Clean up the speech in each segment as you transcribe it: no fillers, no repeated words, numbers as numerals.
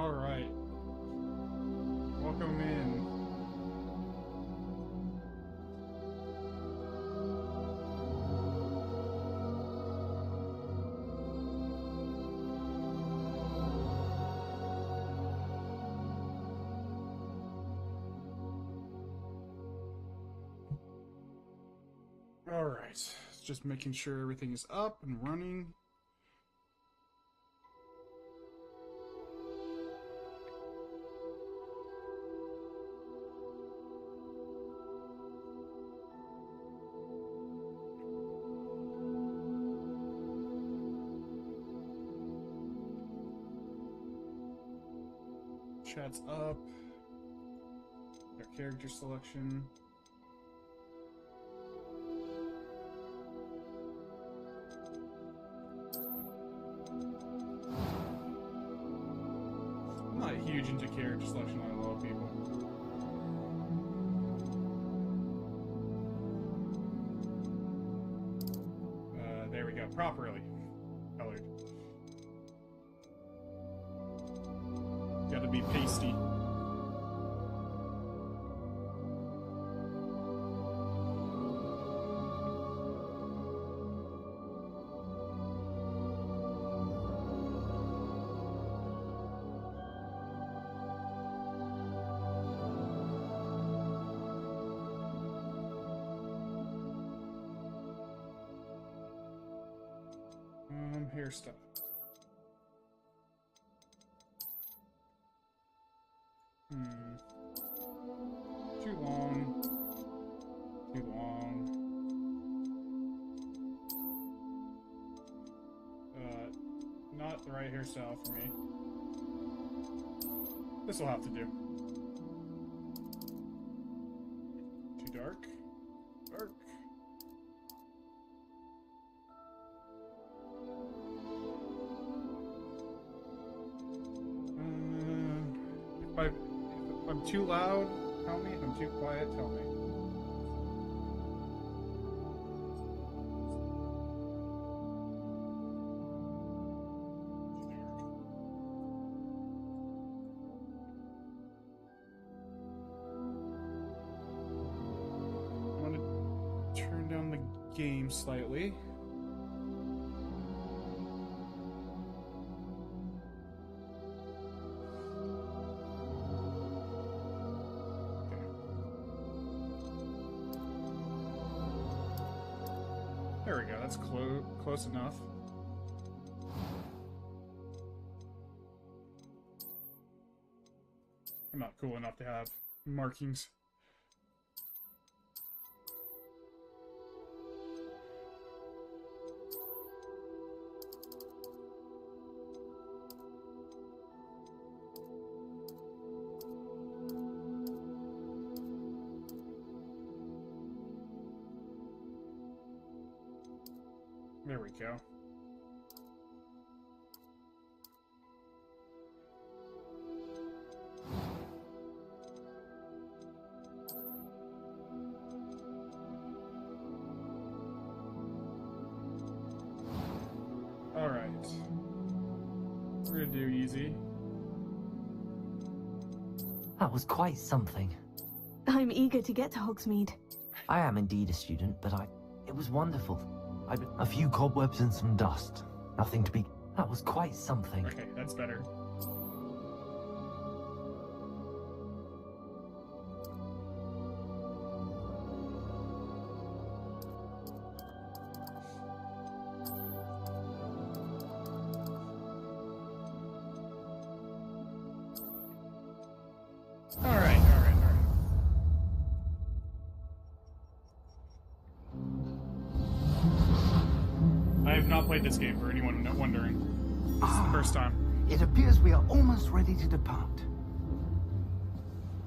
Alright. Welcome in. Alright. Just making sure everything is up and running. Chat's up. Our character selection. I'm not huge into character selection like a lot of people. There we go. Properly colored. Gotta be pasty. Hairstyle. Too long. Too long. Not the right hairstyle for me. This will have to do. Too dark. Dark. If I'm too loud, tell me. If I'm too quiet, tell me. I'm gonna turn down the game slightly. There we go, that's close enough. I'm not cool enough to have markings. There we go. All right. We're gonna do easy. That was quite something. I'm eager to get to Hogsmeade. I am indeed a student, but it was wonderful. A few cobwebs and some dust. Nothing to be... That was quite something. Okay, that's better. All right. I have not played this game, for anyone wondering. This is the first time. It appears we are almost ready to depart.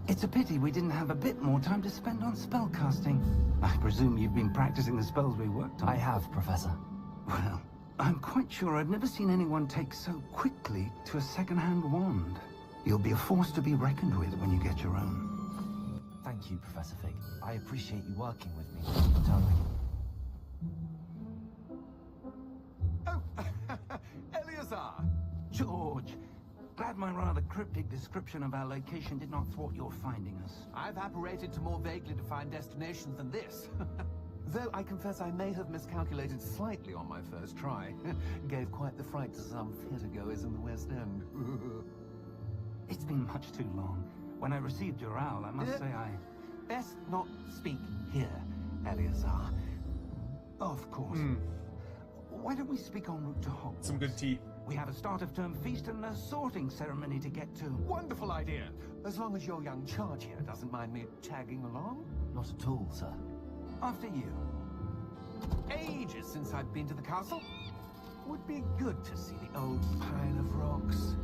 It's a pity we didn't have a bit more time to spend on spellcasting. I presume you've been practicing the spells we worked on. I have, Professor. Well, I'm quite sure I've never seen anyone take so quickly to a second-hand wand. You'll be a force to be reckoned with when you get your own. Thank you, Professor Fig. I appreciate you working with me. Totally. Oh, Eleazar! George! Glad my rather cryptic description of our location did not thwart your finding us. I've apparated to more vaguely defined destinations than this. Though I confess I may have miscalculated slightly on my first try. Gave quite the fright to some theatregoers in the West End. It's been much too long. When I received your owl, I must say I... Best not speak here, Eleazar. Of course. Why don't we speak en route to Hogwarts? Some good tea. We have a start-of-term feast and a sorting ceremony to get to. Wonderful idea. As long as your young charge here doesn't mind me tagging along. Not at all, sir. After you. Ages since I've been to the castle. Would be good to see the old pile of rocks.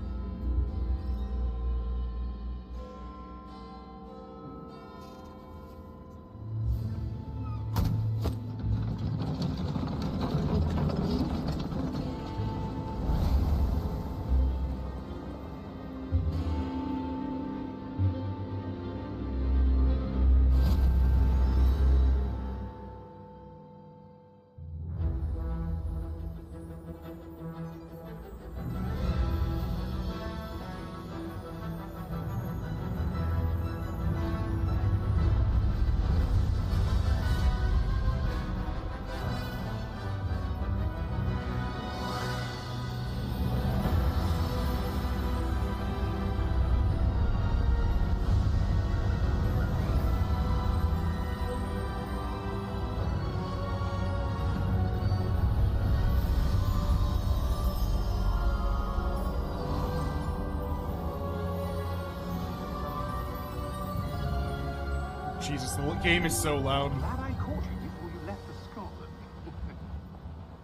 Jesus, the game is so loud. Glad I caught you before you left for Scotland.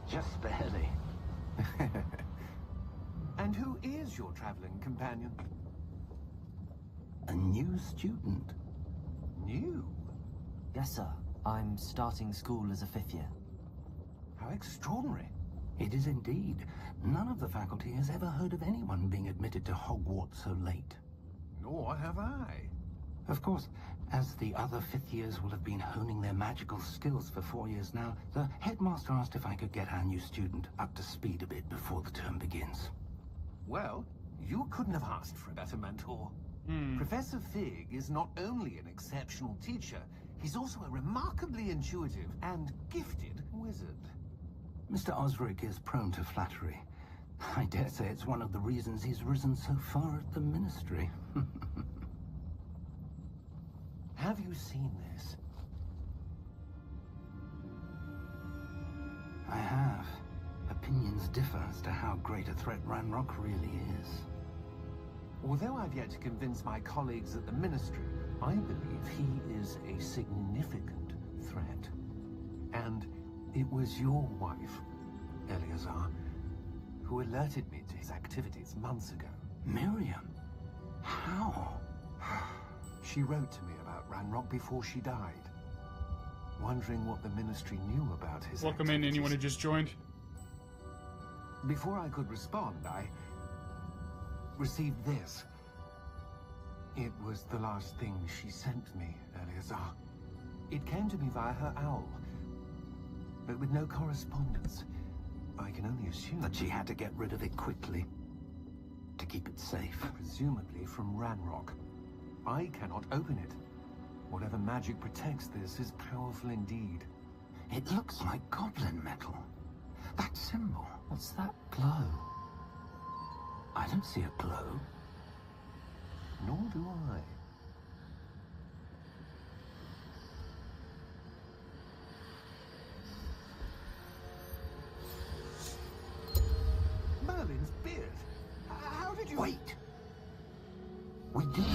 Just barely. And who is your traveling companion? A new student. New? Yes, sir. I'm starting school as a 5th year. How extraordinary. It is indeed. None of the faculty has ever heard of anyone being admitted to Hogwarts so late. Nor have I. Of course, as the other 5th years will have been honing their magical skills for 4 years now, the headmaster asked if I could get our new student up to speed a bit before the term begins. Well, you couldn't have asked for a better mentor. Professor Fig is not only an exceptional teacher, he's also a remarkably intuitive and gifted wizard. Mr. Osric is prone to flattery. I dare say it's one of the reasons he's risen so far at the Ministry. Have you seen this? I have. Opinions differ as to how great a threat Ranrock really is. Although I've yet to convince my colleagues at the Ministry, I believe he is a significant threat. And it was your wife, Eleazar, who alerted me to his activities months ago. Miriam? How? She wrote to me about Ranrock before she died, wondering what the Ministry knew about his Welcome in, anyone who just joined. Before I could respond, I received this. It was the last thing she sent me, Eleazar. It came to me via her owl, but with no correspondence. I can only assume That she had to get rid of it quickly, to keep it safe. presumably from Ranrock. I cannot open it. Whatever magic protects this is powerful indeed. It looks like goblin metal. That symbol. What's that glow? I don't see a glow. Nor do I. Merlin's beard. How did you... Wait! We did.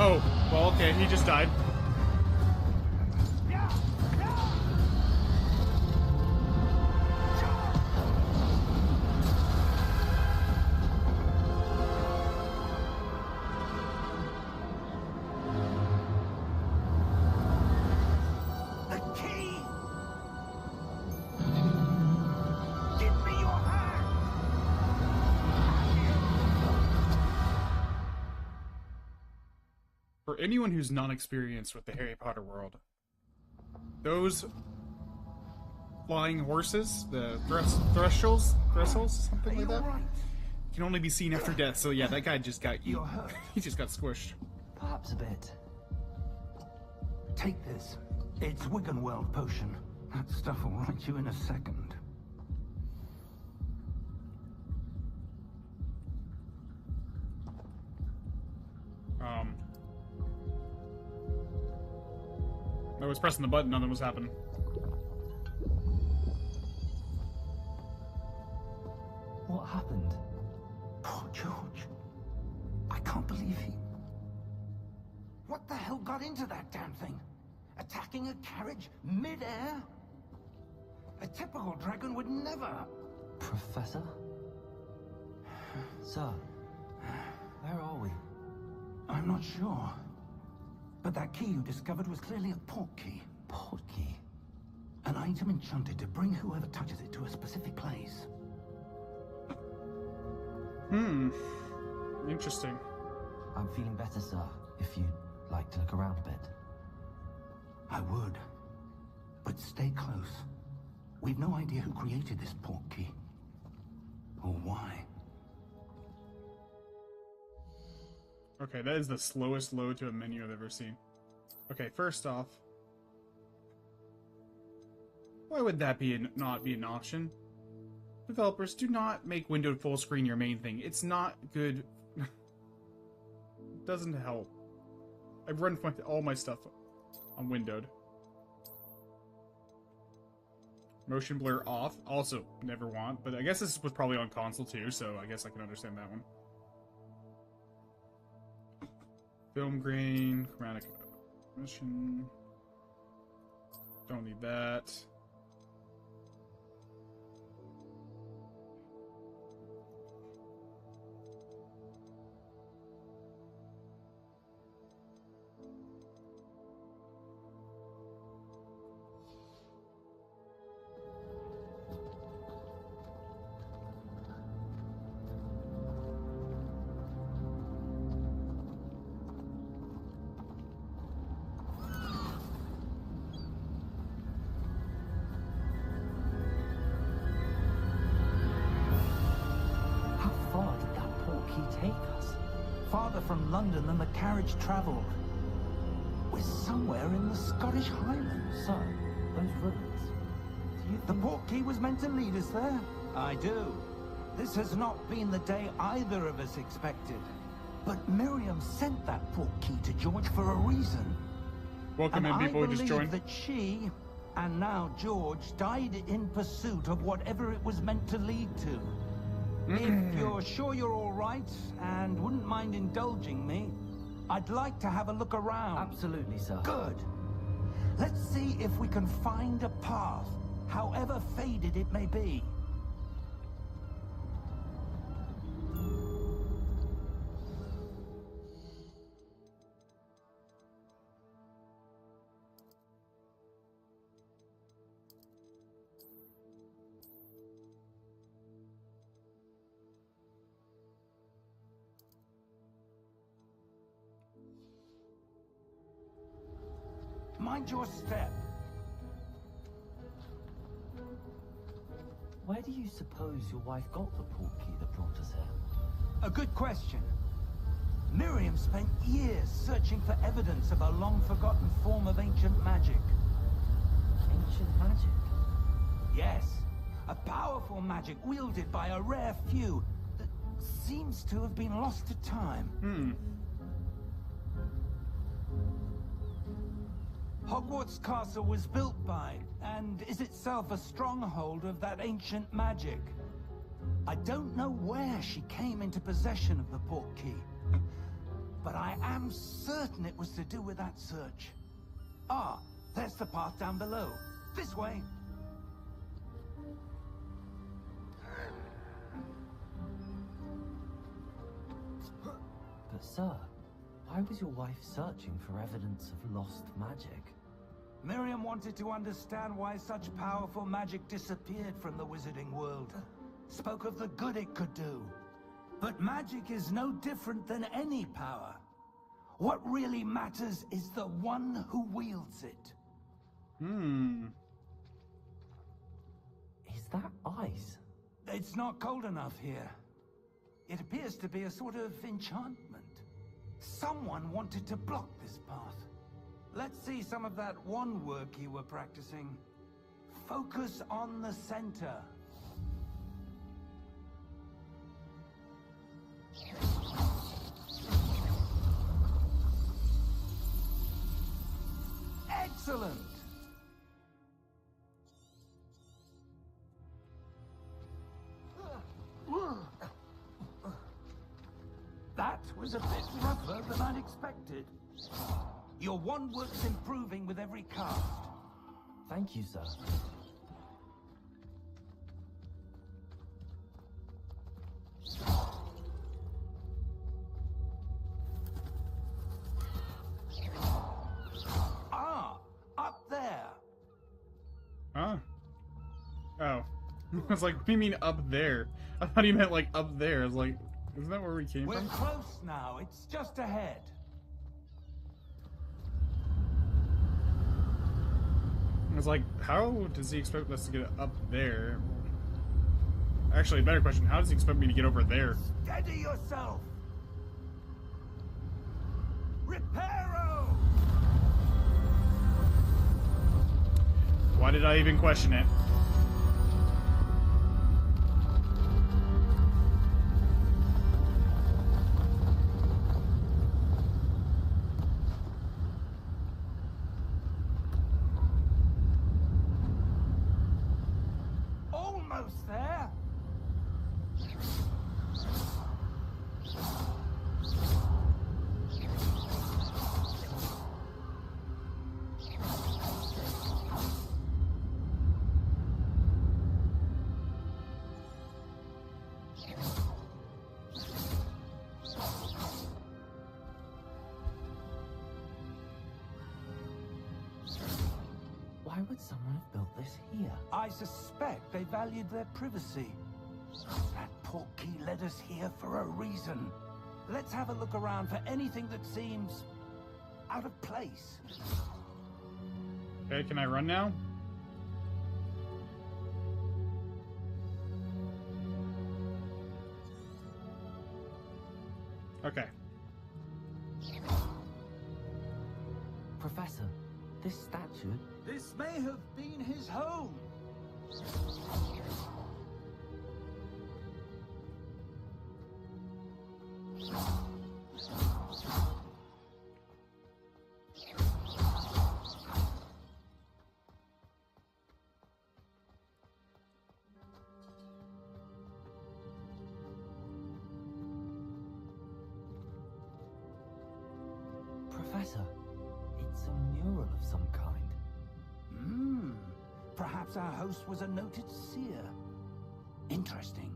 Oh, well, okay, he just died. For anyone who's not experienced with the Harry Potter world, those flying horses, the thresholds, something like that, can only be seen after death. So yeah, that guy just got You're hurt. he just got squished. Perhaps a bit. Take this. It's Wiggenweld potion. That stuff will right you in a second. I was pressing the button, nothing was happening. What happened? Poor George. I can't believe he... What the hell got into that damn thing? Attacking a carriage mid-air? A typical dragon would never... Professor? Sir, where are we? I'm not sure. But that key you discovered was clearly a port key. Port key? An item enchanted to bring whoever touches it to a specific place. Interesting. I'm feeling better, sir, if you'd like to look around a bit. I would. But stay close. We've no idea who created this port key. Or why. Okay, that is the slowest load to a menu I've ever seen. Okay, first off, why would that not be an option? Developers, do not make windowed full screen your main thing. It's not good. It doesn't help. I've run all my stuff on windowed. Motion blur off. Also, never want, but I guess this was probably on console too, so I guess I can understand that one. Film grain, chromatic emission. Don't need that. Farther from London than the carriage travelled. We're somewhere in the Scottish Highlands. Sir, those ruins. Do you The think... port key was meant to lead us there? I do. This has not been the day either of us expected. But Miriam sent that port key to George for a reason. Welcome in, people who just joined. That she, and now George, died in pursuit of whatever it was meant to lead to. If you're sure you're all right, and wouldn't mind indulging me, I'd like to have a look around. Absolutely, sir. Good. Let's see if we can find a path, however faded it may be. Mind your step. Where do you suppose your wife got the port key that brought us here? A good question. Miriam spent years searching for evidence of a long-forgotten form of ancient magic. Ancient magic? Yes. A powerful magic wielded by a rare few that seems to have been lost to time. Hogwarts Castle was built by, and is itself a stronghold of that ancient magic. I don't know where she came into possession of the port key, but I am certain it was to do with that search. Ah, there's the path down below. This way. But sir, why was your wife searching for evidence of lost magic? Miriam wanted to understand why such powerful magic disappeared from the wizarding world. Spoke of the good it could do. But magic is no different than any power. What really matters is the one who wields it. Is that ice? It's not cold enough here. It appears to be a sort of enchantment. Someone wanted to block this path. Let's see some of that wand work you were practicing. Focus on the center. Excellent! That was a bit rougher than I'd expected. Your wand work's improving with every cast. Thank you, sir. Up there. Huh? Oh. I was like, what do you mean up there? I thought he meant like up there. I was like, isn't that where we came We're from? close now. It's just ahead. I was like, how does he expect us to get up there? Actually, a better question, how does he expect me to get over there? Steady yourself. Reparo! Why did I even question it? Almost there. Why would someone have built this here? I suspect they valued their privacy. That portkey led us here for a reason. Let's have a look around for anything that seems out of place. Okay, can I run now? Okay. Professor, this statue... This may have been his home. Professor, it's a mural of some kind. Perhaps our host was a noted seer. Interesting.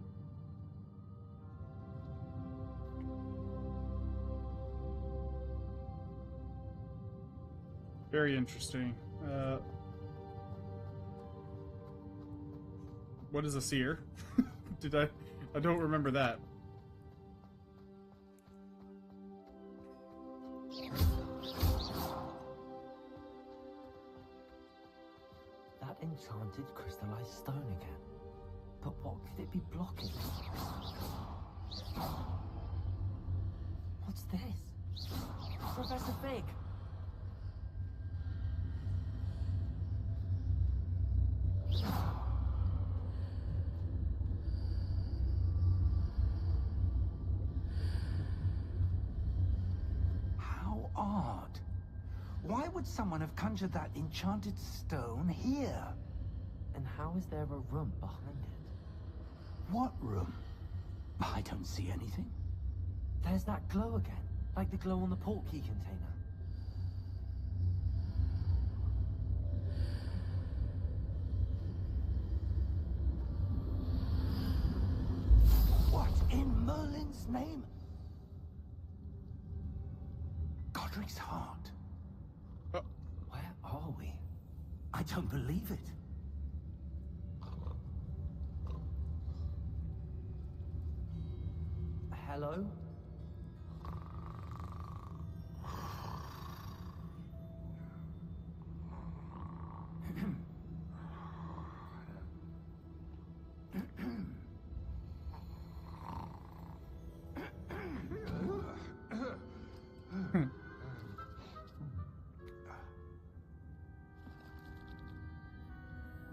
Very interesting. What is a seer? I don't remember that. That enchanted crystallized stone again. But what could it be blocking? What's this? Professor Fig! How odd. Why would someone have conjured that enchanted stone here? And how is there a room behind it? What room? I don't see anything. There's that glow again, like the glow on the portkey container. What in Merlin's name? Godric's heart. Where are we? I don't believe it. Hello?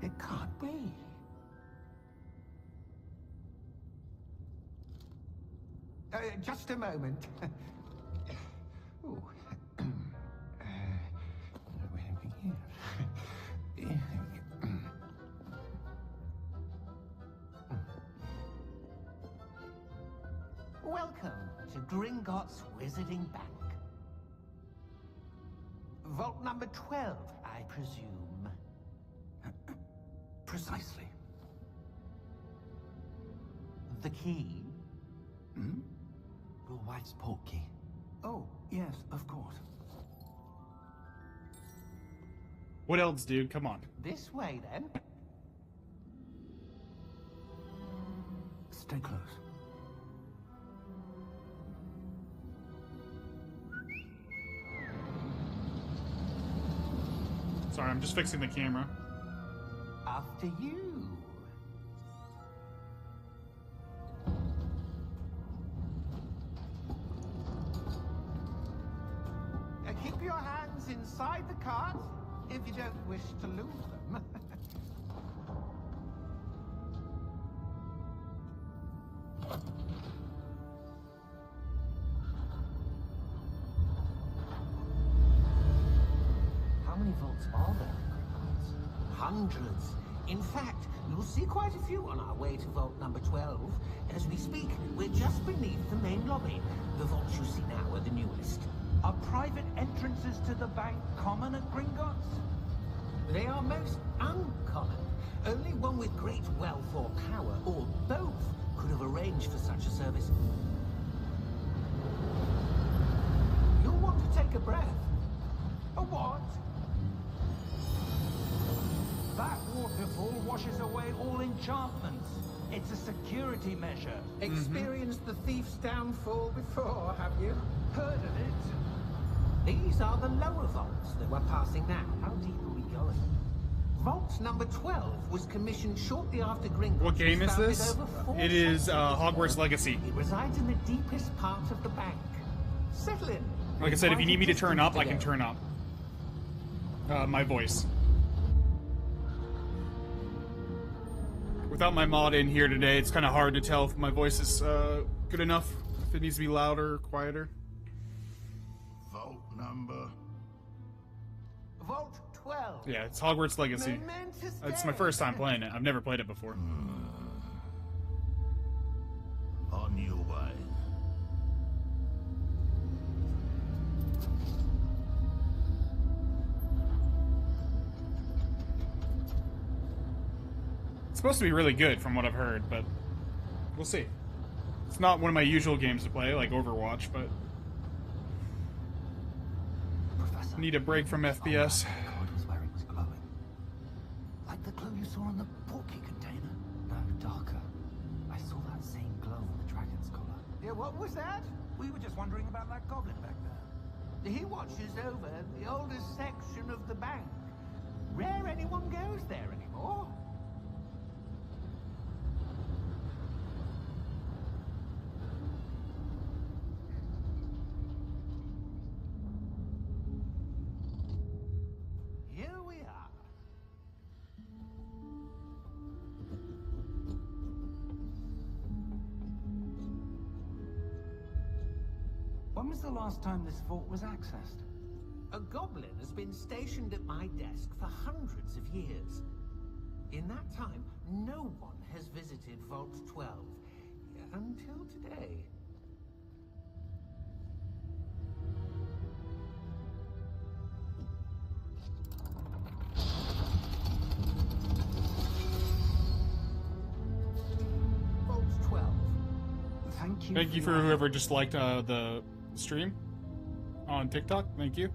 It can't be. Just a moment. Ooh. Welcome to Gringotts Wizarding Bank. Vault number 12, I presume. Precisely. The key? Hmm? Your wife's portkey. Oh, yes, of course. What else, dude? Come on. This way, then. Stay close. Sorry, I'm just fixing the camera. After you. Keep your hands inside the cart if you don't wish to lose them. How many vaults are there in Gringotts? Hundreds. In fact, you'll see quite a few on our way to vault number 12. As we speak, we're just beneath the main lobby. The vaults you see now are the newest. Are private entrances to the bank common at Gringotts? They are most uncommon. Only one with great wealth or power, or both, could have arranged for such a service. You'll want to take a breath. A what? That waterfall washes away all enchantments. It's a security measure. Experienced the thief's downfall before, have you? Heard of it? These are the lower vaults that we're passing now. How deep are we going? Vault number 12 was commissioned shortly after Gringotts. What game was is founded this? over 4 It is centuries Hogwarts ago. Legacy. It resides in the deepest part of the bank. Settle in. Like I said, if you need me to turn up, I can Today. turn up my voice. Without my mod in here today, it's kind of hard to tell if my voice is good enough, if it needs to be louder or quieter. Vault number. Vault 12. Yeah, it's Hogwarts Legacy. Momentous It's my day. first time playing it. I've never played it before. On your way. It's supposed to be really good from what I've heard, but we'll see. It's not one of my usual games to play, like Overwatch, but Professor. need a break from FPS. The corridors where it was glowing. Like the glow you saw on the portkey container? No, darker. I saw that same glow on the dragon's collar. Yeah, what was that? We were just wondering about that goblin back there. He watches over the oldest section of the bank. Rare anyone goes there anymore. Here we are. When was the last time this vault was accessed? A goblin has been stationed at my desk for hundreds of years. In that time, no one has visited Vault 12. Until today. Vault 12. Thank you for whoever just liked the stream on TikTok. Thank you.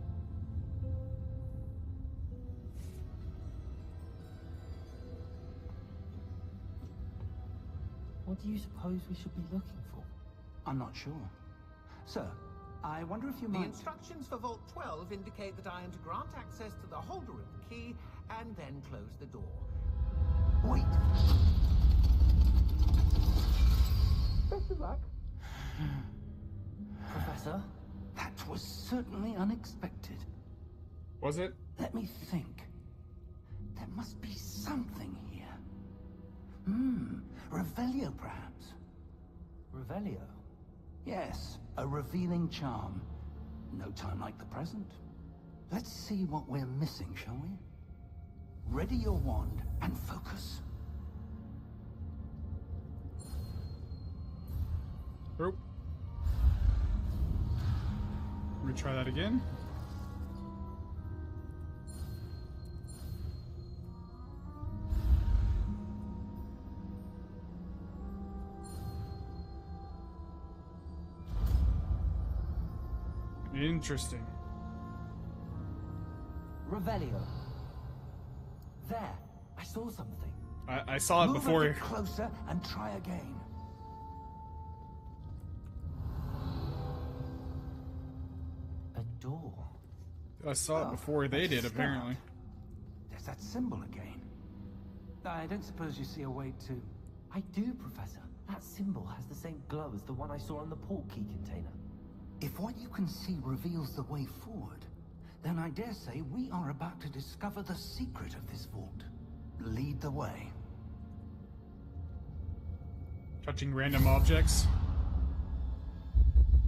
What do you suppose we should be looking for? I'm not sure. Sir, I wonder if you The might... instructions for Vault 12 indicate that I am to grant access to the holder of the key and then close the door. Wait! Best of luck. Professor? That was certainly unexpected. Was it? Let me think. There must be something here. Revelio, perhaps? Revelio? Yes, a revealing charm. No time like the present. Let's see what we're missing, shall we? Ready your wand and focus. Oh. Let me try that again. Interesting. Revelio. There, I saw something. I saw it Move before. a bit closer and try again. A door. I saw it before they did, apparently. There's that symbol again. I don't suppose you see a way to... I do, Professor. That symbol has the same glow as the one I saw on the port key container. If what you can see reveals the way forward, then I dare say we are about to discover the secret of this vault. Lead the way. Touching random objects.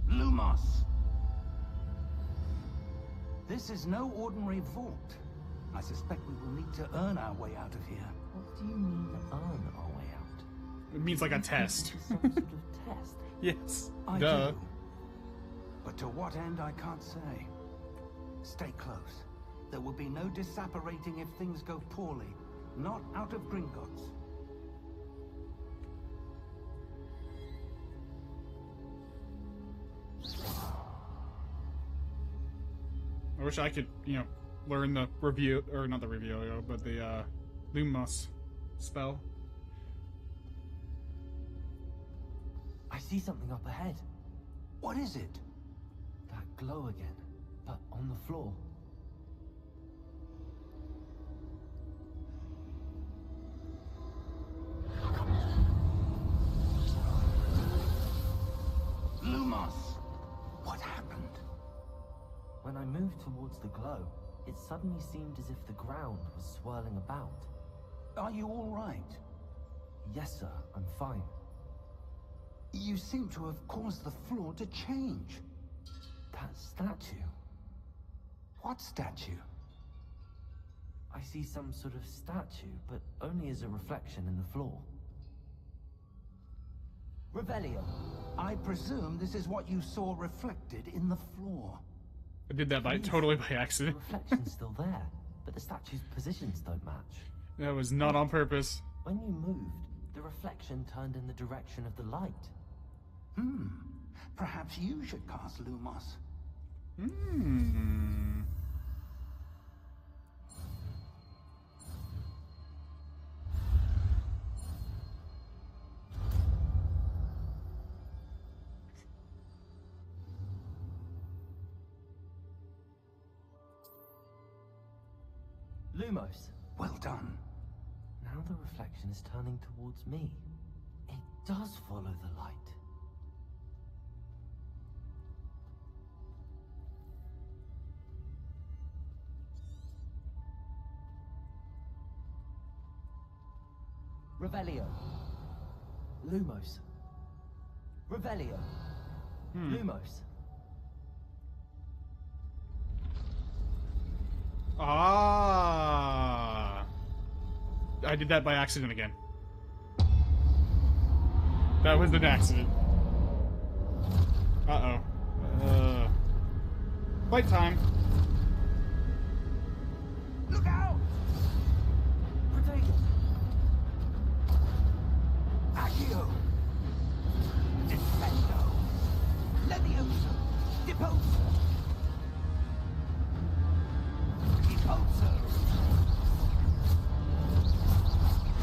Lumos! This is no ordinary vault. I suspect we will need to earn our way out of here. What do you mean, earn our way out? It means like a test. Some sort of test? Yes. I Duh. do. But to what end, I can't say. Stay close. There will be no disapparating if things go poorly. Not out of Gringotts. I wish I could, learn the review, or not the review, but the Lumos spell. I see something up ahead. What is it? That glow again, but on the floor. Lumos! What happened? When I moved towards the glow, it suddenly seemed as if the ground was swirling about. Are you all right? Yes, sir, I'm fine. You seem to have caused the floor to change. That statue. What statue? I see some sort of statue, but only as a reflection in the floor. Revelio. I presume this is what you saw reflected in the floor. I did that totally by The accident. reflection's still there, but the statue's positions don't match. That was not on purpose. When you moved, the reflection turned in the direction of the light. Perhaps you should cast Lumos. Lumos. Well done. Now the reflection is turning towards me. It does follow the light. Revelio. Lumos. Revelio. Lumos. Ah. I did that by accident again. That was an accident. Uh-oh. Fight time. Look out! Protego. Accio! Defendo! Levioso! Deposo! Deposo!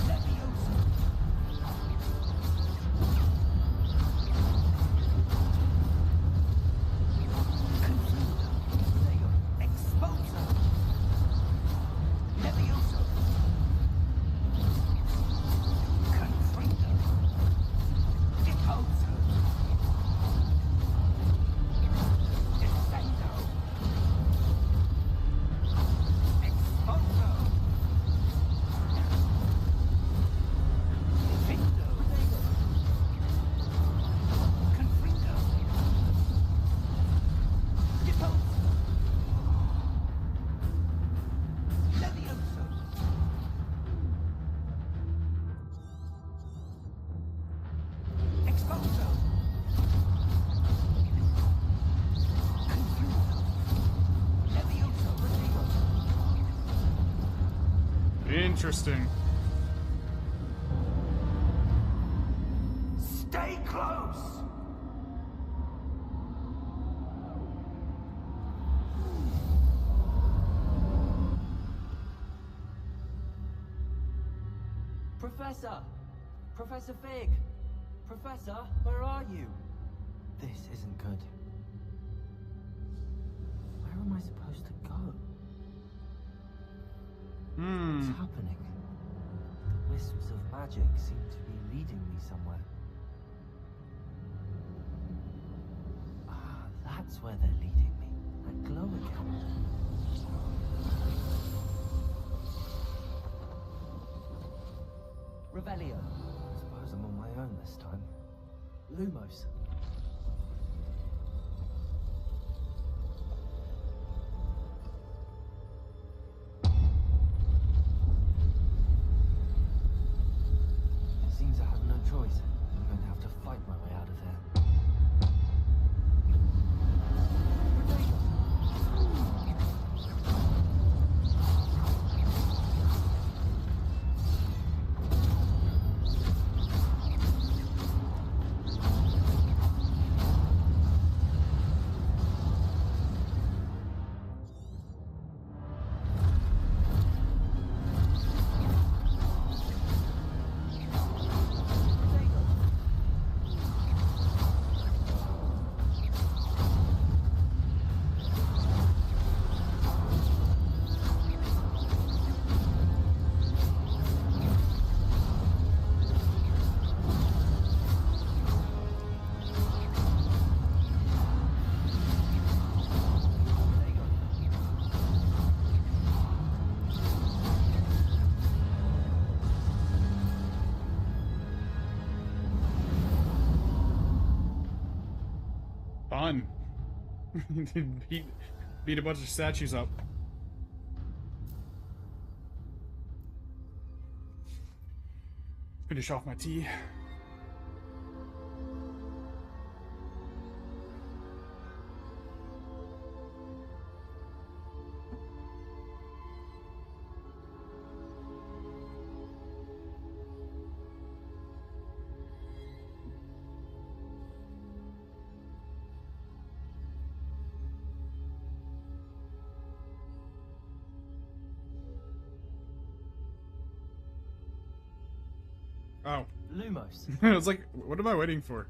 Levioso! Confuso! Exposo! Interesting. Stay close! Professor! Professor Fig! Professor, where are you? This isn't good. Where am I supposed to go? What's happening? The wisps of magic seem to be leading me somewhere. Ah, that's where they're leading me. That glow again. Revelio. I suppose I'm on my own this time. Lumos. Seems I have no choice. I'm going to have to fight my way out of here. Fun. beat a bunch of statues up. Finish off my tea. Oh. Lumos. I was like, what am I waiting for?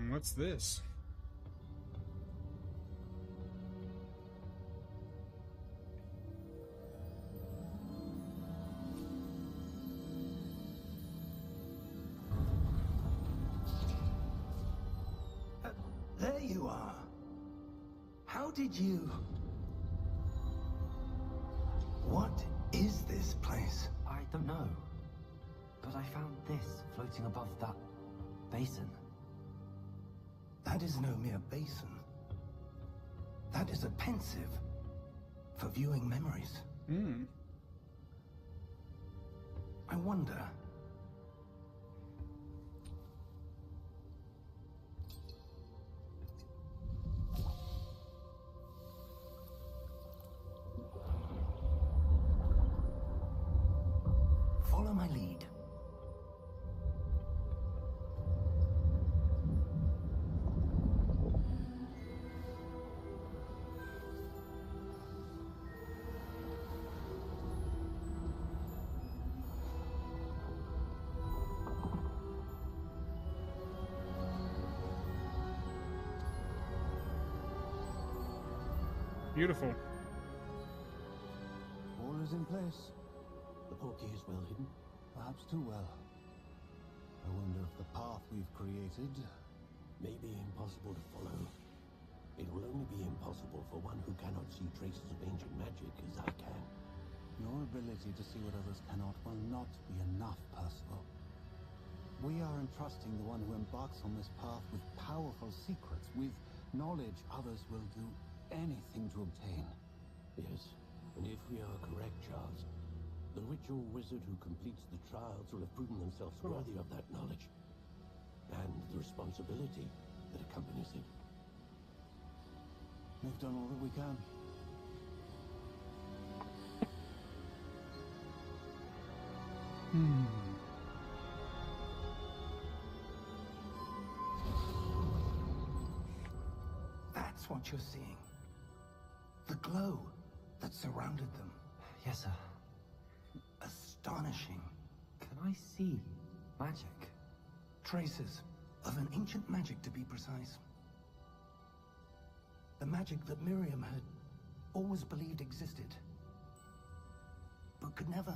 What's this? There you are. How did you... What is this place? I don't know. But I found this floating above that basin. That is no mere basin. That is a pensive for viewing memories. I wonder... Follow my lead. Beautiful. All is in place. The portkey is well hidden, perhaps too well. I wonder if the path we've created may be impossible to follow. It will only be impossible for one who cannot see traces magic as I can. Your ability to see what others cannot will not be enough, Percival. We are entrusting the one who embarks on this path with powerful secrets, with knowledge others will do anything to obtain. Yes, and if we are correct, Charles, the ritual wizard who completes the trials will have proven themselves worthy of that knowledge, and the responsibility that accompanies it. We've done all that we can. That's what you're seeing. The glow that surrounded them. Yes, sir. Astonishing. Can I see magic? Traces of an ancient magic, to be precise. The magic that Miriam had always believed existed, but could never.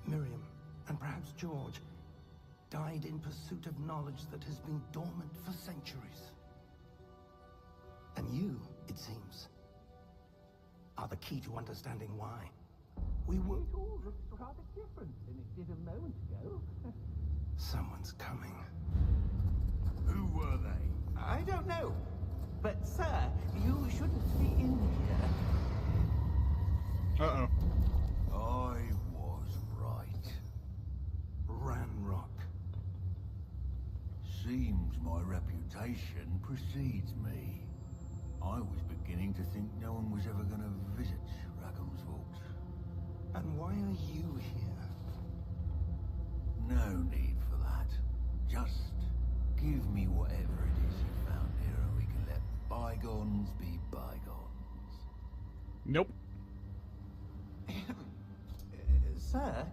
Miriam, and perhaps George, died in pursuit of knowledge that has been dormant for centuries. And you, it seems, are the key to understanding why. We were... It all looks rather different than it did a moment ago. Someone's coming. Who were they? I don't know. But, sir, you shouldn't be in here. Uh-oh. I was right. Ranrock. Seems my reputation precedes me. I was beginning to think no one was ever going to visit Rackham's vault. And why are you here? No need for that. Just give me whatever it is you found here and we can let bygones be bygones. Nope. Sir,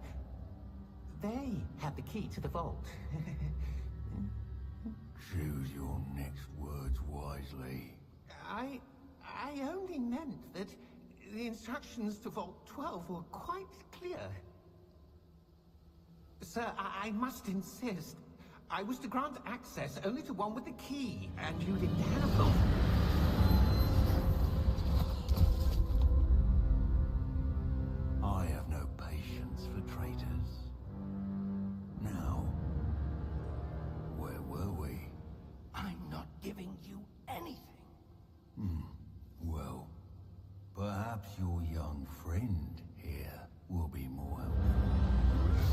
they have the key to the vault. Choose your next words wisely. I only meant that the instructions to Vault 12 were quite clear. Sir, I must insist. I was to grant access only to one with the key, and you didn't have them. I have no patience for traitors. Now, where were we? I'm not giving you anything. Well, perhaps your young friend here will be more helpful.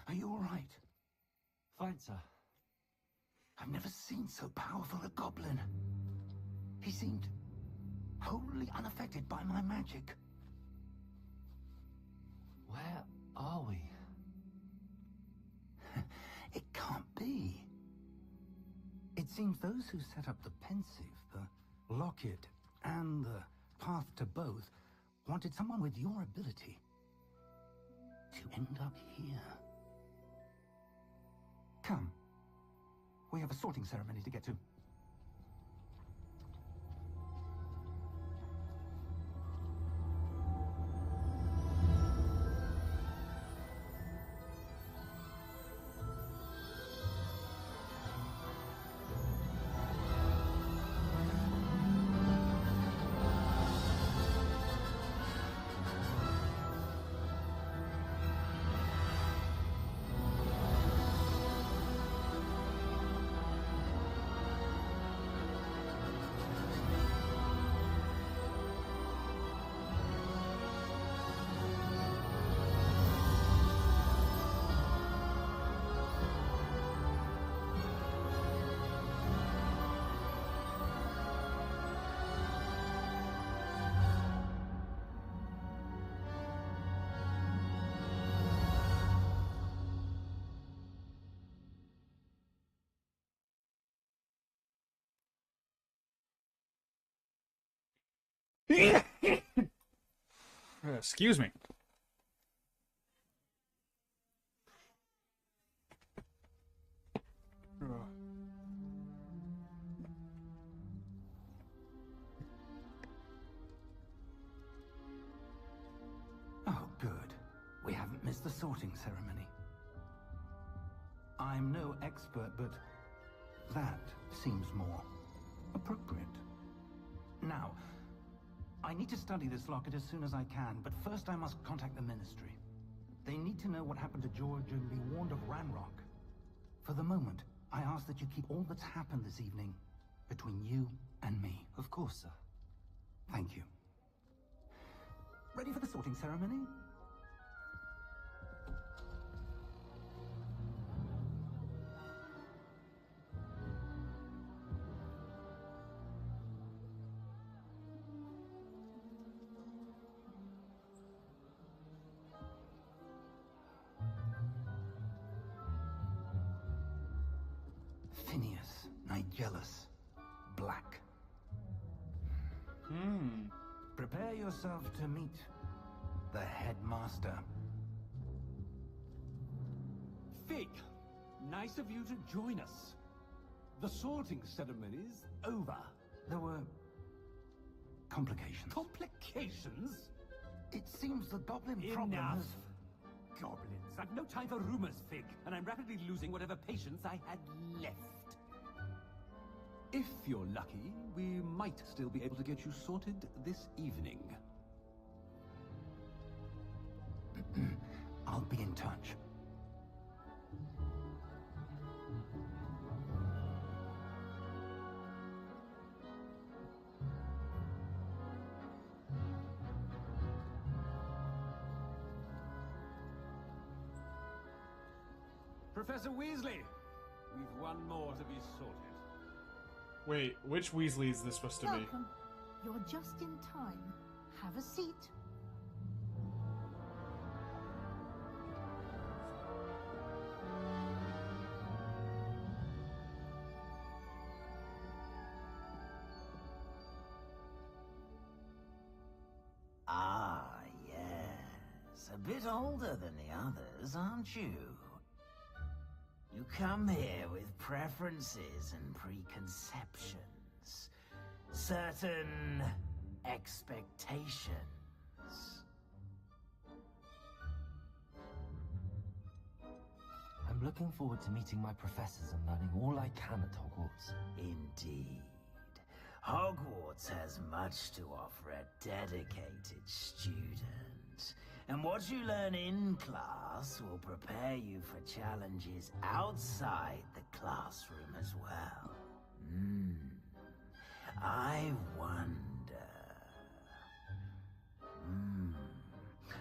Are you all right? Fine, sir. I've never seen so powerful a goblin. He seemed wholly unaffected by my magic. Where are we? It can't be. It seems those who set up the pensive, the locket, and the path to both wanted someone with your ability to end up here. Come. We have a sorting ceremony to get to. Excuse me. Oh, good. We haven't missed the sorting ceremony. I'm no expert, but that seems more appropriate. Now, I need to study this locket as soon as I can, but first I must contact the Ministry. They need to know what happened to George and be warned of Ranrock. For the moment, I ask that you keep all that's happened this evening between you and me. Of course, sir. Thank you. Ready for the sorting ceremony? Phineas, Nigellus, Black. Prepare yourself to meet the headmaster. Fig, nice of you to join us. The sorting ceremony's over. There were complications. Complications? It seems the goblin problem Enough. has... Goblins. I've no time for rumors, Fig, and I'm rapidly losing whatever patience I had left. If you're lucky, we might still be able to get you sorted this evening. I'll be in touch. Professor Weasley, we've one more to be sorted. Wait, which Weasley is this supposed to be? Welcome. You're just in time. Have a seat. Ah, yes. A bit older than the others, aren't you? You come here with preferences and preconceptions. Certain expectations. I'm looking forward to meeting my professors and learning all I can at Hogwarts. Indeed. Hogwarts has much to offer a dedicated student. And what you learn in class will prepare you for challenges outside the classroom as well. I wonder...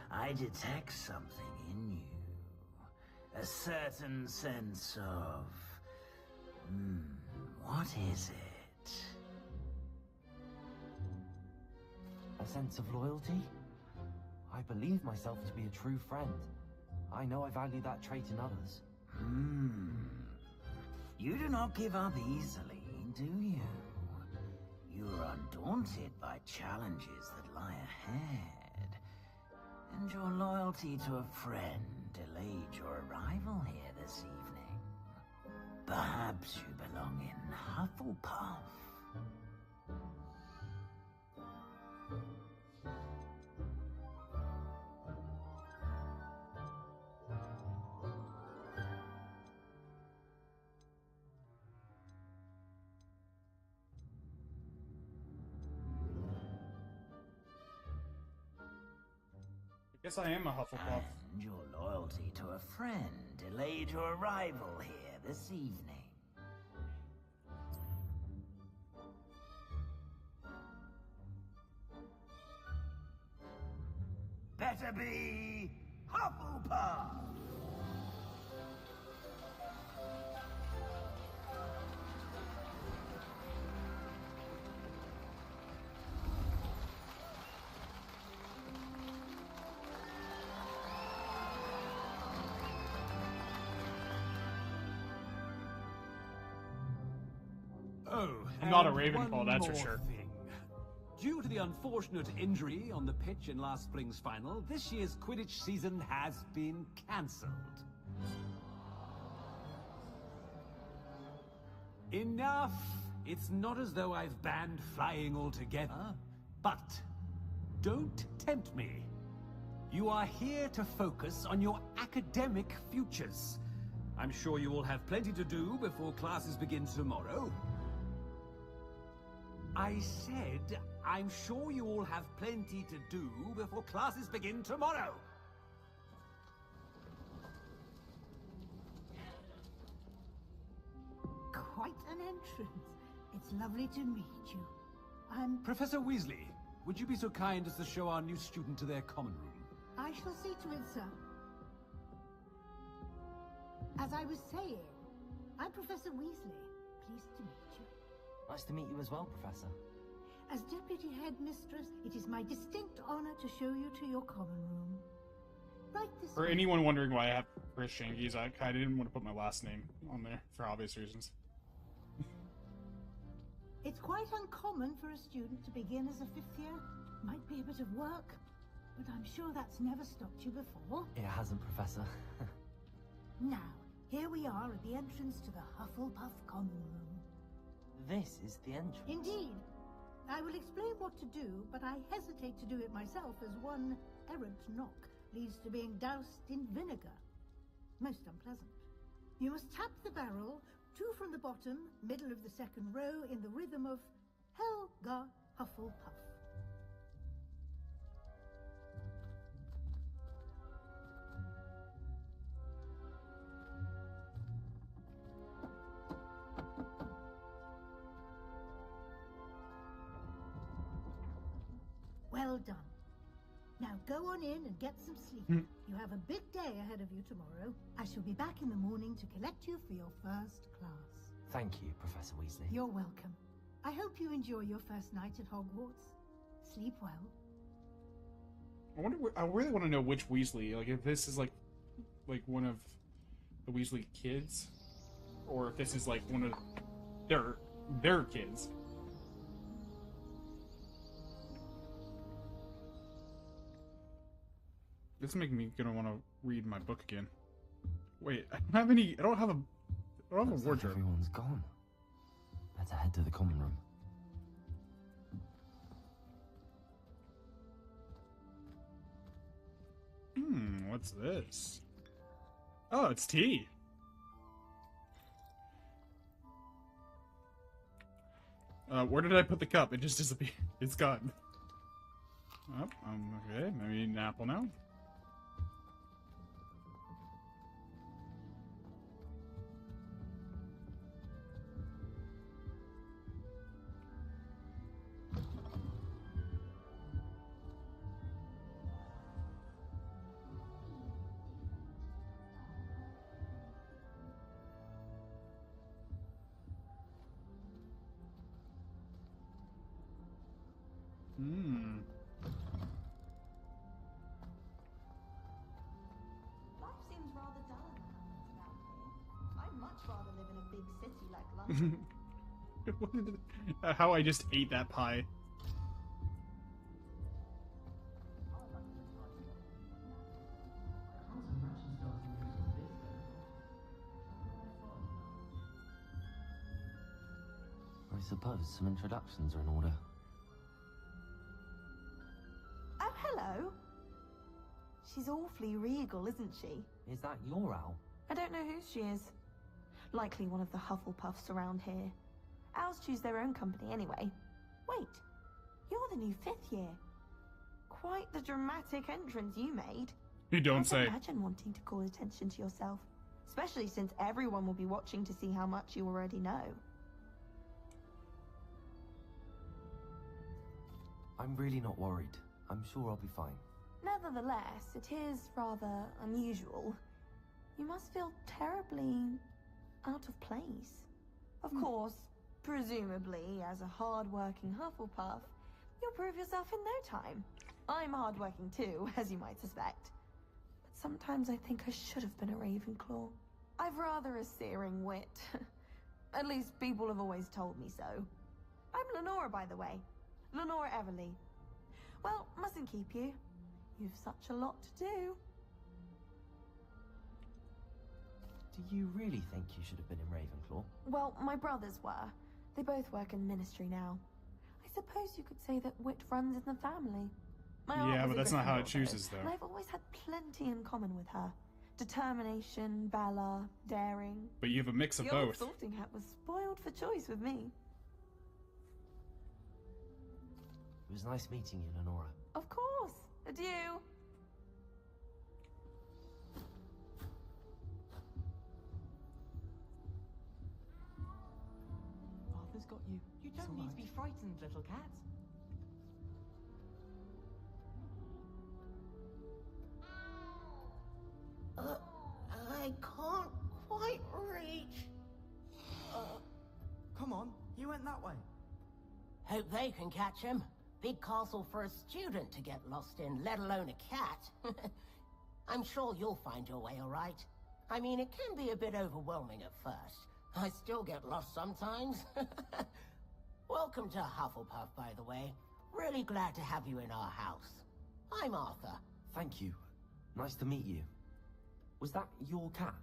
I detect something in you. A certain sense of... what is it? A sense of loyalty? I believe myself to be a true friend. I know I value that trait in others. You do not give up easily, do you? You are undaunted by challenges that lie ahead. And your loyalty to a friend delayed your arrival here this evening. Perhaps you belong in Hufflepuff. I guess I am a Hufflepuff. And your loyalty to a friend delayed your arrival here this evening. Better be Hufflepuff! Oh, I'm not a and Ravenclaw, one that's for more sure. thing. Due to the unfortunate injury on the pitch in last spring's final, this year's Quidditch season has been cancelled. Enough! It's not as though I've banned flying altogether, but don't tempt me. You are here to focus on your academic futures. I'm sure you will have plenty to do before classes begin tomorrow. I said, I'm sure you all have plenty to do before classes begin tomorrow. Quite an entrance. It's lovely to meet you. I'm... Professor Weasley, would you be so kind as to show our new student to their common room? I shall see to it, sir. As I was saying, I'm Professor Weasley. Pleased to meet you. Nice to meet you as well, Professor. As Deputy Headmistress, it is my distinct honor to show you to your common room. Right this For way. anyone wondering why I have Chris Shangies, I kind of didn't want to put my last name on there for obvious reasons. It's quite uncommon for a student to begin as a 5th year. Might be a bit of work, but I'm sure that's never stopped you before. It hasn't, Professor. Now, here we are at the entrance to the Hufflepuff common room. This is the entrance. Indeed. I will explain what to do, but I hesitate to do it myself as one errant knock leads to being doused in vinegar. Most unpleasant. You must tap the barrel, 2 from the bottom, middle of the 2nd row, in the rhythm of Helga Hufflepuff. Well done. Now go on in and get some sleep. You have a big day ahead of you tomorrow. I shall be back in the morning to collect you for your first class. Thank you, Professor Weasley. You're welcome. I hope you enjoy your first night at Hogwarts. Sleep well. I wonder. I really want to know which Weasley. Like, if this is like one of the Weasley kids, or if this is like one of their kids. This is making me gonna want to read my book again. Wait, I don't have any. I don't have a Looks like wardrobe. everyone's gone. Better head to the common room. What's this? Oh, it's tea. Where did I put the cup? It just disappeared. It's gone. Oh, okay. Maybe an apple now. Life seems rather dull around here. I'd much rather live in a big city like London. How I just ate that pie. I suppose some introductions are in order. Oh, hello. She's awfully regal, isn't she? Is that your owl? I don't know who she is. Likely one of the Hufflepuffs around here. Owls choose their own company anyway. Wait, you're the new 5th year. Quite the dramatic entrance you made. You don't Can't say. imagine wanting to call attention to yourself, especially since everyone will be watching to see how much you already know. I'm really not worried. I'm sure I'll be fine. Nevertheless, it is rather unusual. You must feel terribly out of place. Of course, presumably, as a hard-working Hufflepuff, you'll prove yourself in no time. I'm hard-working too, as you might suspect. But sometimes I think I should have been a Ravenclaw. I've rather a searing wit. At least people have always told me so. I'm Lenora, by the way. Lenora Everly. Well, mustn't keep you. You've such a lot to do. Do you really think you should have been in Ravenclaw? Well, my brothers were. They both work in ministry now. I suppose you could say that wit runs in the family. My aunt Yeah, was but a that's not how it Gryffindor, chooses, and though. I've always had plenty in common with her. Determination, valor, daring. But you have a mix of The old both. sorting hat was spoiled for choice with me. It was nice meeting you, Lenora. Of course. Adieu. Arthur's got you. You don't need to be frightened, little cat. I can't quite reach. Come on, you went that way. Hope they can catch him. Big castle for a student to get lost in, let alone a cat. I'm sure you'll find your way all right. I mean, it can be a bit overwhelming at first. I still get lost sometimes. Welcome to Hufflepuff, by the way. Really glad to have you in our house. I'm Arthur. Thank you. Nice to meet you. Was that your cat?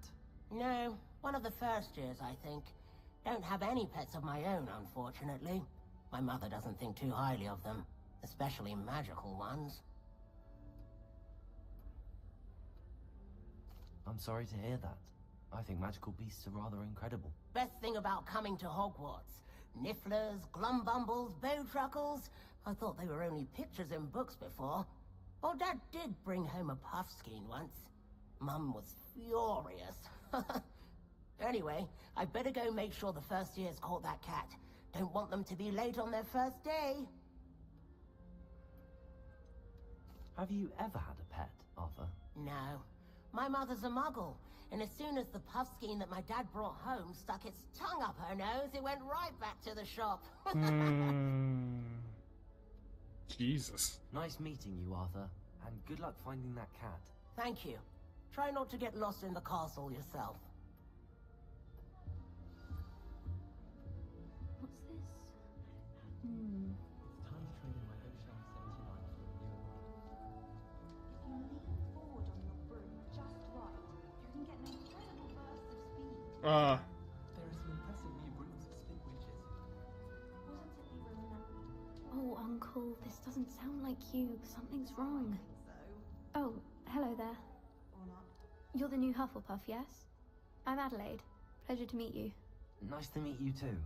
No, one of the first years, I think. Don't have any pets of my own, unfortunately. My mother doesn't think too highly of them, especially magical ones. I'm sorry to hear that. I think magical beasts are rather incredible. Best thing about coming to Hogwarts. Nifflers, Glumbumbles, Bowtruckles. I thought they were only pictures in books before. Well, Dad did bring home a Puffskein once. Mum was furious. Anyway, I better go make sure the first years caught that cat. Don't want them to be late on their first day. Have you ever had a pet, Arthur? No. My mother's a muggle, and as soon as the Puffskein that my dad brought home stuck its tongue up her nose, it went right back to the shop. Jesus. Nice meeting you, Arthur, and good luck finding that cat. Thank you. Try not to get lost in the castle yourself. What's this? Time to trade in my Ocean 79 for a newer one. If you lean forward on your broom just right, you can get an incredible burst of speed. There are some impressive new brooms for split witches. Wasn't it the room Oh, Uncle, this doesn't sound like you. Something's wrong. Oh, hello there. or not? You're the new Hufflepuff, yes? I'm Adelaide. Pleasure to meet you. Nice to meet you too.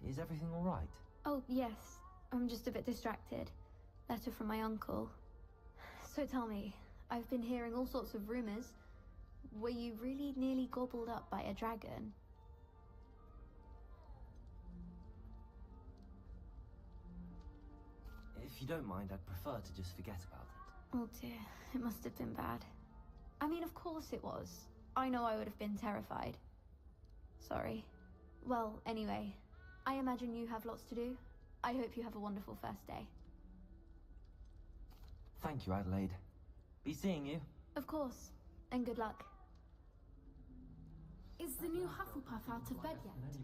Is everything all right? Oh, yes. I'm just a bit distracted. Letter from my uncle. So tell me, I've been hearing all sorts of rumors. Were you really nearly gobbled up by a dragon? If you don't mind, I'd prefer to just forget about it. Oh dear, it must have been bad. I mean, of course it was. I know I would have been terrified. Sorry. Well, anyway, I imagine you have lots to do. I hope you have a wonderful first day. Thank you, Adelaide. Be seeing you. Of course, and good luck. Is the new Hufflepuff out of bed yet?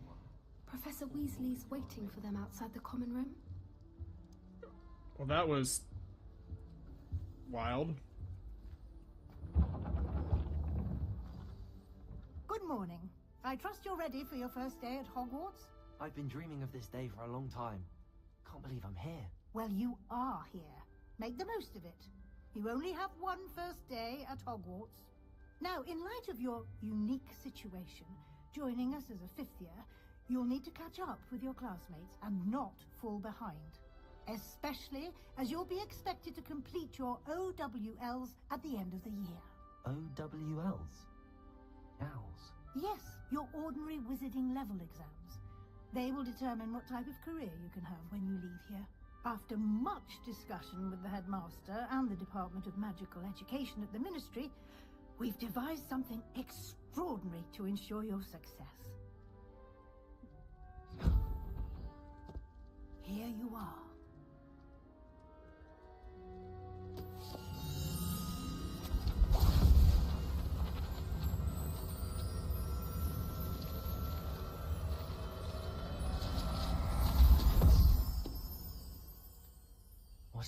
Professor Weasley's waiting for them outside the common room. Well, that was wild. Good morning. I trust you're ready for your first day at Hogwarts? I've been dreaming of this day for a long time. Can't believe I'm here. Well, you are here. Make the most of it. You only have one first day at Hogwarts. Now, in light of your unique situation, joining us as a fifth year, you'll need to catch up with your classmates and not fall behind. Especially as you'll be expected to complete your OWLs at the end of the year. OWLs? Owls? Yes, your ordinary wizarding level exams. They will determine what type of career you can have when you leave here. After much discussion with the headmaster and the Department of Magical Education at the Ministry, we've devised something extraordinary to ensure your success. Here you are.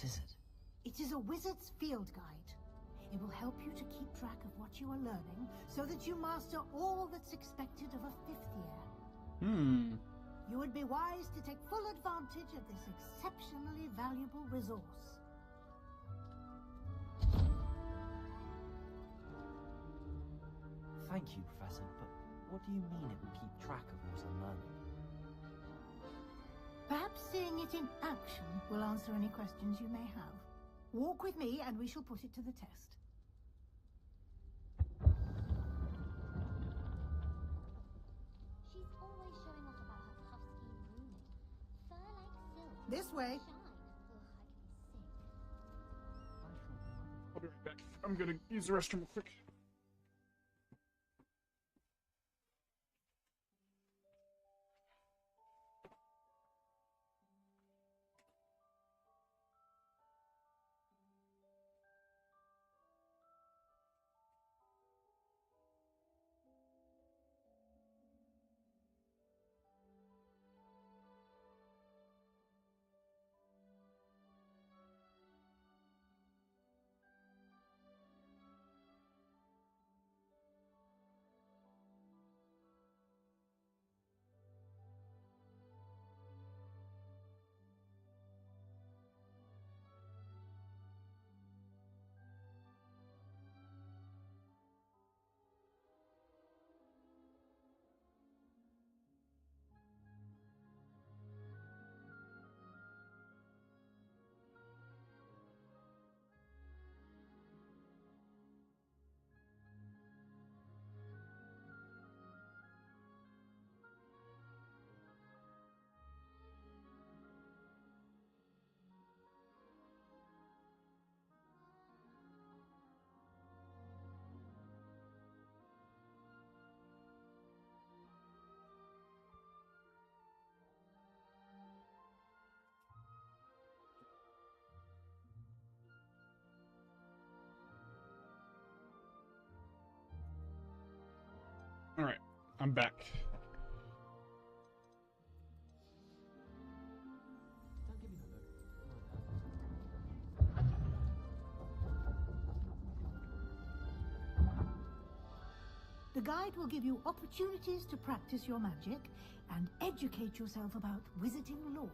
What is it? It is a wizard's field guide. It will help you to keep track of what you are learning so that you master all that's expected of a 5th year. You would be wise to take full advantage of this exceptionally valuable resource. Thank you, Professor, but what do you mean it will keep track of what I'm learning? Perhaps seeing it in action will answer any questions you may have. Walk with me and we shall put it to the test. She's always showing off about her tough skin grooming. Fur like silk. This way. I'll be right back. I'm gonna use the restroom real quick. Alright, I'm back. The guide will give you opportunities to practice your magic and educate yourself about wizarding lore.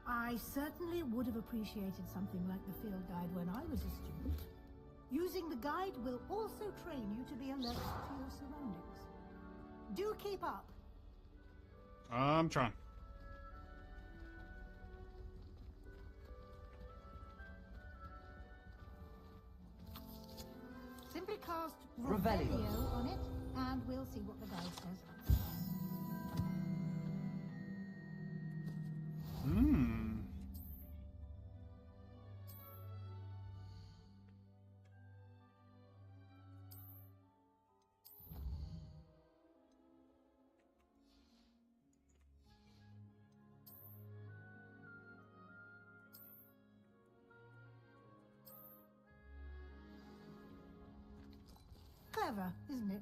I certainly would have appreciated something like the field guide when I was a student. Using the guide will also train you to be alert to your surroundings. Do keep up. I'm trying. Simply cast Revelio Revelio on it, and we'll see what the guide says. Clever, isn't it?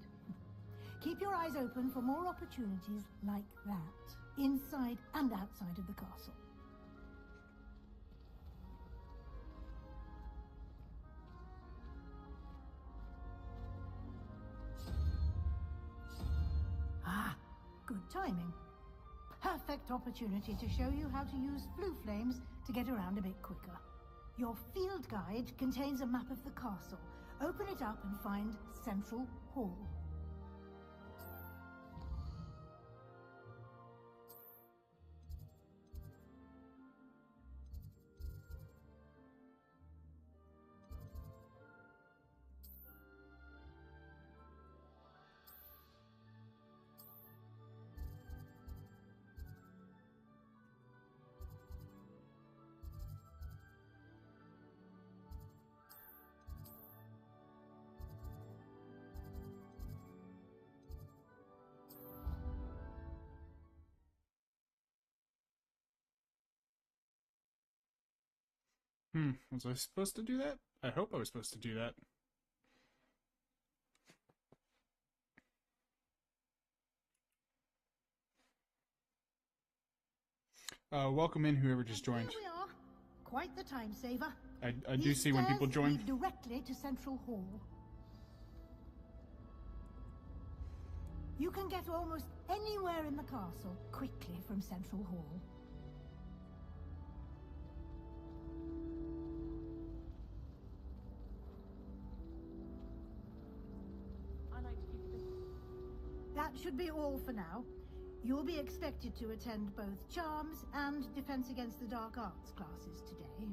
Keep your eyes open for more opportunities like that, inside and outside of the castle. Ah, good timing. Perfect opportunity to show you how to use blue flames to get around a bit quicker. Your field guide contains a map of the castle. Open it up and find Central Hall. Was I supposed to do that? I hope I was supposed to do that. Welcome in, whoever just joined. Here we are. Quite the time saver. I do see when people join. Lead directly to Central Hall. You can get almost anywhere in the castle quickly from Central Hall. That should be all for now. You'll be expected to attend both Charms and Defense Against the Dark Arts classes today.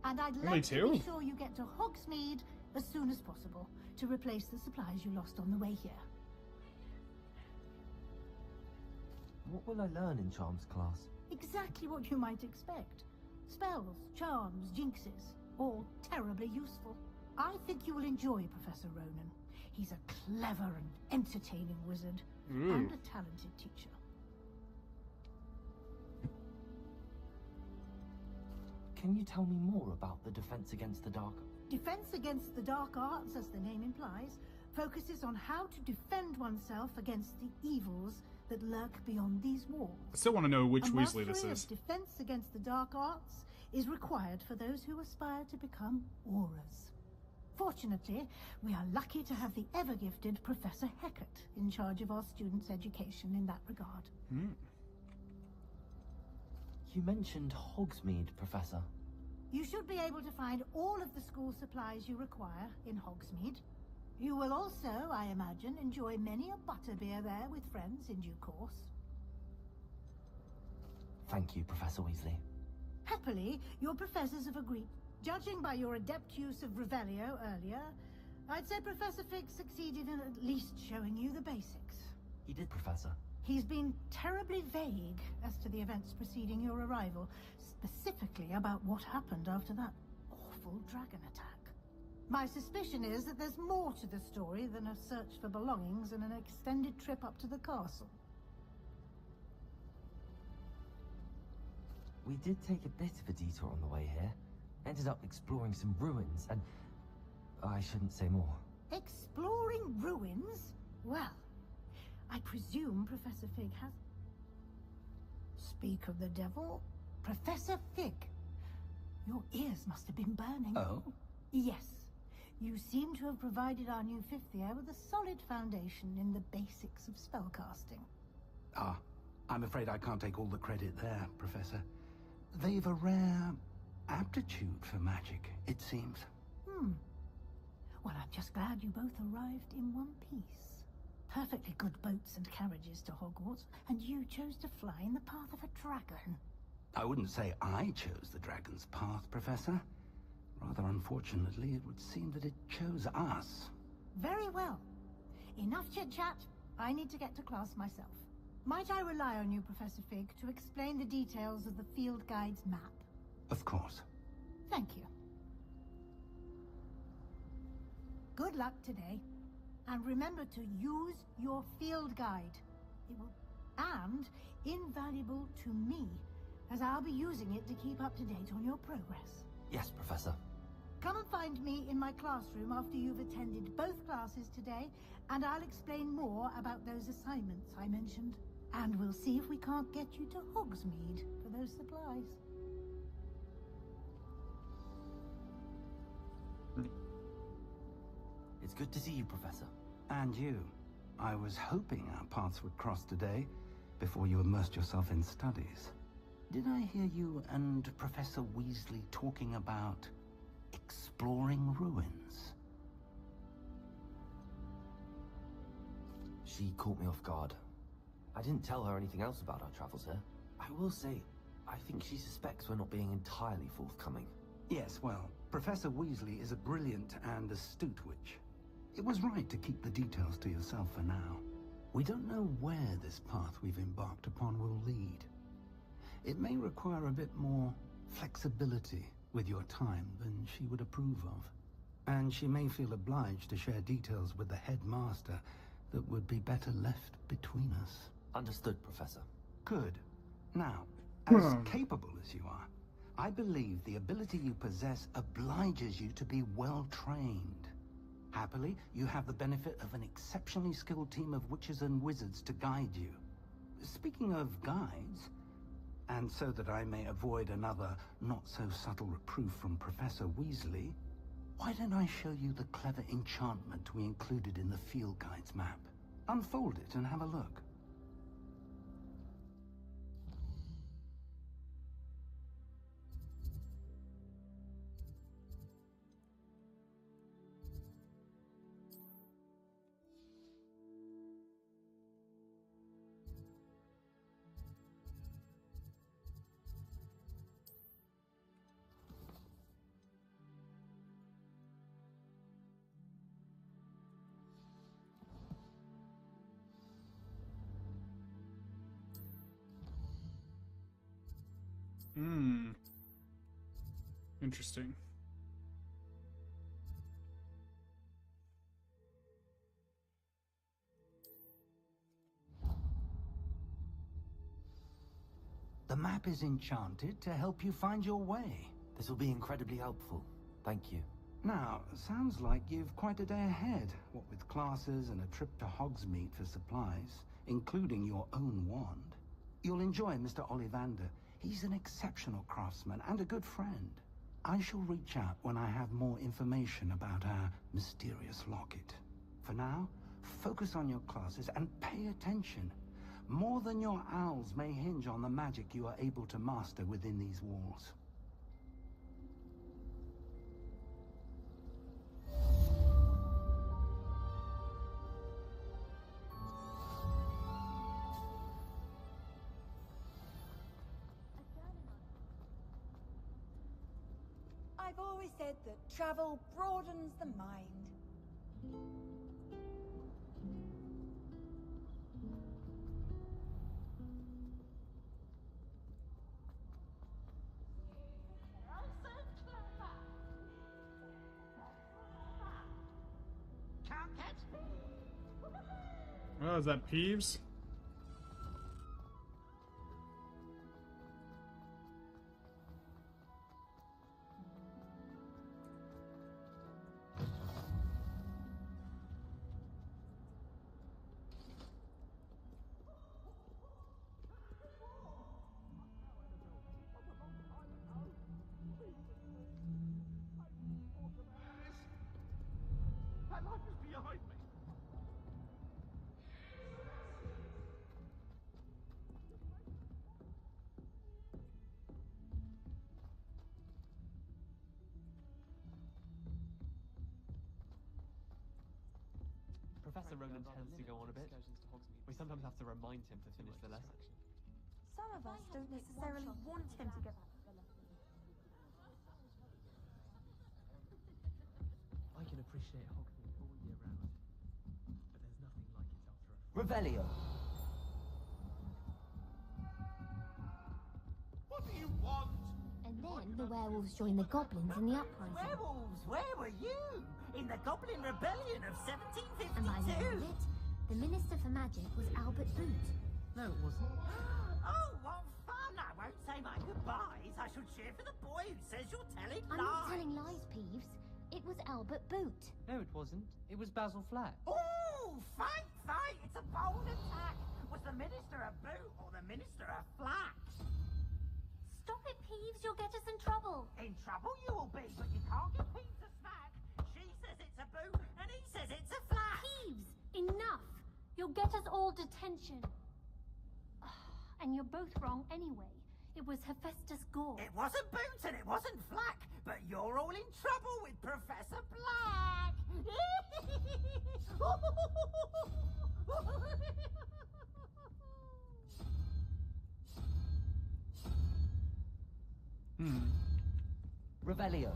And I'd like to be sure you get to Hogsmeade as soon as possible to replace the supplies you lost on the way here. What will I learn in Charms class? Exactly what you might expect. Spells, charms, jinxes, all terribly useful. I think you will enjoy Professor Ronan. He's a clever and entertaining wizard and a talented teacher. Can you tell me more about the Defense Against the Dark? Defense Against the Dark Arts, as the name implies, focuses on how to defend oneself against the evils that lurk beyond these walls. I still want to know which Weasley this is. Defense Against the Dark Arts is required for those who aspire to become Aurors. Fortunately, we are lucky to have the ever-gifted Professor Hecat in charge of our students' education in that regard. You mentioned Hogsmeade, Professor. You should be able to find all of the school supplies you require in Hogsmeade. You will also, I imagine, enjoy many a butterbeer there with friends in due course. Thank you, Professor Weasley. Happily, your professors have agreed. Judging by your adept use of Revelio earlier, I'd say Professor Fig succeeded in at least showing you the basics. He did, Professor. He's been terribly vague as to the events preceding your arrival, specifically about what happened after that awful dragon attack. My suspicion is that there's more to the story than a search for belongings and an extended trip up to the castle. We did take a bit of a detour on the way here. Ended up exploring some ruins, and I shouldn't say more. Exploring ruins? Well, I presume Professor Fig has... Speak of the devil, Professor Fig. Your ears must have been burning. Oh? Yes. You seem to have provided our new fifth year with a solid foundation in the basics of spellcasting. Ah, I'm afraid I can't take all the credit there, Professor. They've a rare aptitude for magic, it seems. Well, I'm just glad you both arrived in one piece. Perfectly good boats and carriages to Hogwarts, and you chose to fly in the path of a dragon. I wouldn't say I chose the dragon's path, Professor. Rather unfortunately, it would seem that it chose us. Very well. Enough chit-chat. I need to get to class myself. Might I rely on you, Professor Fig, to explain the details of the field guide's map? Of course. Thank you. Good luck today. And remember to use your field guide. It will... and invaluable to me, as I'll be using it to keep up to date on your progress. Yes, Professor. Come and find me in my classroom after you've attended both classes today, and I'll explain more about those assignments I mentioned. And we'll see if we can't get you to Hogsmeade for those supplies. It's good to see you, Professor. And you. I was hoping our paths would cross today, before you immersed yourself in studies. Did I hear you and Professor Weasley talking about exploring ruins? She caught me off guard. I didn't tell her anything else about our travels here. I will say, I think she suspects we're not being entirely forthcoming. Yes, well, Professor Weasley is a brilliant and astute witch. It was right to keep the details to yourself for now. We don't know where this path we've embarked upon will lead. It may require a bit more flexibility with your time than she would approve of. And she may feel obliged to share details with the headmaster that would be better left between us. Understood, Professor. Good. Now, as capable as you are, I believe the ability you possess obliges you to be well trained. Happily, you have the benefit of an exceptionally skilled team of witches and wizards to guide you. Speaking of guides, And so that I may avoid another not-so-subtle reproof from Professor Weasley, why don't I show you the clever enchantment we included in the field guide's map? Unfold it and have a look. Interesting. The map is enchanted to help you find your way. This will be incredibly helpful. Thank you. Now, sounds like you've quite a day ahead, what with classes and a trip to Hogsmeade for supplies, including your own wand. You'll enjoy Mr. Ollivander. He's an exceptional craftsman and a good friend. I shall reach out when I have more information about our mysterious locket. For now, focus on your classes and pay attention. More than your owls may hinge on the magic you are able to master within these walls. I've always said that travel broadens the mind. Oh, is that Peeves? Professor Roland tends to go on a bit. We sometimes have to remind him to finish the lesson. Some of us don't necessarily want him to go. I can appreciate Hogsmeade all year round, but there's nothing like it after a... Revelio. What do you want? And then the werewolves joined the goblins in the uprising. Werewolves? Where were you? In the Goblin Rebellion of 1752? And by the end of it, the Minister for Magic was Albert Boot. No, it wasn't. Oh, what fun! I won't say my goodbyes. I shall cheer for the boy who says you're telling lies. I'm not telling lies, Peeves. It was Albert Boot. No, it wasn't. It was Basil Flack. Oh, fight, fight! It's a bold attack. Was the Minister a boot or the Minister a flax? Stop it, Peeves. You'll get us in trouble. In trouble you will be, but you can't give Peeves a smack. She says it's a boot, and he says it's a flax. Peeves, enough. You'll get us all detention. And you're both wrong anyway. It was Hephaestus Gore. It wasn't Boot and it wasn't Flack, but you're all in trouble with Professor Black. Revelio.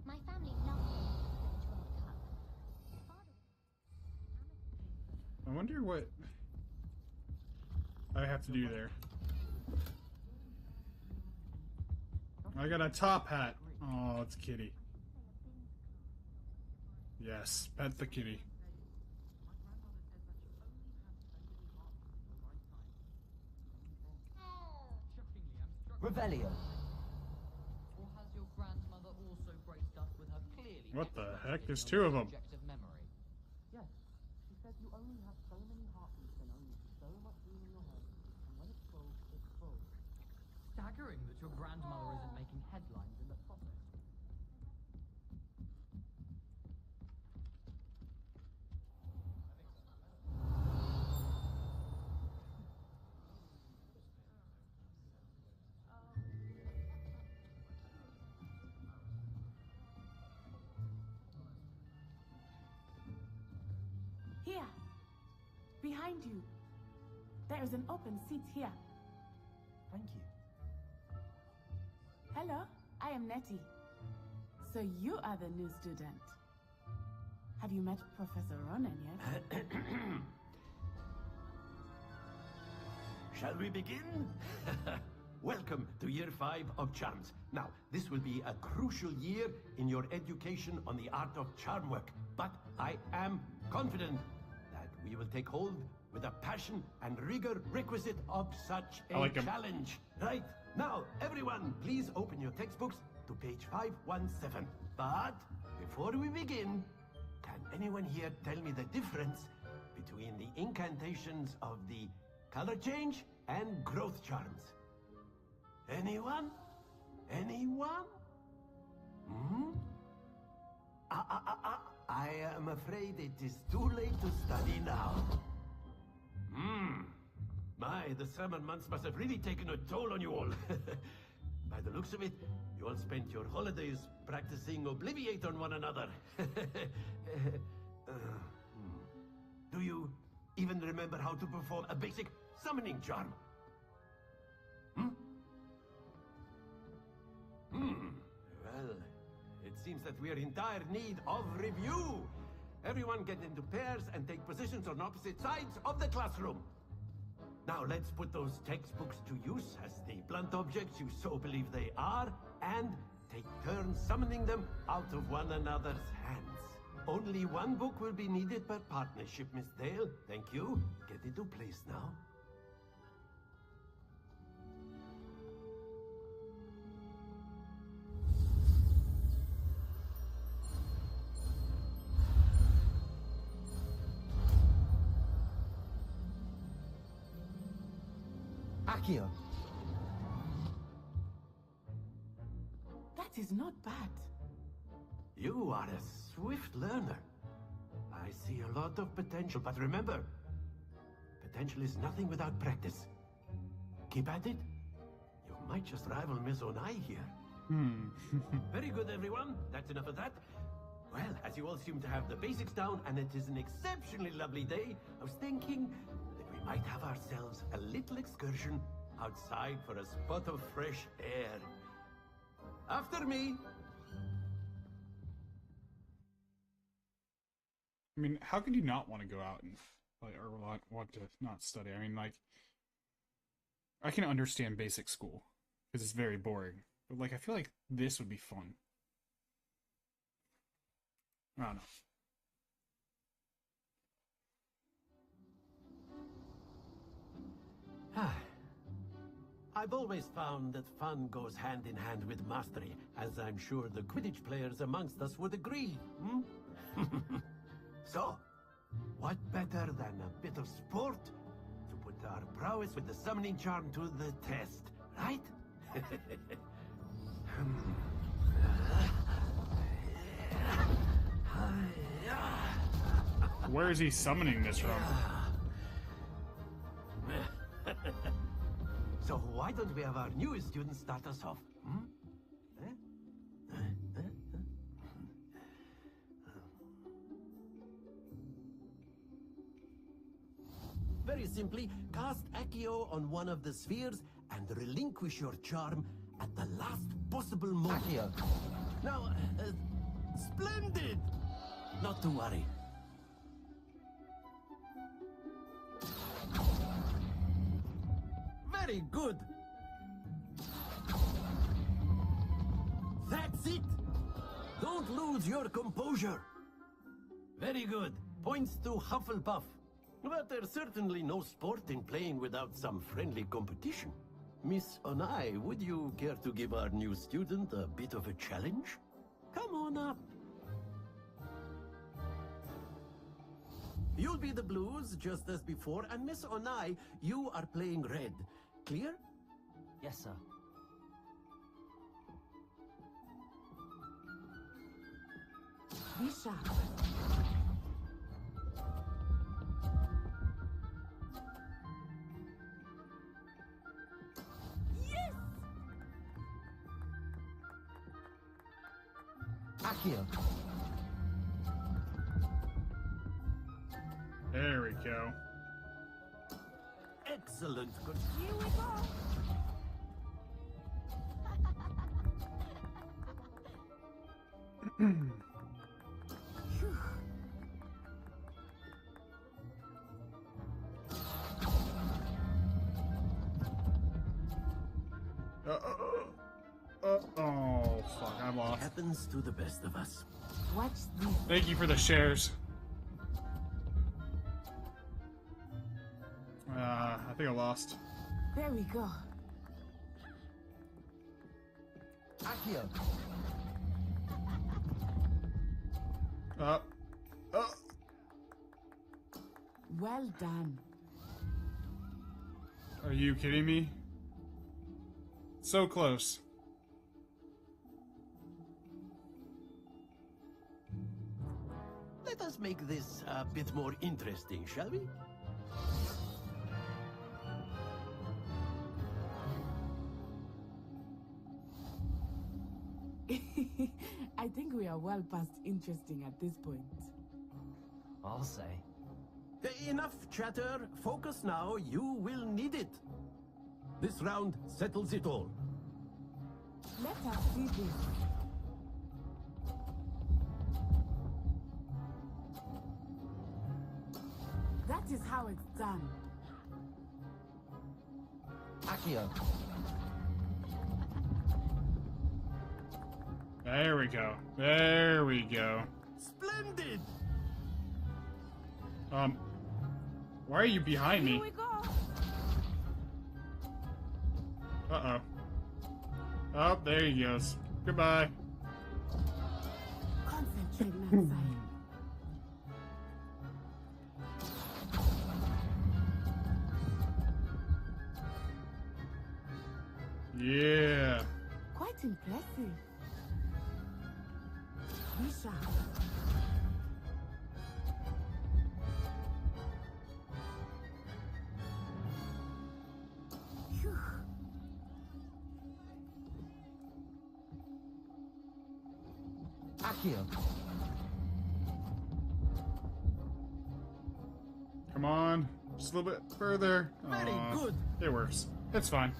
My family loved the World Cup. I wonder what I have to do there. I got a top hat. Oh, it's Kitty. Yes, pet the kitty. Revelio. Or has your grandmother also graced us with her clearly... What the heck? There's two of them. ...objective memory? Yes. She said you only have so many heartbeats and only grandmother isn't making headlines in the process. Here. Behind you. There is an open seat here. Thank you. Hello, I am Nettie. So you are the new student. Have you met Professor Ronan yet? Shall we begin? Welcome to Year 5 of Charms. Now, this will be a crucial year in your education on the art of charm work, but I am confident that we will take hold with the passion and rigor requisite of such a challenge. Right, now, everyone, please open your textbooks to page 517. But before we begin, can anyone here tell me the difference between the incantations of the color change and growth charms? Anyone? Anyone? Hmm? I am afraid it is too late to study now. My, the summer months must have really taken a toll on you all. By the looks of it, you all spent your holidays practicing Obliviate on one another. Do you even remember how to perform a basic summoning charm? Well, it seems that we are in dire need of review. Everyone get into pairs and take positions on opposite sides of the classroom. Now let's put those textbooks to use as the blunt objects you so believe they are, and take turns summoning them out of one another's hands. Only one book will be needed per partnership, Miss Dale. Thank you. Get into place now. Akio. That is not bad. You are a swift learner. I see a lot of potential, but remember, potential is nothing without practice. Keep at it. You might just rival Miss Onai here. Very good, everyone. That's enough of that. Well, as you all seem to have the basics down, and it is an exceptionally lovely day, I was thinking that we might have ourselves a little excursion outside for a spot of fresh air. After me. I mean, how could you not want to go out and or want to not study? I mean, like, I can understand basic school because it's very boring, but like, I feel like this would be fun. I don't know. I've always found that fun goes hand in hand with mastery, as I'm sure the Quidditch players amongst us would agree. So, what better than a bit of sport to put our prowess with the summoning charm to the test, right? Where is he summoning this from? So why don't we have our newest student start us off? Very simply, cast Accio on one of the spheres and relinquish your charm at the last possible moment. Accio. Now, splendid! Not to worry. Very good. That's it. Don't lose your composure. Very good. Points to Hufflepuff. But there's certainly no sport in playing without some friendly competition. Miss Onai, would you care to give our new student a bit of a challenge? Come on up. You'll be the blues, just as before, and Miss Onai, you are playing red. Clear? Yes, sir. Be sharp. Yes! Akio. There we go. Excellent. Good. Here we go. Oh, fuck, I'm lost. Happens to the best of us. Watch this. Thank you for the shares. I think I lost. There we go. Akio. Well done. Are you kidding me? So close. Let us make this a bit more interesting, shall we? I think we are well past interesting at this point. I'll say. Enough chatter. Focus now. You will need it. This round settles it all. Let us see this. That is how it's done. Akio. There we go. There we go. Splendid. Why are you behind me? Here we go. Uh-oh. Oh, there he goes. Goodbye. Concentrate, Natsai. Yeah. Quite impressive. Be sharp. Phew. Akio. Come on. Just a little bit further. Very good. It works. It's fine.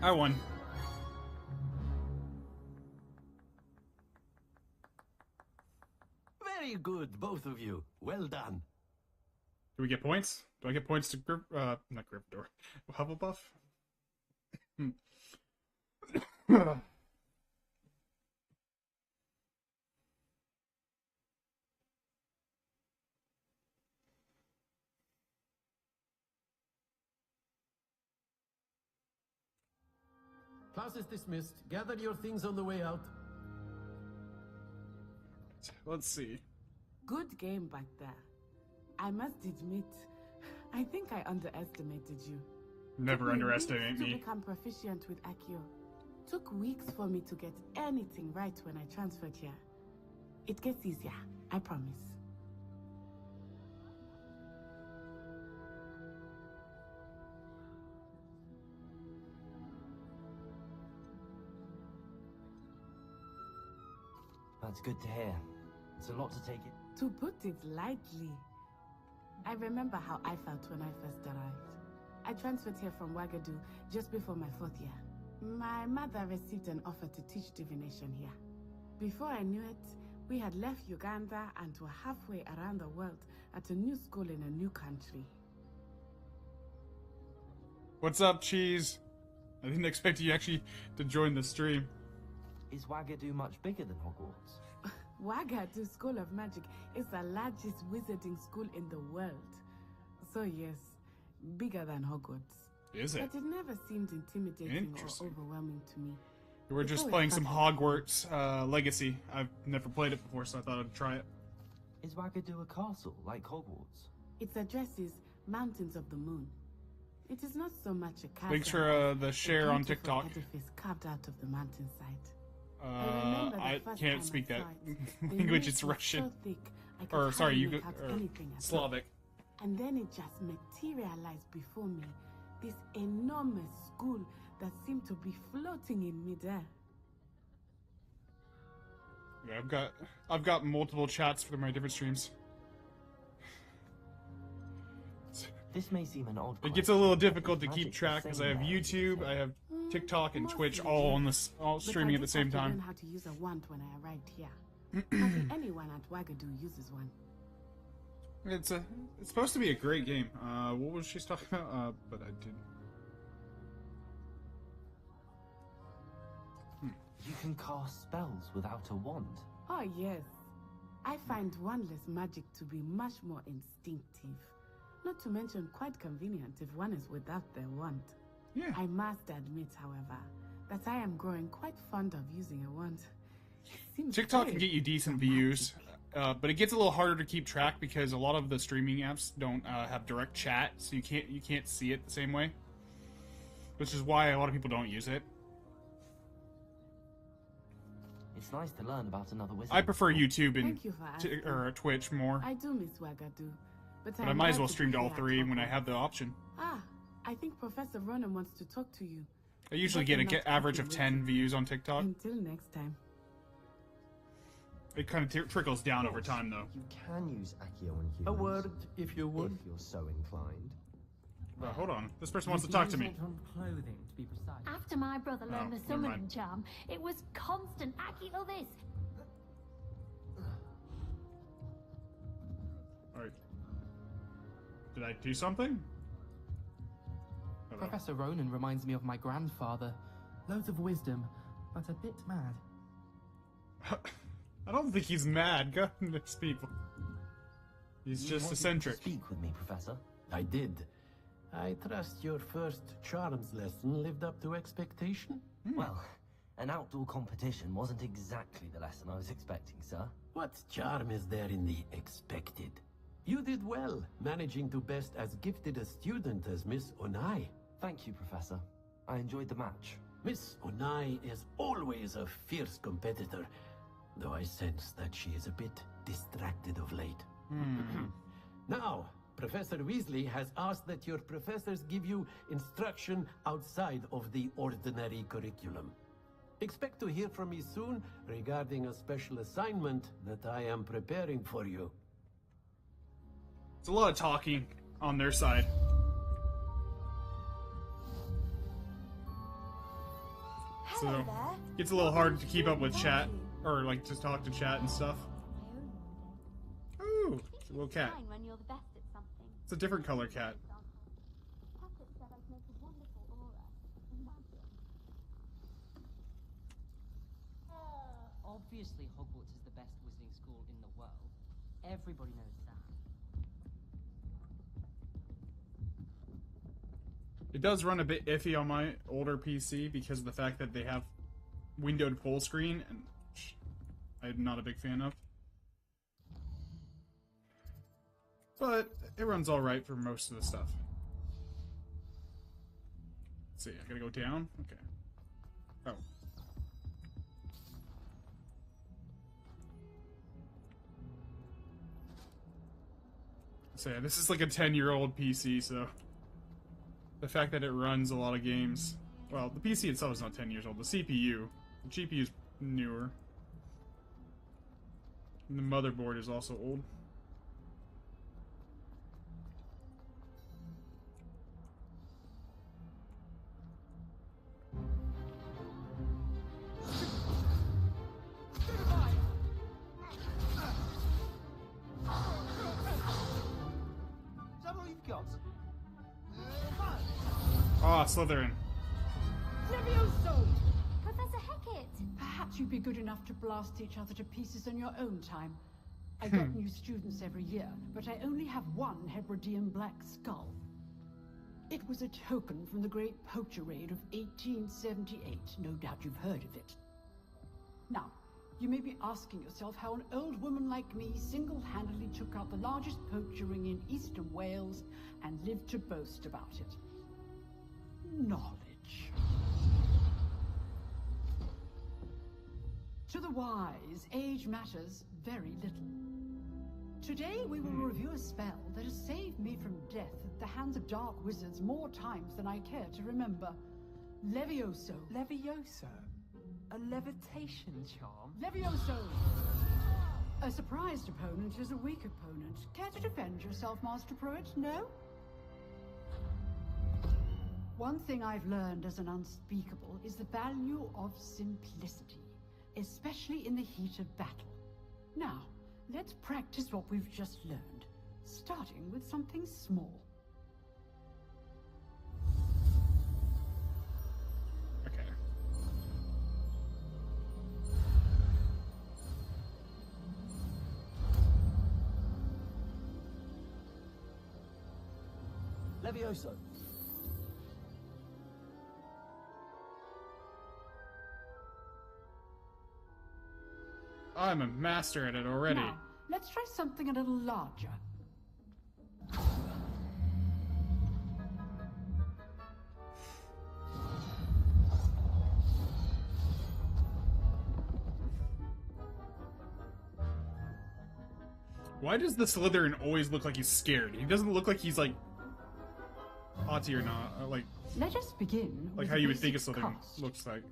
I won. Very good, both of you. Well done. Do we get points? Do I get points to not Gryffindor. Hufflepuff? Class is dismissed. Gather your things on the way out. Let's see. Good game back there. I must admit, I think I underestimated you. Never Took underestimate weeks to me. become proficient with Akio. Took weeks for me to get anything right when I transferred here. It gets easier, I promise. That's good to hear. It's a lot to take it. To put it lightly, I remember how I felt when I first arrived. I transferred here from Wagadu just before my 4th year. My mother received an offer to teach divination here. Before I knew it, we had left Uganda and were halfway around the world at a new school in a new country. What's up, Cheese? I didn't expect you actually to join the stream. Is Wagadu much bigger than Hogwarts? Wagadu School of Magic is the largest wizarding school in the world. So yes, bigger than Hogwarts. Is it? But it never seemed intimidating or Interesting. overwhelming to me. We're It's just always playing some fun. Hogwarts Legacy. I've never played it before, so I thought I'd try it. Is Wagadu a castle, like Hogwarts? Its address is Mountains of the Moon. It is not so much a castle. Thanks for as the a share on beautiful TikTok. edifice carved out of the mountainside. I can't speak that language. It's Russian. Or sorry, Slavic. And then it just materialized before me. This enormous school that seemed to be floating in midair. Yeah, I've got multiple chats for my different streams. This may seem an odd It gets a little difficult to keep track because I have YouTube, I have TikTok, and Twitch all streaming at the same time. I learned how to use a wand when I arrived here. Hardly anyone at Wagadu uses one. It's supposed to be a great game. What was she talking about? But I didn't. You can cast spells without a wand. Oh yes. I find wandless magic to be much more instinctive. Not to mention quite convenient if one is without their wand. Yeah. I must admit, however, that I am growing quite fond of using a wand. TikTok can get you decent views, but it gets a little harder to keep track because a lot of the streaming apps don't have direct chat, so you can't see it the same way. Which is why a lot of people don't use it. It's nice to learn about another wizard. I prefer YouTube and Twitch more. I do miss Wagadu, but I might as well stream to all three when I have the option. Ah, I think Professor Ronan wants to talk to you. I usually get an average of 10 views on TikTok. Until next time. It kind of trickles down over time, though. You can use Accio on humans. A word, if you would. If you're so inclined. Hold on. This person wants to talk to me. Clothing, to be precise. After my brother learned the never summoning mind. charm, it was constant Accio this. Alright. Did I do something? Hello. Professor Ronan reminds me of my grandfather. Loads of wisdom, but a bit mad. I don't think he's mad. Goodness, people. He's just eccentric. Speak with me, Professor. I did. I trust your first charms lesson lived up to expectation? Well, an outdoor competition wasn't exactly the lesson I was expecting, sir. What charm is there in the expected? You did well, managing to best as gifted a student as Miss Onai. Thank you, Professor. I enjoyed the match. Miss Onai is always a fierce competitor, though I sense that she is a bit distracted of late. Now, Professor Weasley has asked that your professors give you instruction outside of the ordinary curriculum. Expect to hear from me soon regarding a special assignment that I am preparing for you. It's a lot of talking on their side. So, it's a little hard to keep up with chat, or like just talk to chat and stuff. Ooh, it's a little cat. When you're the best at something. It's a different color cat. Obviously, Hogwarts is the best wizarding school in the world. Everybody knows that. It does run a bit iffy on my older PC because of the fact that they have windowed full screen, and I'm not a big fan of. But it runs alright for most of the stuff. Let's see, I gotta go down? Okay. Oh. So yeah, this is like a 10-year-old PC, so the fact that it runs a lot of games... Well, the PC itself is not 10 years old. The CPU. The GPU is newer. And the motherboard is also old. Ah, Slytherin. Levioso! Professor Hecat! Perhaps you'd be good enough to blast each other to pieces on your own time. I get new students every year, but I only have one Hebridean black skull. It was a token from the Great Poacher Raid of 1878. No doubt you've heard of it. Now, you may be asking yourself how an old woman like me single-handedly took out the largest poacher ring in eastern Wales and lived to boast about it. Knowledge. To the wise, age matters very little. Today we will review a spell that has saved me from death at the hands of dark wizards more times than I care to remember. Levioso. Levioso? A levitation charm? Levioso! A surprised opponent is a weak opponent. Care to defend yourself, Master Pruitt? No? One thing I've learned as an unspeakable is the value of simplicity, especially in the heat of battle. Now, let's practice what we've just learned, starting with something small. Okay. Levioso. I'm a master at it already. Now, let's try something a little larger. Why does the Slytherin always look like he's scared? He doesn't look like he's like haughty or not, like. Let us begin. Like with how you would think a basic Slytherin cast. looks like.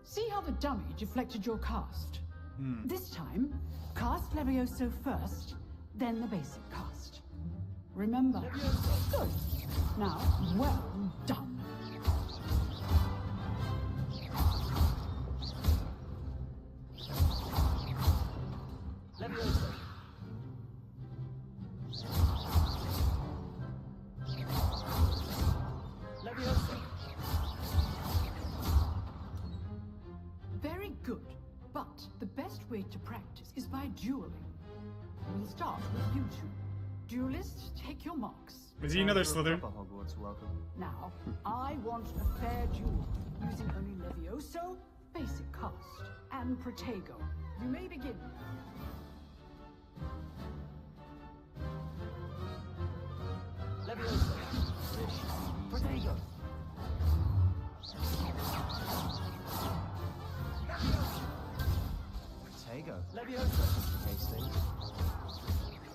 See how the dummy deflected your cast? This time, cast Levioso first, then the basic cast. Remember. Good. Now, well done. Levioso. Levioso. Very good. But the best way to practice is by dueling. We'll start with you two. Duelists, take your marks. Is he another Slytherin? Hogwarts, welcome. Now, I want a fair duel, using only Levioso, basic cast, and Protego. You may begin. Levioso. Protego. Protego. Levioso. Tasting.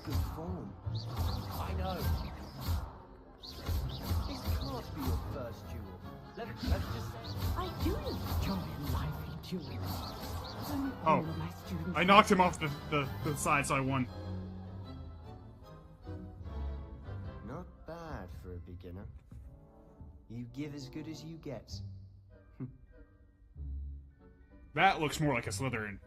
Good form. I know. This can't be your first duel. Let's just... I do enjoy a lively duel. Only Oh, all of my students I knocked him off the side, so I won. Not bad for a beginner. You give as good as you get. That looks more like a Slytherin.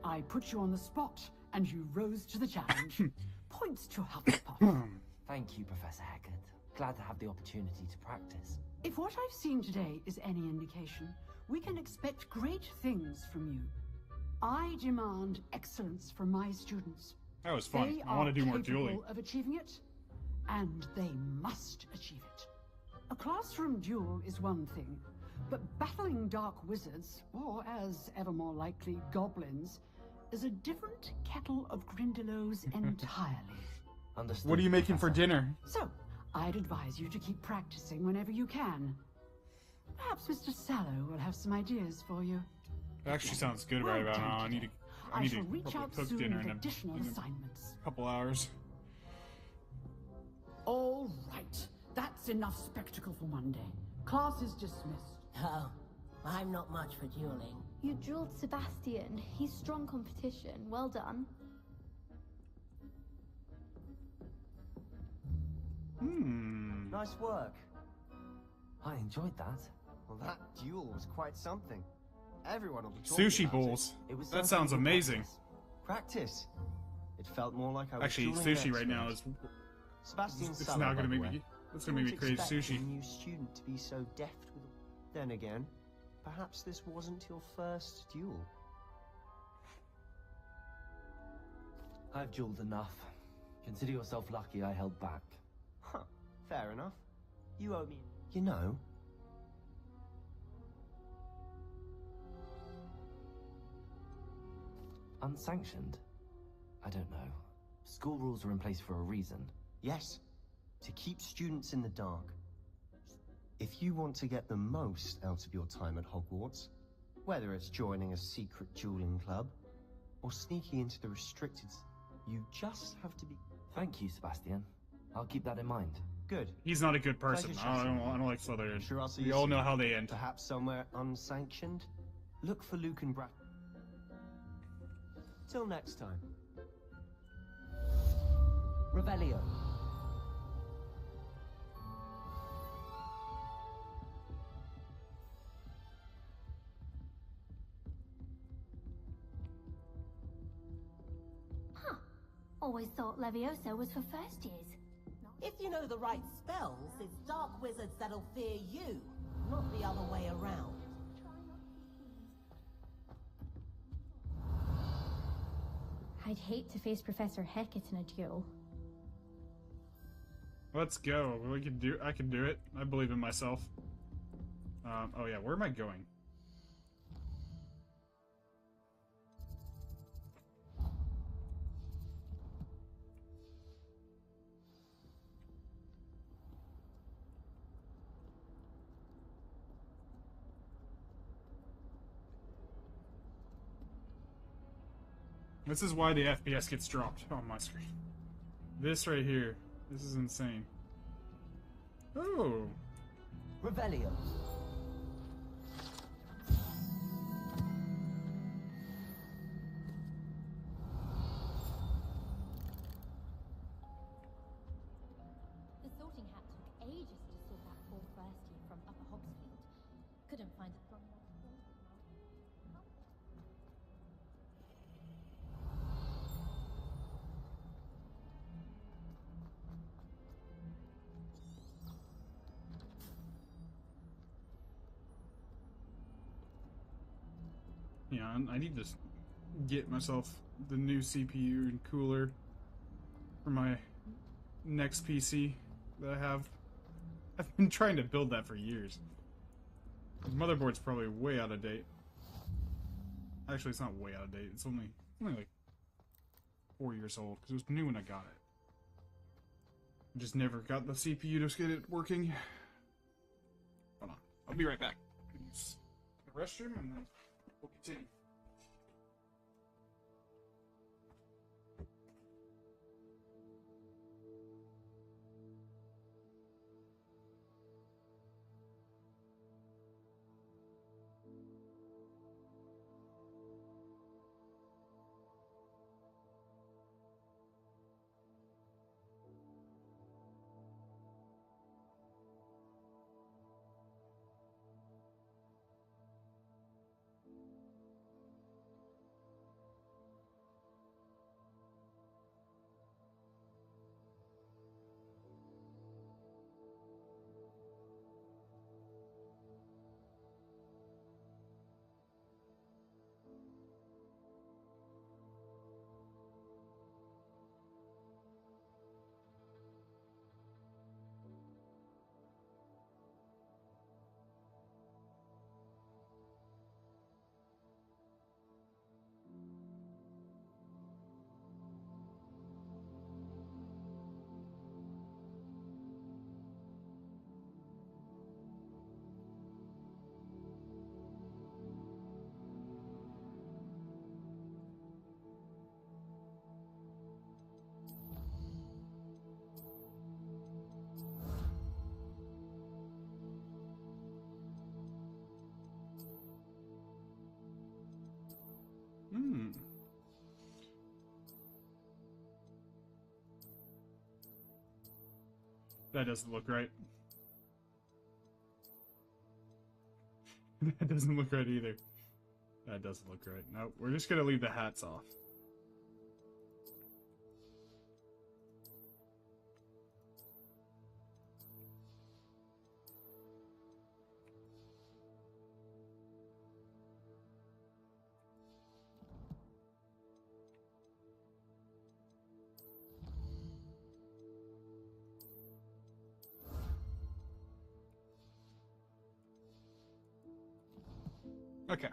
I put you on the spot, and you rose to the challenge. Points to Hufflepuff. Thank you, Professor Haggard. Glad to have the opportunity to practice. If what I've seen today is any indication, we can expect great things from you. I demand excellence from my students. That was fun. They I want to do more are dueling. capable of achieving it, and they must achieve it. A classroom duel is one thing, but battling dark wizards, or as ever more likely, goblins, is a different kettle of Grindylows entirely. Understood. What are you making for dinner? So, I'd advise you to keep practicing whenever you can. Perhaps Mr. Sallow will have some ideas for you. It actually sounds good right about now. I need I to shall reach probably out cook soon dinner with in additional a assignments. couple hours. All right, that's enough spectacle for one day. Class is dismissed. Oh, I'm not much for dueling. You drilled Sebastian. He's strong competition. Well done. Nice work. I enjoyed that. Well, that duel was quite something. Everyone will be talking Sushi about bowls. It. That sounds amazing. Practice. It felt more like I was Actually, dueling an sushi right now expert. is. Sebastian It's Sallow, not by gonna the make way. me. It's gonna make me Didn't crave expect sushi. a new student to be so deft with. Then again, perhaps this wasn't your first duel. I've dueled enough. Consider yourself lucky I held back. Huh. Fair enough. You owe me. You know. Unsanctioned? I don't know. School rules are in place for a reason. Yes. To keep students in the dark. If you want to get the most out of your time at Hogwarts, whether it's joining a secret dueling club or sneaking into the restricted, you just have to be... Thank you, Sebastian. I'll keep that in mind. Good. He's not a good person. Pleasure I chatting. don't like Slytherin. Sure, I'll see We you all soon. know how they end. Perhaps somewhere unsanctioned? Look for Luke and Brad. Till next time. Revelio. Huh. Always thought Leviosa was for first years. If you know the right spells, it's dark wizards that'll fear you, not the other way around. I'd hate to face Professor Hecat in a duel. Let's go. We can do. I can do it. I believe in myself. Oh yeah, where am I going? This is why the FPS gets dropped on my screen. This right here. This is insane. Oh. Revelio. The sorting hat took ages to sort that poor first year from Upper Hogsfield. Couldn't find it from Yeah, I need to get myself the new CPU and cooler for my next PC that I have. I've been trying to build that for years. The motherboard's probably way out of date. Actually, it's not way out of date. It's only like 4 years old because it was new when I got it. I just never got the CPU to get it working. Hold on, I'll be right back. Use the restroom and then we'll continue. That doesn't look right. That doesn't look right either. That doesn't look right. Nope, we're just gonna leave the hats off. Okay.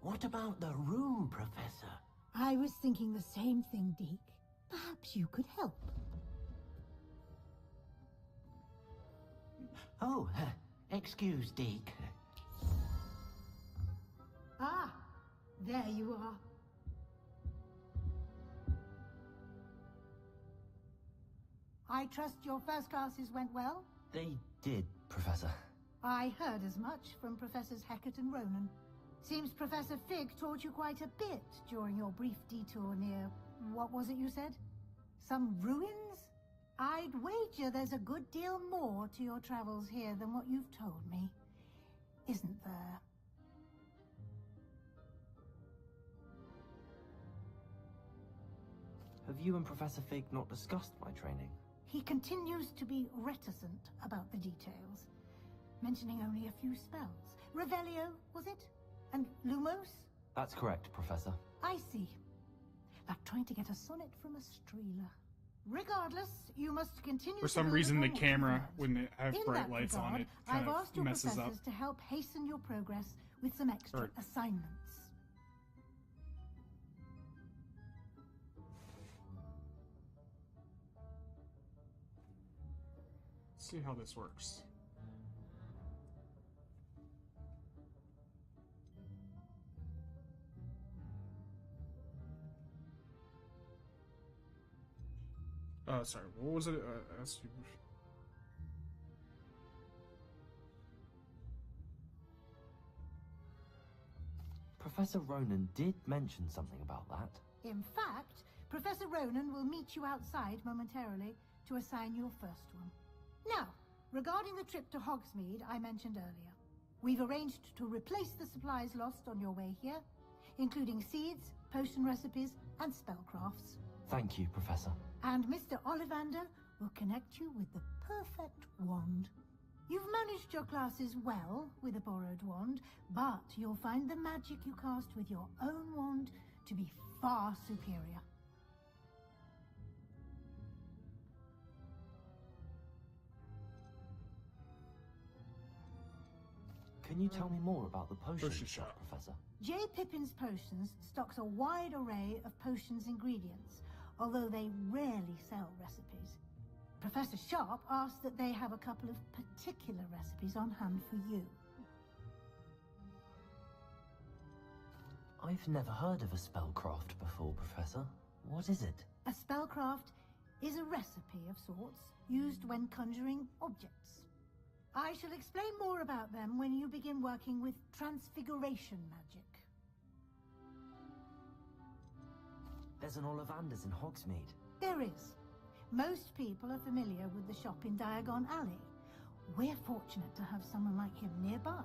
What about the room, Professor? I was thinking the same thing, Deke. Perhaps you could help. Oh, excuse, Deke. Ah, there you are. I trust your first classes went well? They did, Professor. I heard as much from Professors Hecat and Ronan. Seems Professor Fig taught you quite a bit during your brief detour near... what was it you said? Some ruins? I'd wager there's a good deal more to your travels here than what you've told me. Isn't there? Have you and Professor Fig not discussed my training? He continues to be reticent about the details, mentioning only a few spells. Revelio, was it? And Lumos? That's correct, Professor. I see. Like trying to get a sonnet from a streeler. Regardless, you must continue. For some reason, the camera, when they have bright lights on it, kind I've asked of your messes up. professors to help hasten your progress with some extra assignments. Let's see how this works. Sorry, what was it? Professor Ronan did mention something about that. In fact, Professor Ronan will meet you outside momentarily to assign your first one. Now, regarding the trip to Hogsmeade I mentioned earlier, we've arranged to replace the supplies lost on your way here, including seeds, potion recipes, and spellcrafts. Thank you, Professor. And Mr. Ollivander will connect you with the perfect wand. You've managed your classes well with a borrowed wand, but you'll find the magic you cast with your own wand to be far superior. Can you tell me more about the potion shop, Professor? J. Pippin's Potions stocks a wide array of potions ingredients, although they rarely sell recipes. Professor Sharp asked that they have a couple of particular recipes on hand for you. I've never heard of a spellcraft before, Professor. What is it? A spellcraft is a recipe of sorts used when conjuring objects. I shall explain more about them when you begin working with transfiguration magic. There's an Ollivander's in Hogsmeade. There is. Most people are familiar with the shop in Diagon Alley. We're fortunate to have someone like him nearby.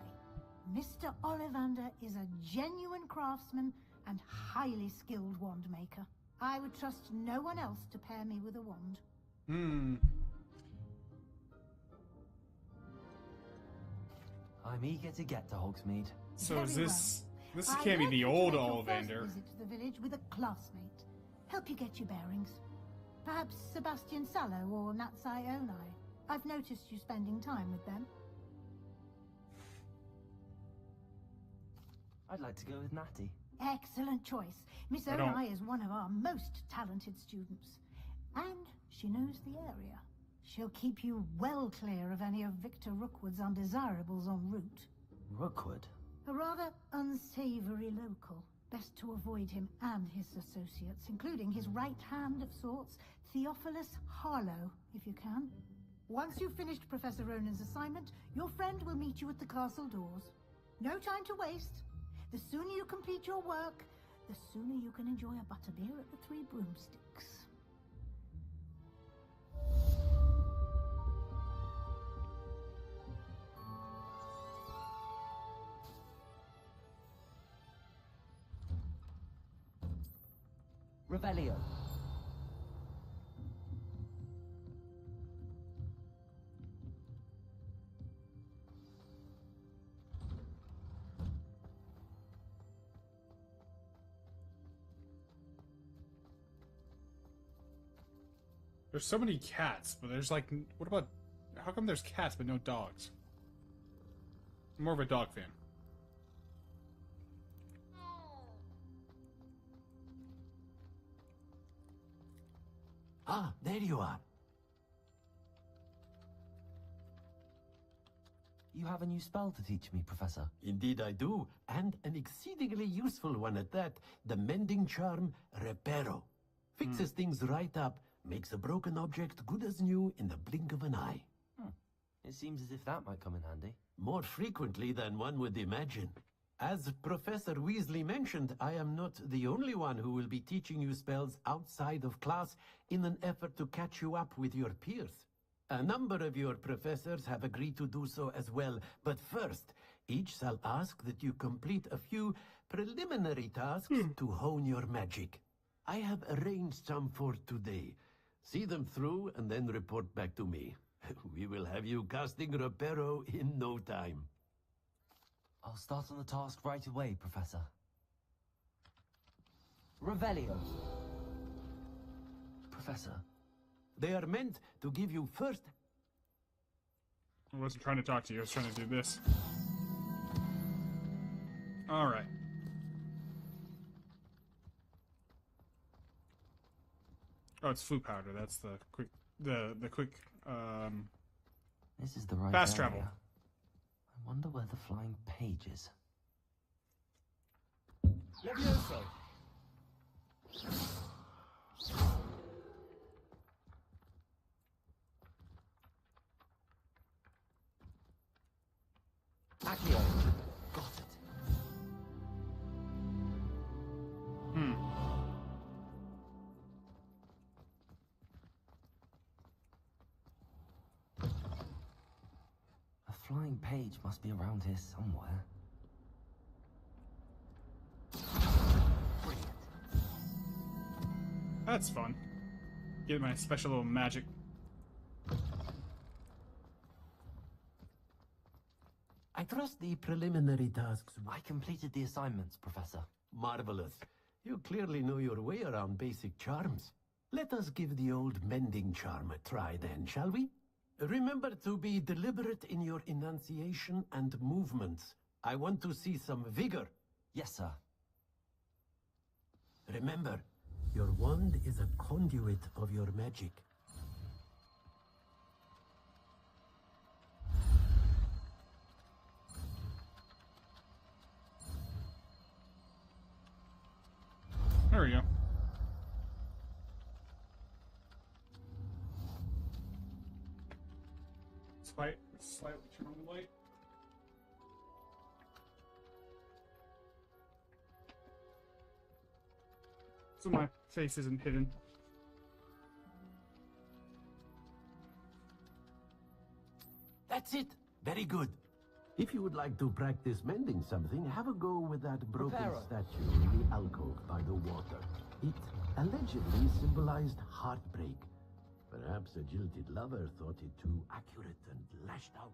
Mr. Ollivander is a genuine craftsman and highly skilled wand maker. I would trust no one else to pair me with a wand. I'm eager to get to Hogsmeade. So Very is this... well. This I'd can't be like the you to old make your first Ollivander. visit to the village with a classmate. Help you get your bearings. Perhaps Sebastian Sallow or Natsai Onai. I've noticed you spending time with them. I'd like to go with Natty. Excellent choice. Miss I don't- Onai is one of our most talented students. And she knows the area. She'll keep you well clear of any of Victor Rookwood's undesirables en route. Rookwood? A rather unsavory local. Best to avoid him and his associates, including his right hand of sorts, Theophilus Harlow, if you can. Once you've finished Professor Ronan's assignment, your friend will meet you at the castle doors. No time to waste. The sooner you complete your work, the sooner you can enjoy a butterbeer at the Three Broomsticks. Revelio. There's so many cats, but there's like... What about... How come there's cats but no dogs? I'm more of a dog fan. Ah, there you are. You have a new spell to teach me, Professor. Indeed I do, and an exceedingly useful one at that. The mending charm, Reparo. Fixes things right up, makes a broken object good as new in the blink of an eye. It seems as if that might come in handy. More frequently than one would imagine. As Professor Weasley mentioned, I am not the only one who will be teaching you spells outside of class in an effort to catch you up with your peers. A number of your professors have agreed to do so as well, but first, each shall ask that you complete a few preliminary tasks to hone your magic. I have arranged some for today. See them through and then report back to me. We will have you casting Reparo in no time. I'll start on the task right away, Professor. Revelio. Professor. They are meant to give you first... I wasn't trying to talk to you, I was trying to do this. Alright. Oh, it's flu powder, that's the quick... The quick, This is the right fast area. travel. I wonder where the flying page is. Levioso! Accio. Got it. A flying page must be around here somewhere. That's fun. Get my special little magic. I trust the preliminary tasks. I completed the assignments, Professor. Marvelous. You clearly know your way around basic charms. Let us give the old mending charm a try then, shall we? Remember to be deliberate in your enunciation and movements. I want to see some vigor. Yes, sir. Remember, your wand is a conduit of your magic. There we go. Slightly turn on the light. So my face isn't hidden. That's it. Very good. If you would like to practice mending something, have a go with that broken Reparo. statue in the alcove by the water. It allegedly symbolized heartbreak. Perhaps a jilted lover thought it too accurate and lashed out.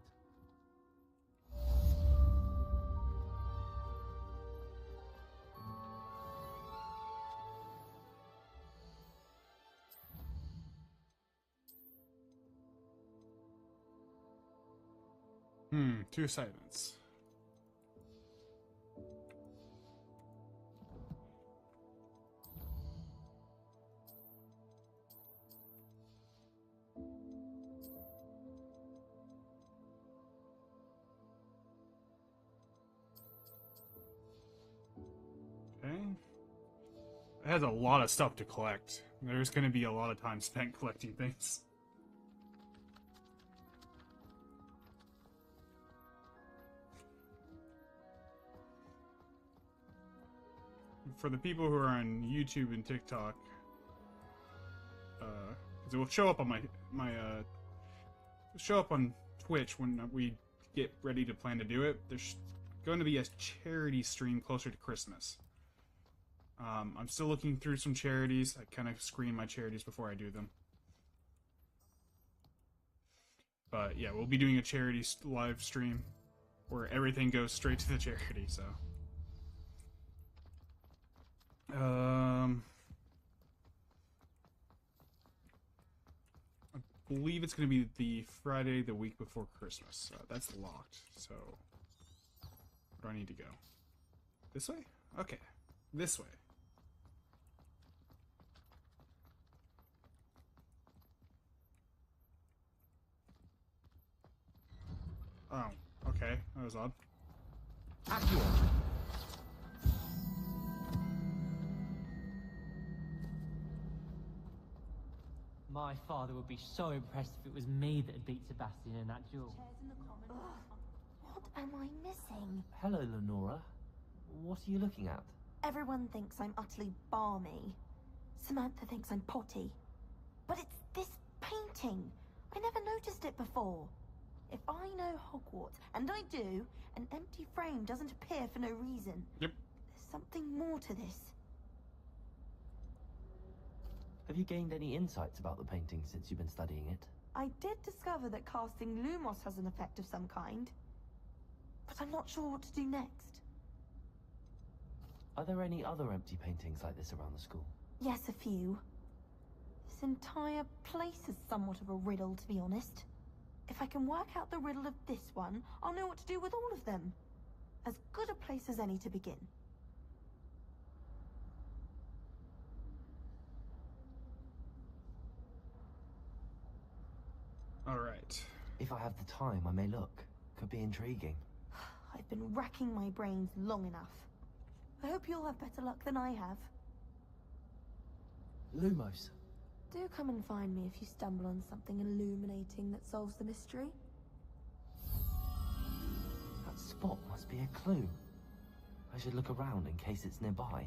Two assignments. Okay. It has a lot of stuff to collect. There's going to be a lot of time spent collecting things. For the people who are on YouTube and TikTok, because it will show up on show up on Twitch when we get ready to plan to do it. There's going to be a charity stream closer to Christmas. I'm still looking through some charities. I kind of screen my charities before I do them. But yeah, we'll be doing a charity live stream where everything goes straight to the charity, so. I believe it's going to be the Friday the week before Christmas. That's locked, so where do I need to go? This way? Okay, this way. Oh, okay. That was odd. Accio. My father would be so impressed if it was me that had beat Sebastian in that duel. What am I missing? Hello, Lenora. What are you looking at? Everyone thinks I'm utterly balmy. Samantha thinks I'm potty. But it's this painting. I never noticed it before. If I know Hogwarts, and I do, an empty frame doesn't appear for no reason. Yep. There's something more to this. Have you gained any insights about the painting since you've been studying it? I did discover that casting Lumos has an effect of some kind. But I'm not sure what to do next. Are there any other empty paintings like this around the school? Yes, a few. This entire place is somewhat of a riddle, to be honest. If I can work out the riddle of this one, I'll know what to do with all of them. As good a place as any to begin. Alright. If I have the time, I may look. Could be intriguing. I've been racking my brains long enough. I hope you'll have better luck than I have. Lumos. Do come and find me if you stumble on something illuminating that solves the mystery. That spot must be a clue. I should look around in case it's nearby.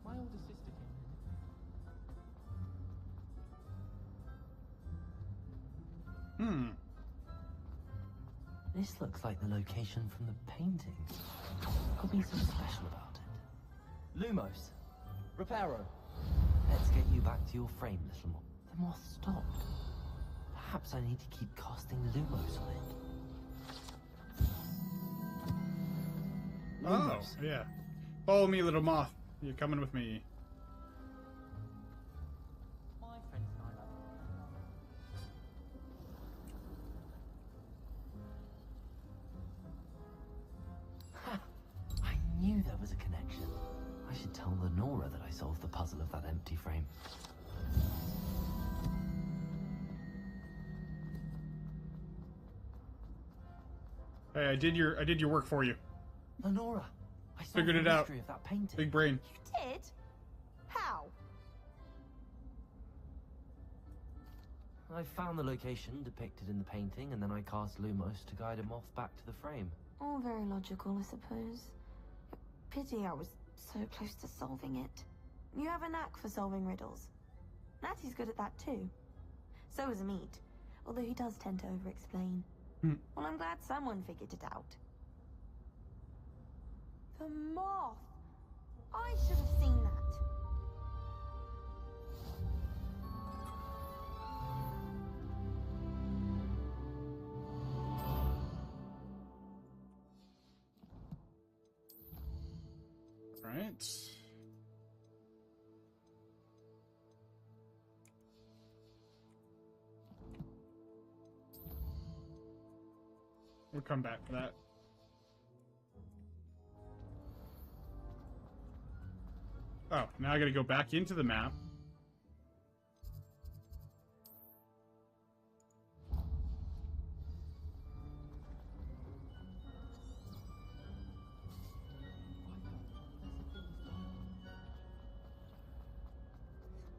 My older sister came. This looks like the location from the painting. Could be something special about it. Lumos. Reparo. Let's get you back to your frame, little moth. The moth stopped. Perhaps I need to keep casting Lumos on it. Lumos. Oh, yeah. Follow me, little moth. You're coming with me. My friends and I like I knew there was a connection. I should tell Lenora that I solved the puzzle of that empty frame. Hey, I did your work for you. Lenora, I solved Figured the it out. mystery of that painting. Big brain. You did? How? I found the location depicted in the painting, and then I cast Lumos to guide a moth back to the frame. All very logical, I suppose. Pity I was so close to solving it. You have a knack for solving riddles. Natty's good at that too. So is Amit, although he does tend to over-explain. Well, I'm glad someone figured it out. The moth! I should have seen that. Right. We'll come back for that. Oh, now I gotta go back into the map.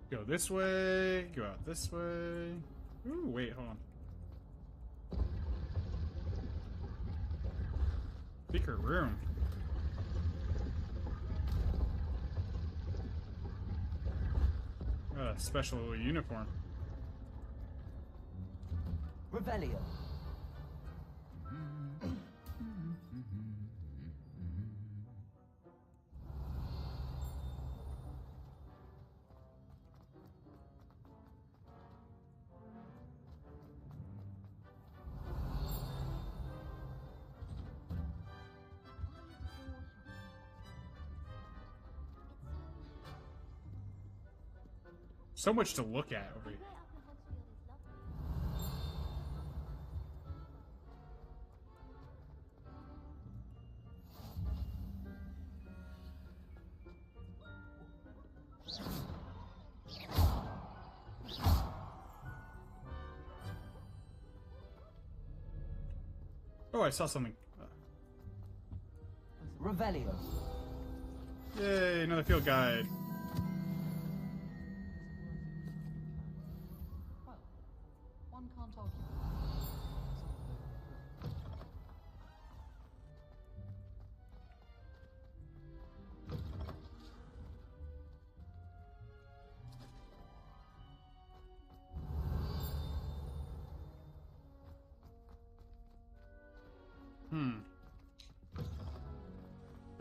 Go this way, go out this way. Ooh, wait, hold on. Secret room. Special uniform. Revelio. So much to look at over here. Oh, I saw something. Revelio. Yay, another field guide. Well, one can't argue.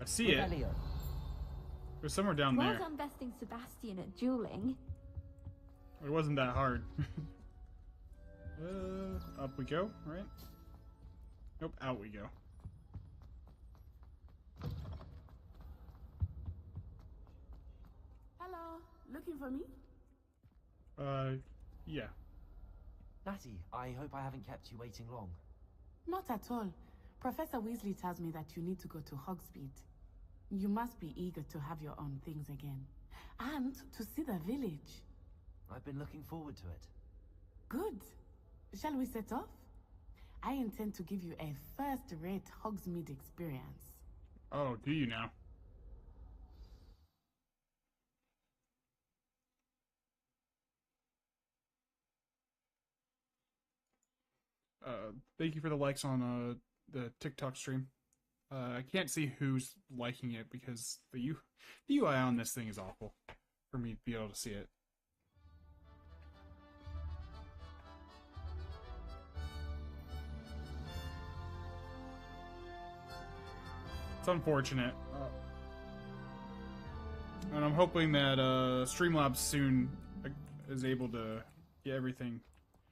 I see it. There's somewhere down Well there. done besting Sebastian at dueling. It wasn't that hard. Up we go, right? Nope, out we go. Hello, looking for me? Yeah. Natty, I hope I haven't kept you waiting long. Not at all. Professor Weasley tells me that you need to go to Hogsmeade. You must be eager to have your own things again. And to see the village. I've been looking forward to it. Good. Shall we set off? I intend to give you a first-rate Hogsmeade experience. Oh, do you now? Thank you for the likes on the TikTok stream. I can't see who's liking it because the UI on this thing is awful for me to be able to see it. It's unfortunate. And I'm hoping that Streamlabs soon is able to get everything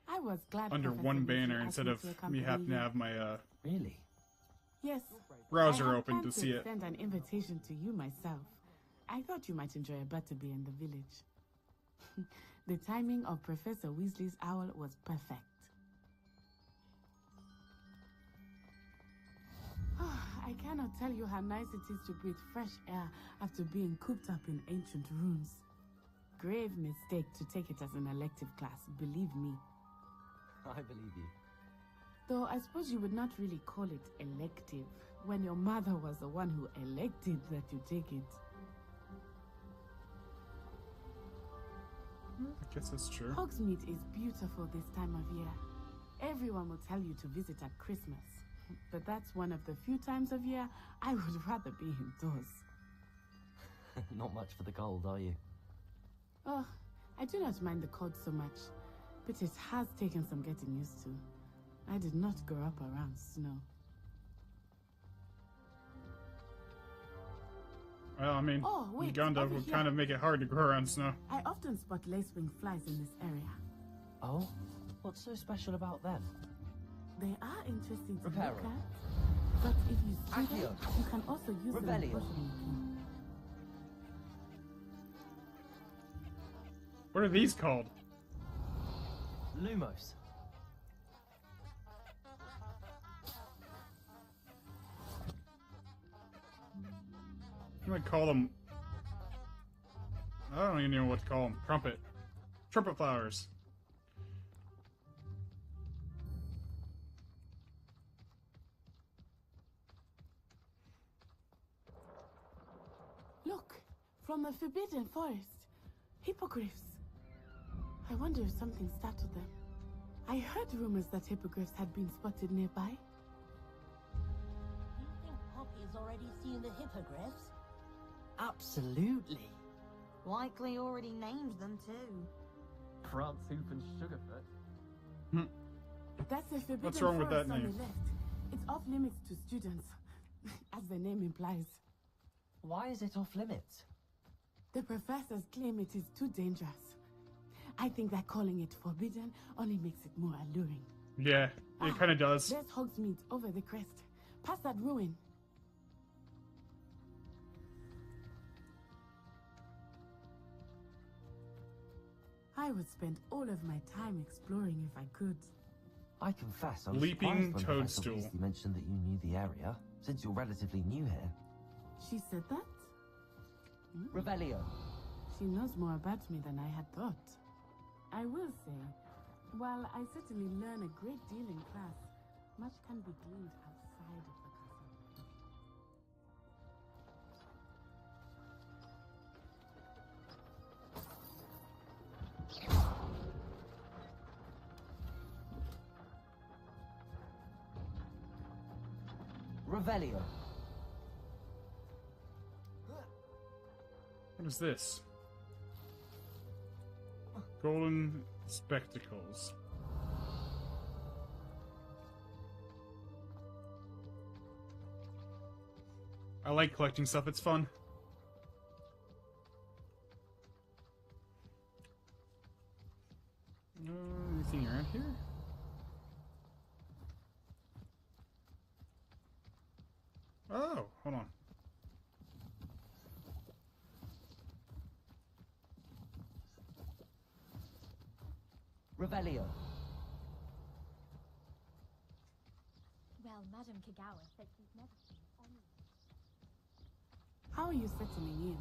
I was glad under Professor one Weasley banner asked instead me of to me accompany having to you. have my Really? Yes. browser I had open to planned see it. extend an invitation to you myself. I thought you might enjoy a butterbeer in the village. The timing of Professor Weasley's owl was perfect. I cannot tell you how nice it is to breathe fresh air after being cooped up in ancient rooms. Grave mistake to take it as an elective class, believe me. I believe you. Though I suppose you would not really call it elective when your mother was the one who elected that you take it. I guess that's true. Hogsmeade is beautiful this time of year. Everyone will tell you to visit at Christmas. But that's one of the few times of year I would rather be indoors. Not much for the cold, are you? Oh, I do not mind the cold so much, but it has taken some getting used to. I did not grow up around snow. Well, I mean, Oh, wait, Uganda over would here. kind of make it hard to grow around snow. I often spot lacewing flies in this area. Oh? What's so special about them? They are interesting to Reparo. look at, but if you see them, Accio. you can also use them as Revelio. botany. What are these called? Lumos. I'm gonna call them. I don't even know what to call them. Trumpet flowers. Look, from the Forbidden Forest. Hippogriffs. I wonder if something startled them. I heard rumors that hippogriffs had been spotted nearby. You think Poppy's already seen the hippogriffs? Absolutely. Likely already named them too. France Hoop and Sugarfoot. That's the Forbidden What's wrong with Forest that on name? the left. It's off limits to students, as the name implies. Why is it off limits? The professors claim it is too dangerous. I think that calling it forbidden only makes it more alluring. Yeah, it kind of does. There's Hogsmeade over the crest. Past that ruin. I would spend all of my time exploring if I could. I confess, I was Leaping surprised when Professor toadstool. Weasley mentioned that you knew the area, since you're relatively new here. She said that? Revelio. She knows more about me than I had thought. I will say, while I certainly learn a great deal in class, much can be gleaned outside. Revelio. What is this? Golden spectacles. I like collecting stuff, it's fun. Anything around here? Oh, hold on. Revelio. Well, Madame Kagawa said she's never seen anyone. How are you settling in?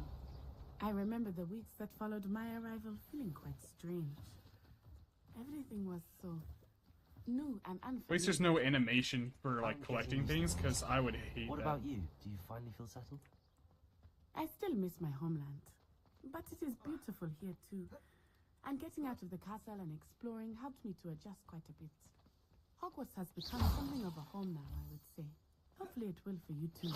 I remember the weeks that followed my arrival feeling quite strange. Everything was so new and unfamiliar. At least there's no animation for like collecting things, because I would hate What that. about you? Do you finally feel settled? I still miss my homeland, but it is beautiful here too. And getting out of the castle and exploring helped me to adjust quite a bit. Hogwarts has become something of a home now, I would say. Hopefully it will for you too.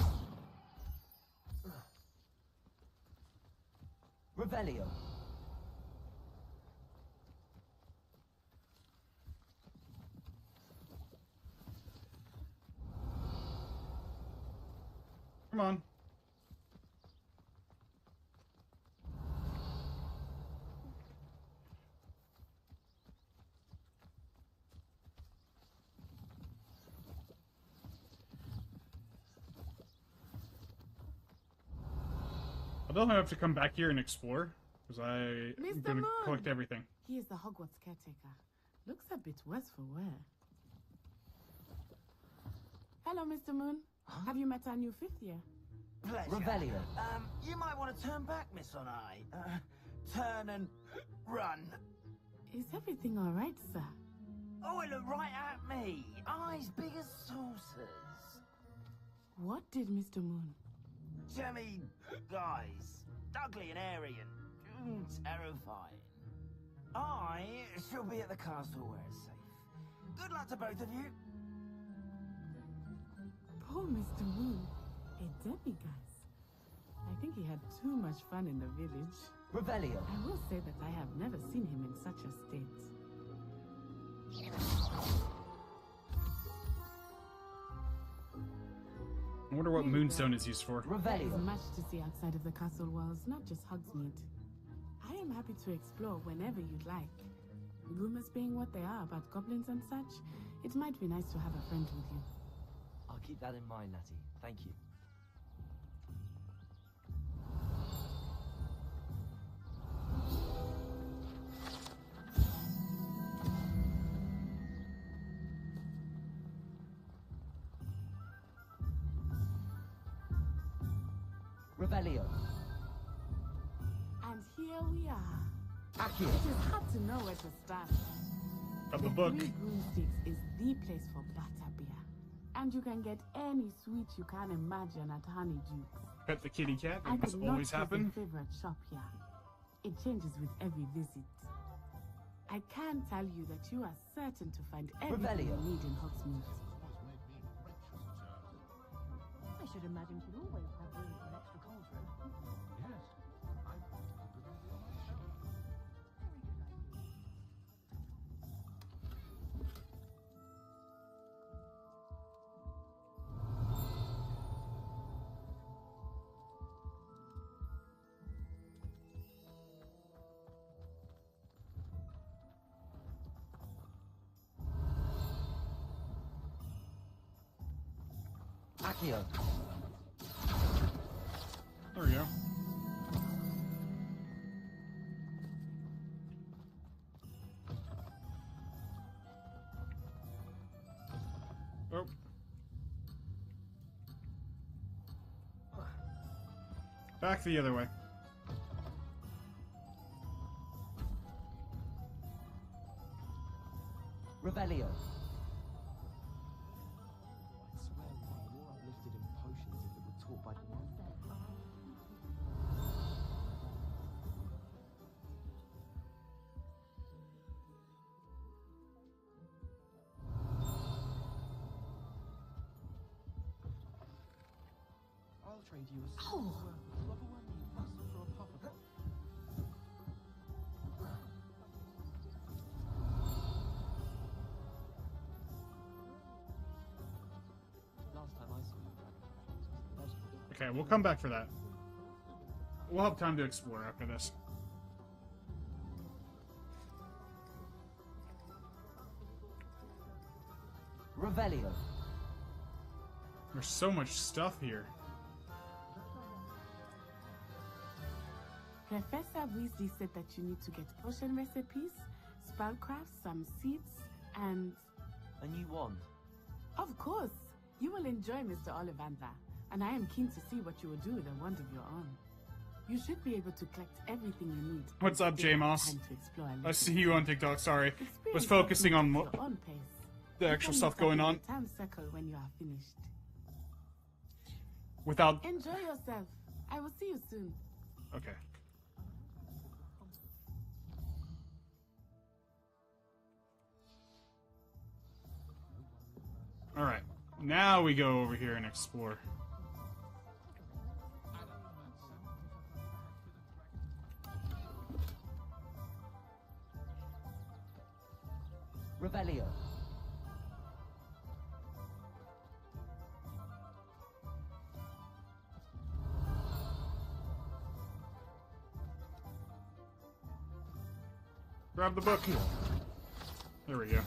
Revelio. Come on. I don't have to come back here and explore, because I'm Mr. going to Moon! collect everything. He is the Hogwarts caretaker. Looks a bit worse for wear. Hello, Mr. Moon. Have you met our new fifth year? Pleasure. Revelio. You might want to turn back, Miss Onai. Turn and run. Is everything all right, sir? Oh, it looked right at me. Eyes big as saucers. What did Mr. Moon? Jemmy, guys, ugly and airy and terrifying. I shall be at the castle where it's safe. Good luck to both of you. Poor Mr. Moon. A demiguise. I think he had too much fun in the village. Revelio. I will say that I have never seen him in such a state. I wonder what Moonstone is used for. There is much to see outside of the castle walls, not just Hogsmeade. I am happy to explore whenever you'd like. Rumors being what they are about goblins and such, it might be nice to have a friend with you. I'll keep that in mind, Natty. Thank you. Revelio. And here we are. Accio. It is hard to know where to start. Got the book. Three Broomsticks is the place for butterbeer. And you can get any sweet you can imagine at Honeydukes. Pet the kitty cat, I that must could not always choose happen. a favorite shop here. It changes with every visit. I can tell you that you are certain to find everything you need in Hogsmeade. I should imagine she'd always have room for an extra cauldron. Yes. Accio. There we go. Oh. Back the other way. Revelio. I swear we'd be more uplifted in potions if it were taught by... I'll trade you a Oh. worth of flubberworm meat plus for a puff of it. Last time I saw you, Brad. Okay, we'll come back for that. We'll have time to explore after this. Revelio. There's so much stuff here. Professor Weasley said that you need to get potion recipes, spellcraft, some seeds, and... A new wand. Of course! You will enjoy Mr. Ollivander, and I am keen to see what you will do with a wand of your own. You should be able to collect everything you need. What's up, J Moss? I see you on TikTok, sorry. Was focusing on the actual stuff going on. Town circle when you are finished. Without... Enjoy yourself. I will see you soon. Okay. Alright. Now we go over here and explore. Revelio. Grab the book. There we go.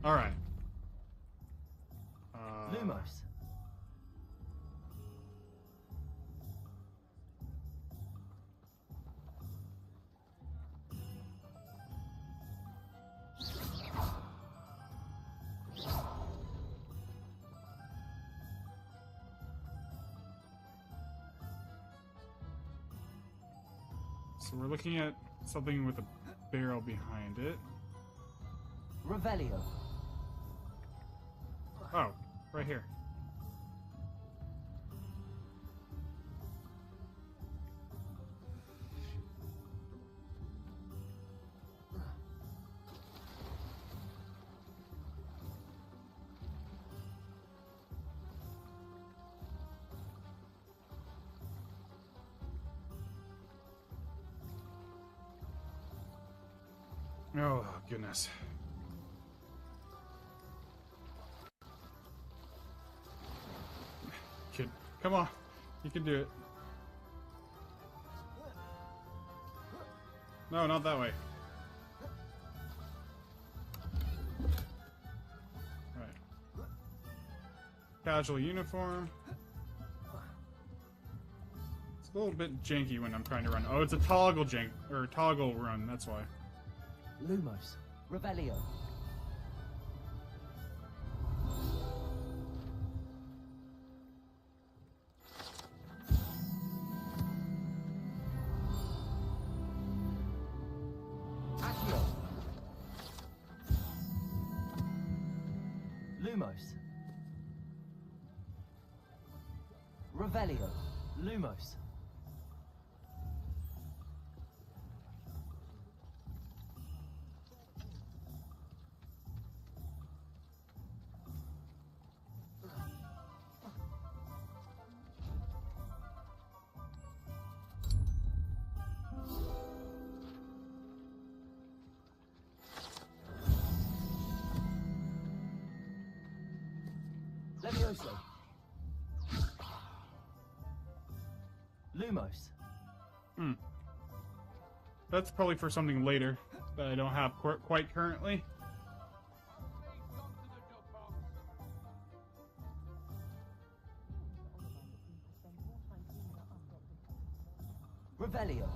Alright. Lumos. So we're looking at something with a barrel behind it. Revelio. Oh, right here. Oh, goodness. Kid, come on. You can do it. No, not that way. Right. Casual uniform. It's a little bit janky when I'm trying to run. Oh, it's a toggle toggle run, that's why. Lumos. Revelio. Accio. Lumos. Revelio. Lumos. Levioso. Lumos. That's probably for something later that I don't have quite currently. Revelio.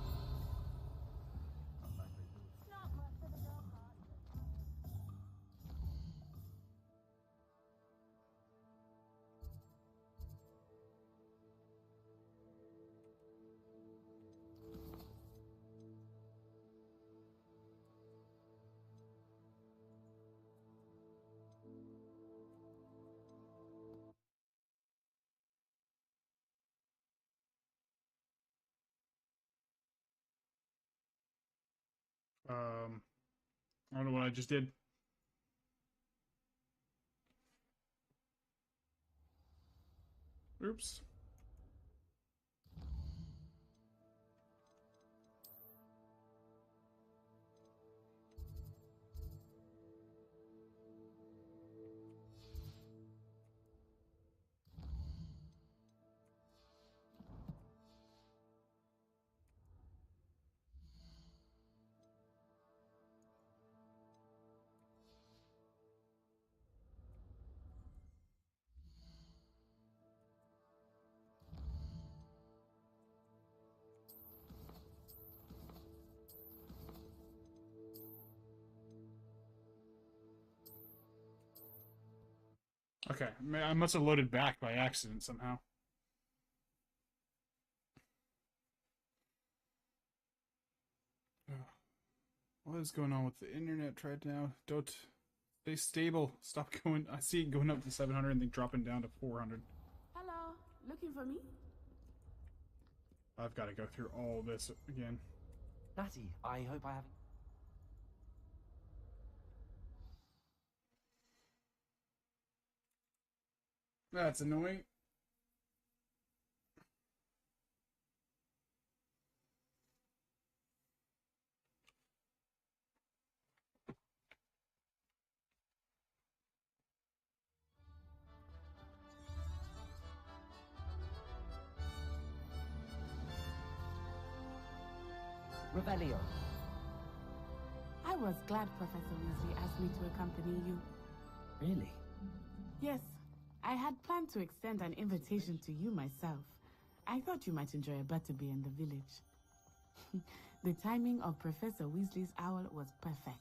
I don't know what I just did. Oops. Okay, I must have loaded back by accident somehow. What is going on with the internet right now? Don't stay stable. Stop going. I see it going up to 700 and then dropping down to 400. Hello, looking for me? I've got to go through all this again. Natty, I hope I haven't... That's annoying. Revelio. I was glad Professor Weasley asked me to accompany you. Really? Yes, I had planned to extend an invitation to you myself. I thought you might enjoy a butterbeer in the village. The timing of Professor Weasley's owl was perfect.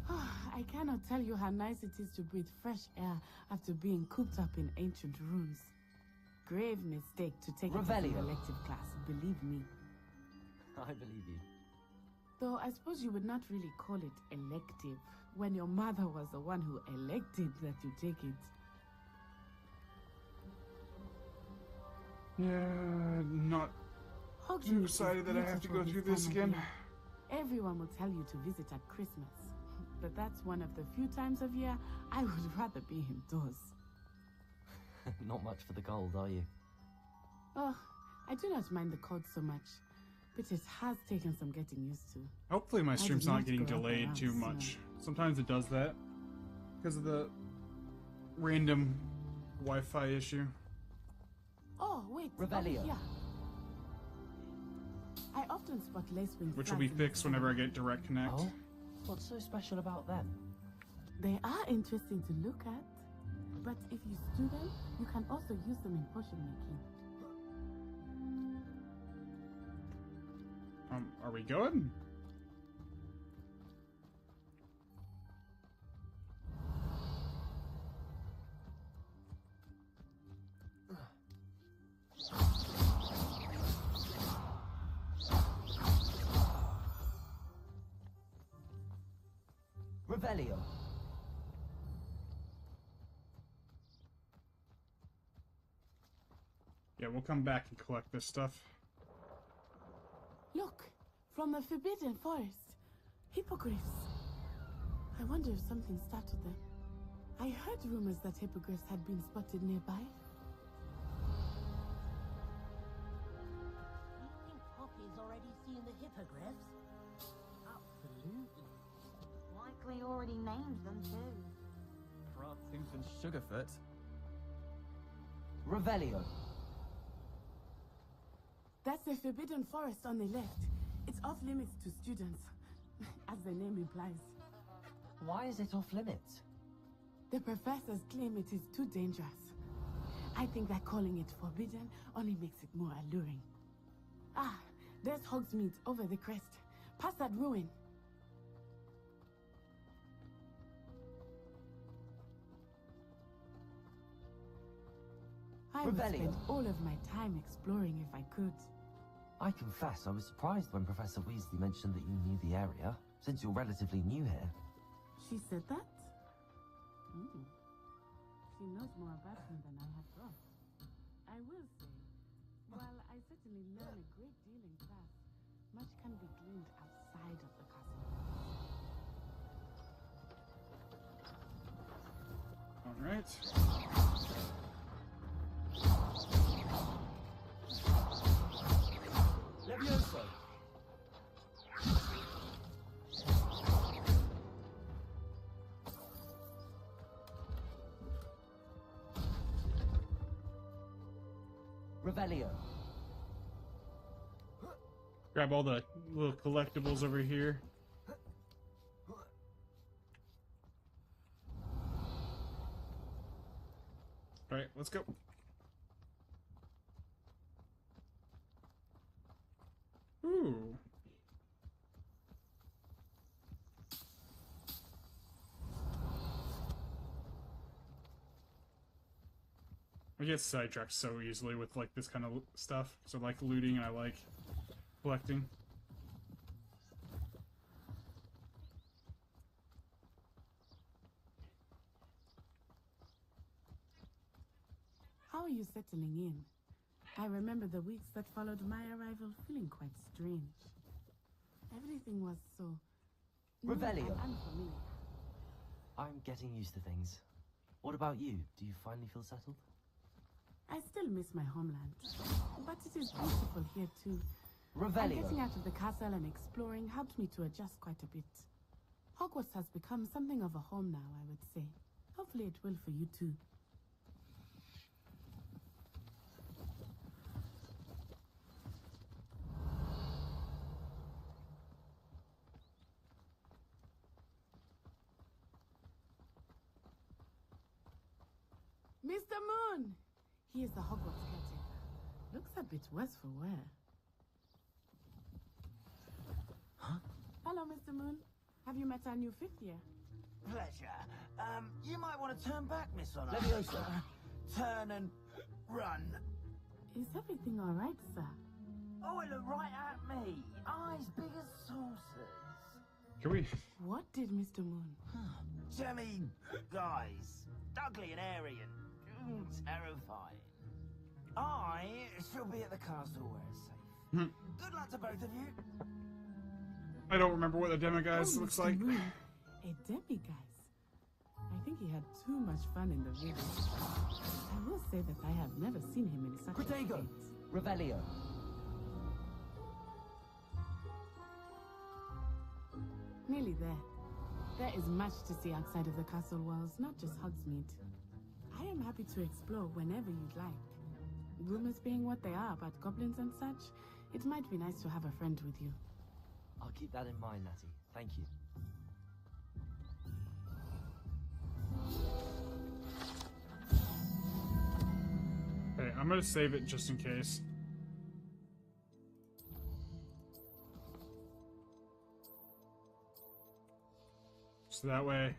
I cannot tell you how nice it is to breathe fresh air after being cooped up in ancient rooms. Grave mistake to take it as an elective class, believe me. I believe you. Though I suppose you would not really call it elective, when your mother was the one who elected that you take it. Yeah, not too excited that I have to go through this again. Everyone will tell you to visit at Christmas, but that's one of the few times of year I would rather be indoors. Not much for the cold, are you? Oh, I do not mind the cold so much, but it has taken some getting used to. Hopefully my stream's not getting delayed too much. Sometimes it does that because of the random Wi-Fi issue. Oh, wait. Revelio. Yeah. I often spot lace-wing Which will be fixed whenever I get direct connect. Oh? What's so special about them? They are interesting to look at, but if you stew them, you can also use them in potion making. Are we going? Revelio. Yeah, we'll come back and collect this stuff. Look, from the Forbidden Forest. Hippogriffs. I wonder if something startled them. I heard rumors that hippogriffs had been spotted nearby. You think Poppy's already seen the hippogriffs? Absolutely. Likely already named them too. Prancings and Sugarfoot. Revelio. That's the Forbidden Forest on the left. It's off limits to students, as the name implies. Why is it off limits? The professors claim it is too dangerous. I think that calling it forbidden only makes it more alluring. Ah, there's Hogsmeade over the crest. Past that ruin. I would spend all of my time exploring if I could. I confess I was surprised when Professor Weasley mentioned that you knew the area, since you're relatively new here. She said that? She knows more about him than I had thought. I will say, while I certainly learn a great deal in class, much can be gleaned outside of the castle. Right. Levioso. Revelio. Grab all the little collectibles over here. Alright, let's go. Ooh. I get sidetracked so easily with like this kind of stuff. So I like looting and I like collecting. How are you settling in? I remember the weeks that followed my arrival feeling quite strange. Everything was so new and Revelio. unfamiliar. I'm getting used to things. What about you? Do you finally feel settled? I still miss my homeland, but it is beautiful here too. And Revelio. getting out of the castle and exploring helped me to adjust quite a bit. Hogwarts has become something of a home now, I would say. Hopefully it will for you too. Mr. Moon! He is the Hogwarts caretaker. Looks a bit worse for wear. Huh? Hello, Mr. Moon. Have you met our new fifth year? Pleasure. You might want to turn back, Miss Honor. Levioso. Turn and run. Is everything all right, sir? Oh, it looked right at me. Eyes big as saucers. Can we? What did Mr. Moon? Jemmy, guys. Ugly and airy and terrifying. I shall be at the castle where it's safe. Good luck to both of you. I don't remember what the demiguise looks Mr. like. Moon, a demiguise. I think he had too much fun in the village. I will say that I have never seen him in such a Protego. state. Revelio. Nearly there. There is much to see outside of the castle walls, not just Hogsmeade. I am happy to explore whenever you'd like. Rumors being what they are about goblins and such, it might be nice to have a friend with you. I'll keep that in mind, Natty. Thank you. Okay, I'm gonna save it just in case. So that way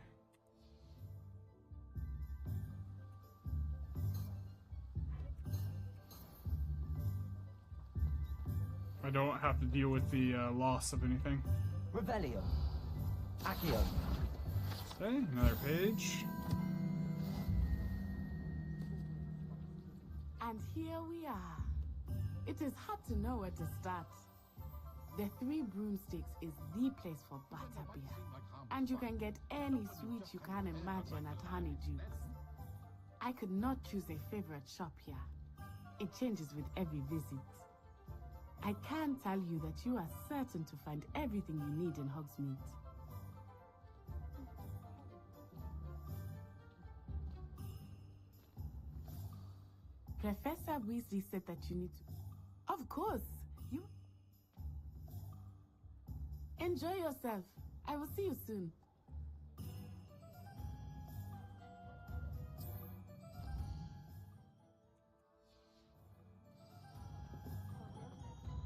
I don't have to deal with the loss of anything. Revelio. Accio. Okay, another page. And here we are. It is hard to know where to start. The Three Broomsticks is the place for butterbeer. And you can get any sweet you can imagine at Honeyduke's. I could not choose a favorite shop here. It changes with every visit. I can tell you that you are certain to find everything you need in Hogsmeade. Professor Weasley said that you need to... Of course! You... Enjoy yourself. I will see you soon.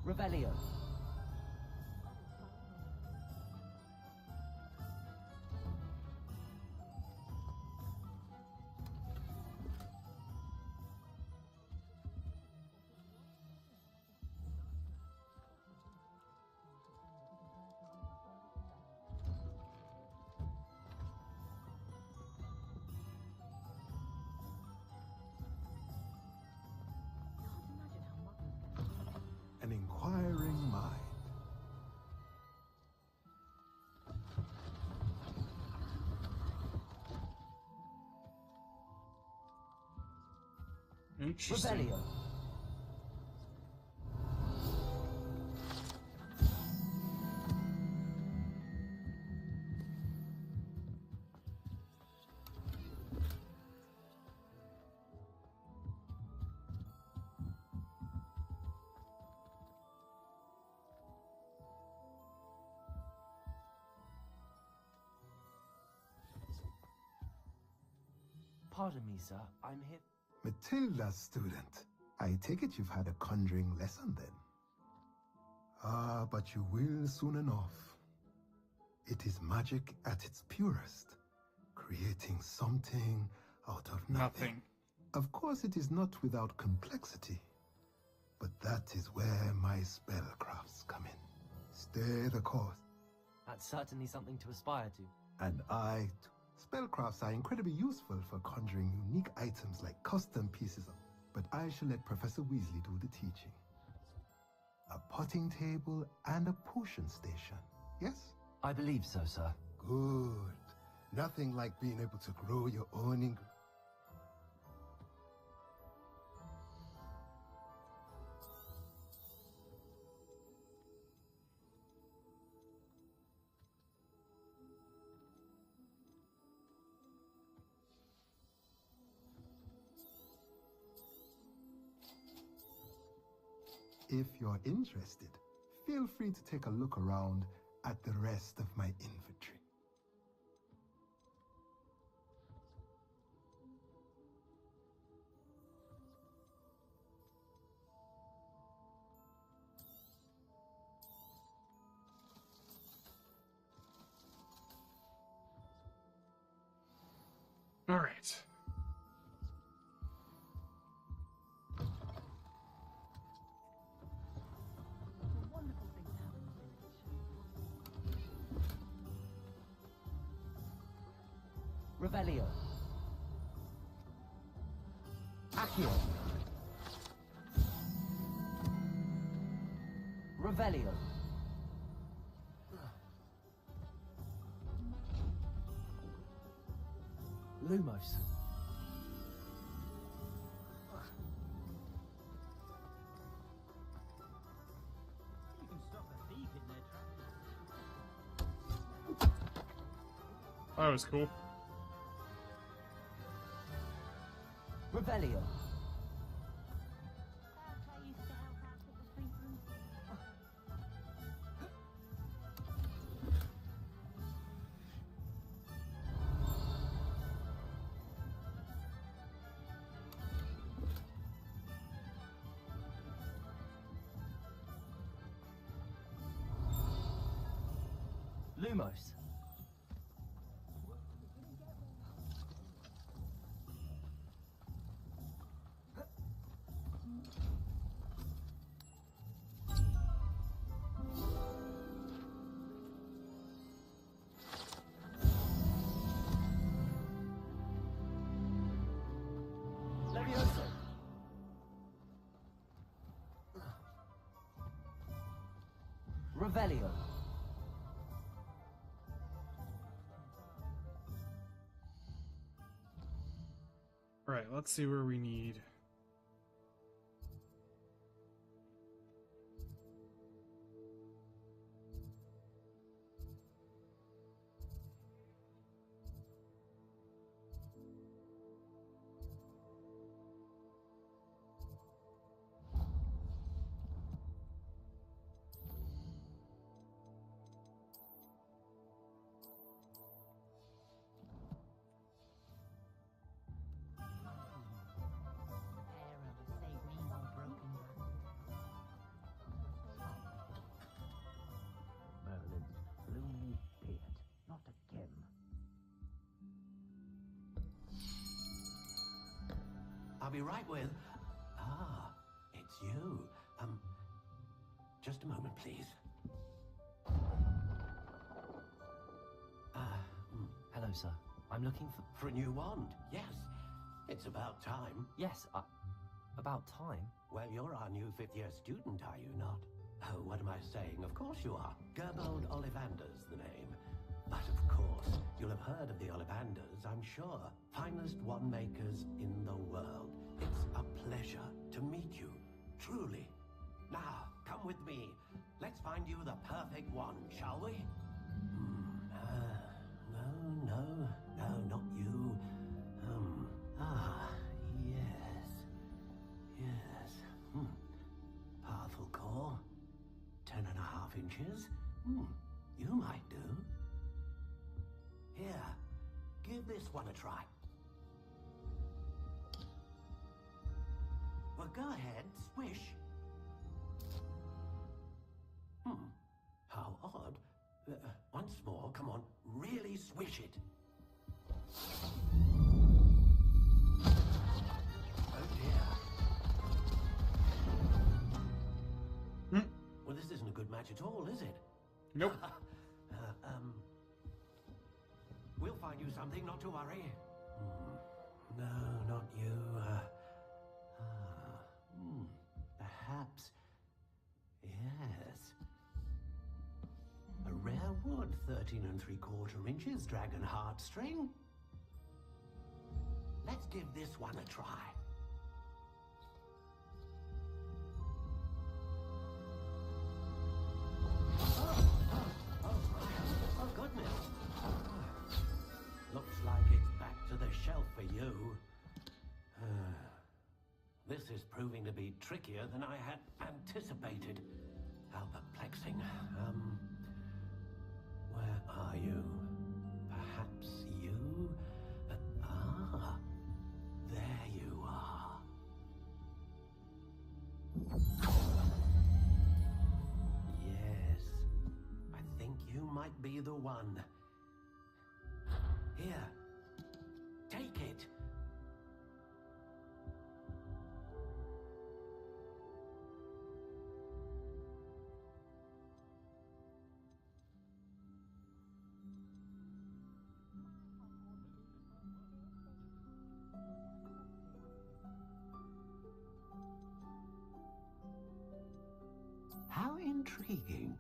Revelio. An inquiring mind Interesting. Revelio. Pardon me, sir. I'm here. Matilda, student. I take it you've had a conjuring lesson then. Ah, but you will soon enough. It is magic at its purest, creating something out of nothing. Of course, it is not without complexity, but that is where my spellcrafts come in. Stay the course. That's certainly something to aspire to. And I, too. Spellcrafts are incredibly useful for conjuring unique items like custom pieces of, but I shall let Professor Weasley do the teaching. A potting table and a potion station, yes? I believe so, sir. Good. Nothing like being able to grow your own ingredients. If you're interested, feel free to take a look around at the rest of my inventory. All right. Revelio. Accio. Revelio. Lumos. You can stop a thief in their tracks. That was cool. Revelio. Lumos. Levioso. Revelio. All right, let's see where we need. I'll be right with... Ah, it's you. Just a moment, please. Hello, sir. I'm looking for... For a new wand, yes. It's about time. Yes, about time? Well, you're our new fifth-year student, are you not? Oh, what am I saying? Of course you are. Gerbold Ollivander's the name. But of course, you'll have heard of the Ollivanders, I'm sure. Finest wand makers in the world. It's a pleasure to meet you, truly. Now, come with me. Let's find you the perfect one, shall we? No, not you. Yes. Powerful core. 10.5 inches. You might do. Here, give this one a try. Well, go ahead, swish. How odd. Once more, come on, really swish it. Oh dear. Well, this isn't a good match at all, is it? Nope. We'll find you something, not to worry. No, not you. Perhaps. Yes. A rare wood, 13 3/4 inches, dragon heartstring. Let's give this one a try. Oh, goodness. Looks like it's back to the shelf for you. This is proving to be trickier than I had anticipated. How perplexing. Where are you? Perhaps you? There you are. Yes, I think you might be the one. Here, take it. How intriguing.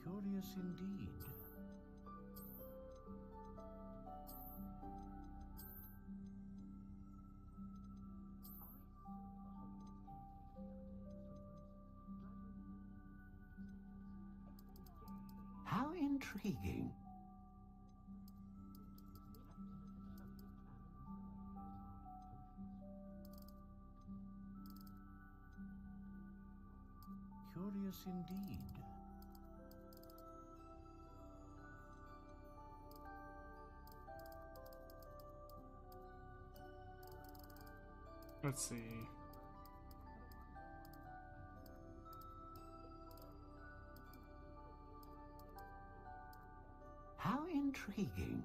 Curious indeed. How intriguing. Curious indeed. Let's see. How intriguing.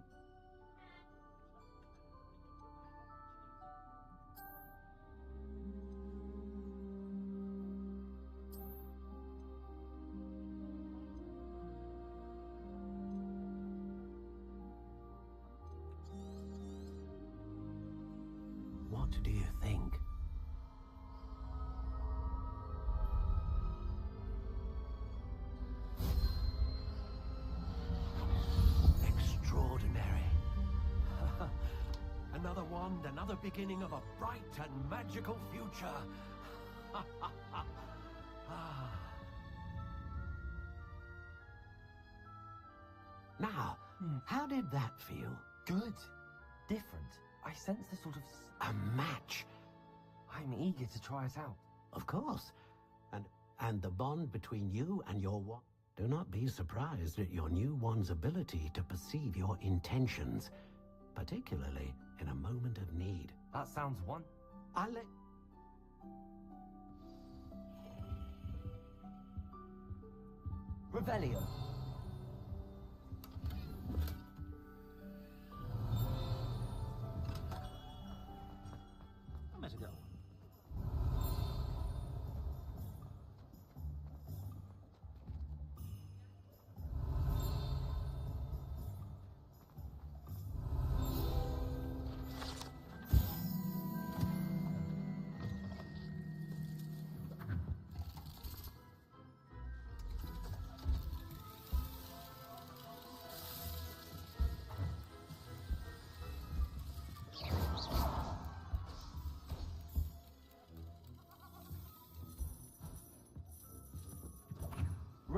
What do you think? Extraordinary. Another wand, another beginning of a bright and magical future. Now, how did that feel? Good. Different. I sense a sort of... A match. I'm eager to try it out. Of course. And the bond between you and your wand. Do not be surprised at your new wand's ability to perceive your intentions, particularly in a moment of need. That sounds one. I'll let... Revelio. I met a girl.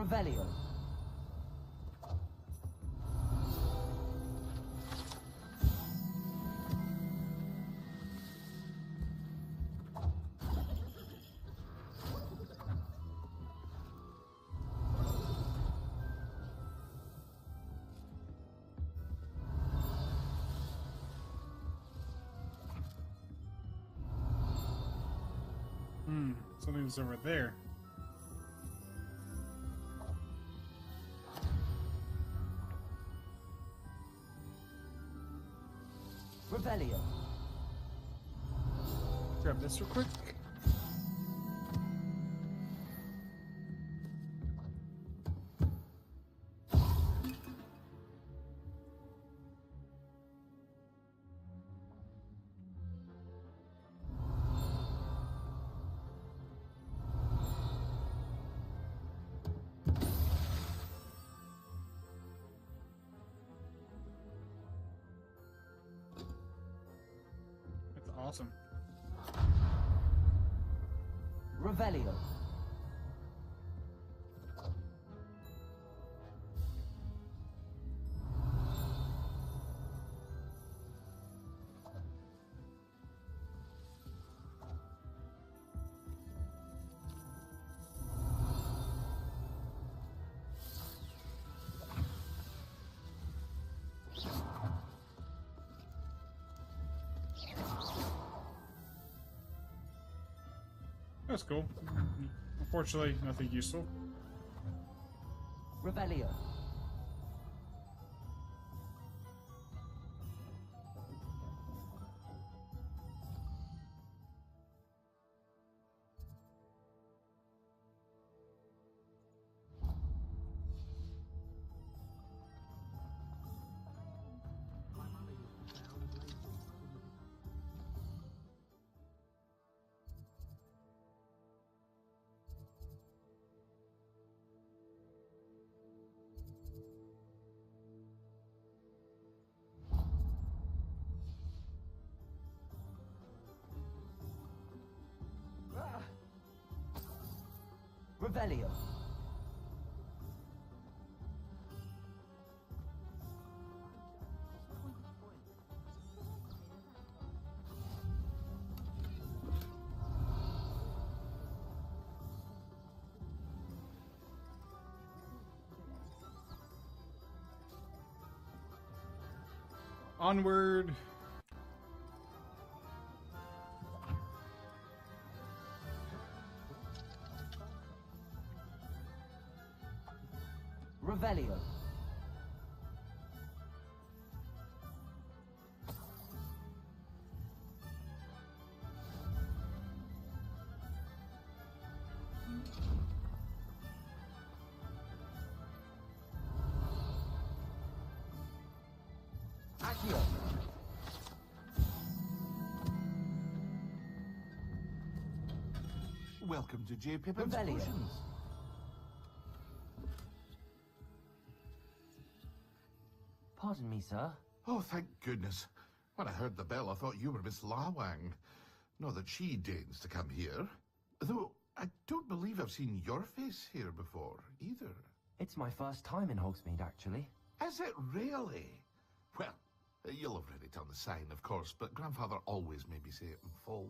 Revelio. Something's over there. Revelio. Grab this real quick. Awesome. Revelio. That's cool. Unfortunately, nothing useful. Revelio. Revelio. Onward. Revelio. Accio. Welcome to J. Pippin's Revelio. Potions. Pardon me, sir. Oh, thank goodness. When I heard the bell, I thought you were Miss Lawang. Not that she deigns to come here. Though, I don't believe I've seen your face here before, either. It's my first time in Hogsmeade, actually. Is it really? Well, you'll have read it on the sign, of course, but Grandfather always made me say it in full.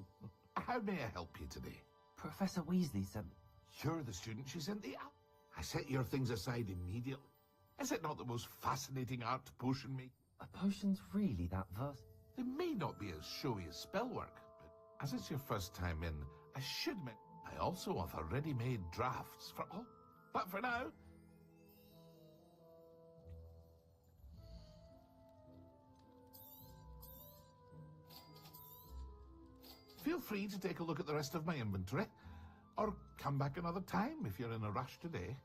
How may I help you today? Professor Weasley said... You're the student she sent the... I set your things aside immediately. Is it not the most fascinating art potion make? Are potions really that versatile? They may not be as showy as spellwork, but as it's your first time in, I should admit, I also offer ready-made drafts for all. But for now... Feel free to take a look at the rest of my inventory, or come back another time if you're in a rush today.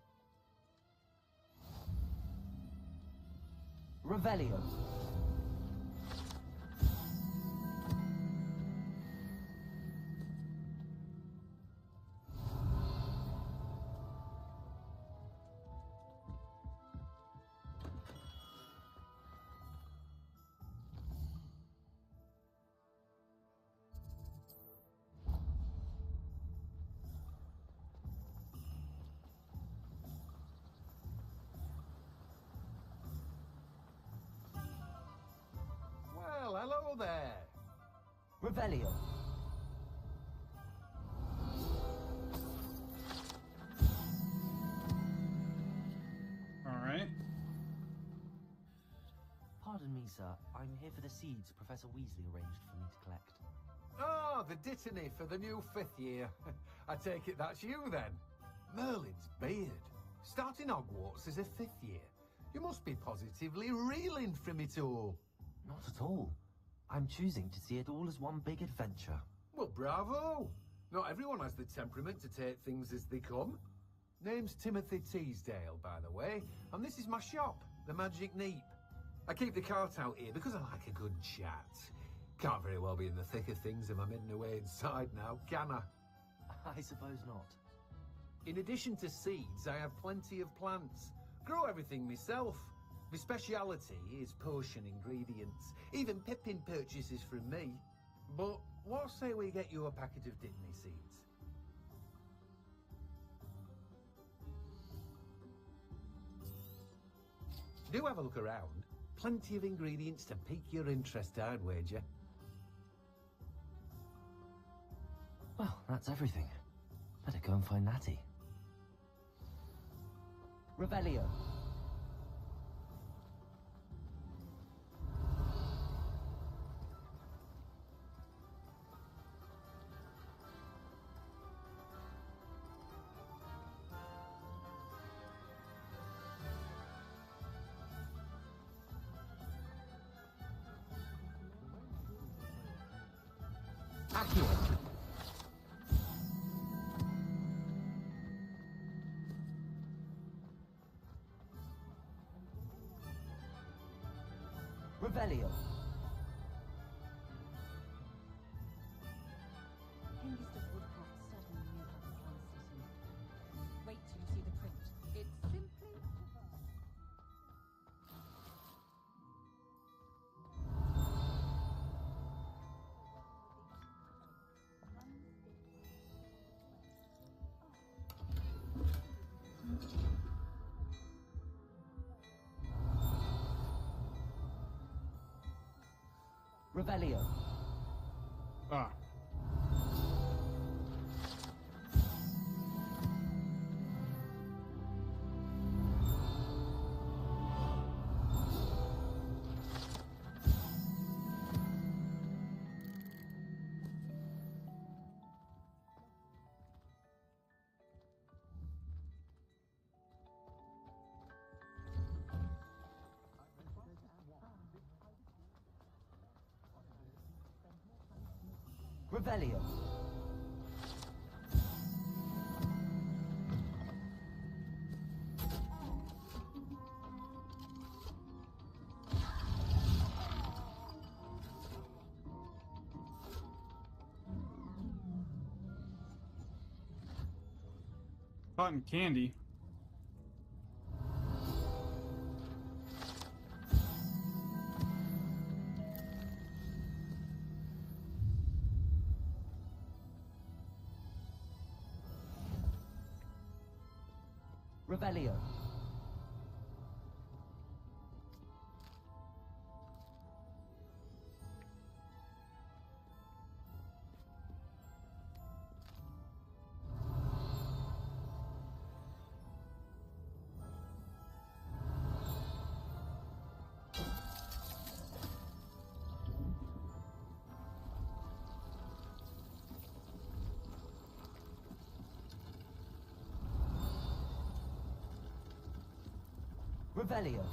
Revelio. Revelio. Alright. Pardon me, sir. I'm here for the seeds Professor Weasley arranged for me to collect. Ah, the dittany for the new 5th year. I take it that's you, then. Merlin's beard. Starting Hogwarts as a 5th year. You must be positively reeling from it all. Not at all. I'm choosing to see it all as one big adventure. Well, bravo! Not everyone has the temperament to take things as they come. Name's Timothy Teasdale, by the way, and this is my shop, the Magic Neep. I keep the cart out here because I like a good chat. Can't very well be in the thick of things if I'm hidden away inside now, can I? I suppose not. In addition to seeds, I have plenty of plants. Grow everything myself. My speciality is potion ingredients. Even Pippin purchases from me. But what say we get you a packet of dittany seeds? Do have a look around. Plenty of ingredients to pique your interest, I'd wager. Well, that's everything. Better go and find Natty. Revelio. Accio. Revelio. Hengist of Woodcroft certainly knew how to plan a city. Wait till you see the print. It's simply Revelio. Ah. Revelio. Cotton candy. Revelio. Revelio.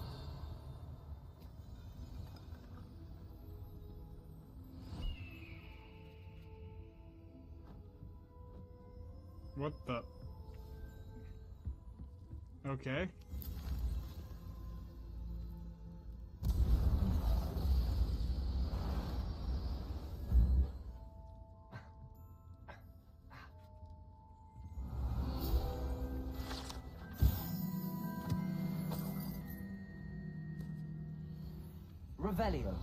What the? Okay. Revelio.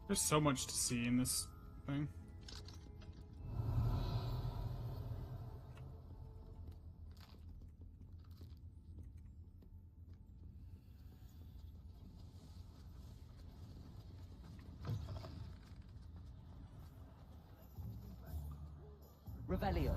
There's so much to see in this thing. Revelio.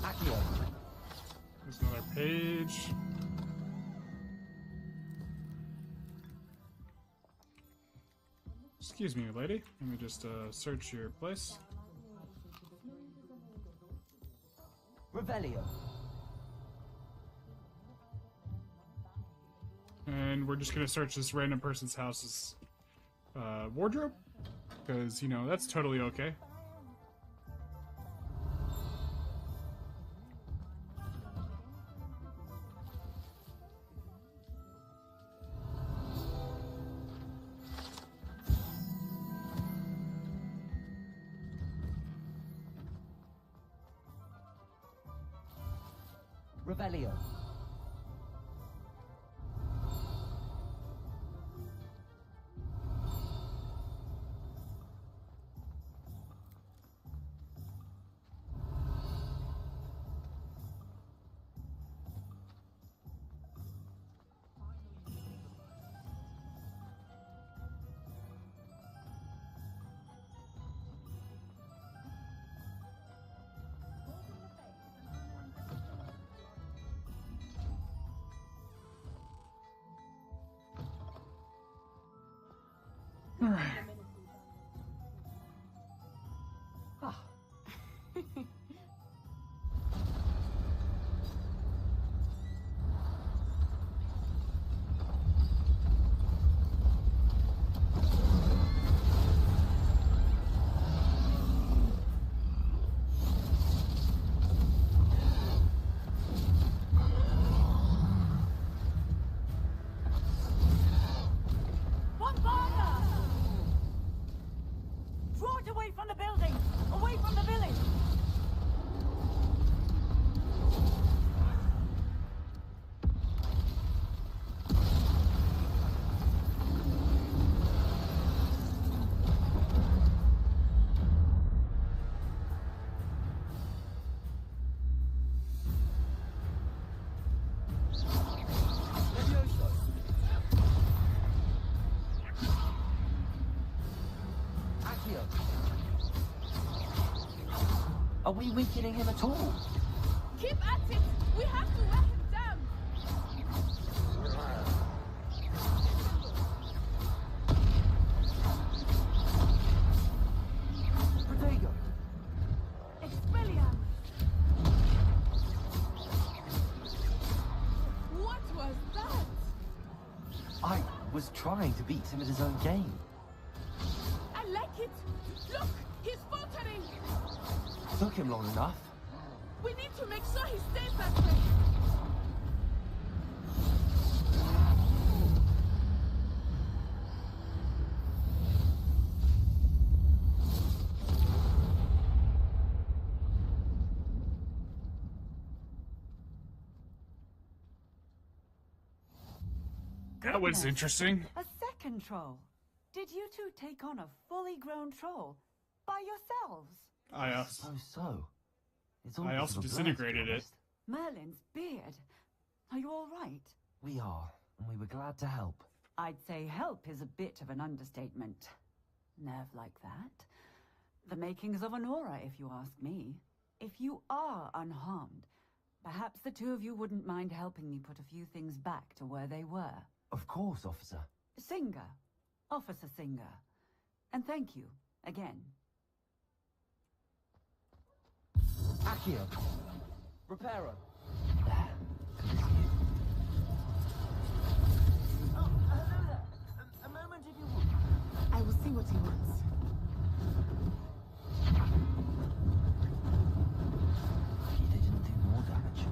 Accio. There's another page. Excuse me, lady. Let me just search your place. Revelio. And we're just gonna search this random person's house's wardrobe, because, you know, that's totally okay. Revelio. All right. Ah. Draw it away from the building! Away from the village! Are we weakening him at all? Keep at it! We have to wear him down! Protego. Expelliarmus! What was that? I was trying to beat him at his own game. I like it! Look! He's faltering! Took him long enough. We need to make sure he stays that way! That was interesting. A second troll. Did you two take on a fully grown troll by yourselves? I suppose so. It's all I because also of blood, to be disintegrated it. honest. Merlin's beard. Are you all right? We are, and we were glad to help. I'd say help is a bit of an understatement. Nerve like that. The makings of an aura, if you ask me. If you are unharmed, perhaps the two of you wouldn't mind helping me put a few things back to where they were. Of course, officer. Singer. Officer Singer. And thank you, again. Accio. Reparo. A moment if you would. I will see what he wants. He didn't do more damage.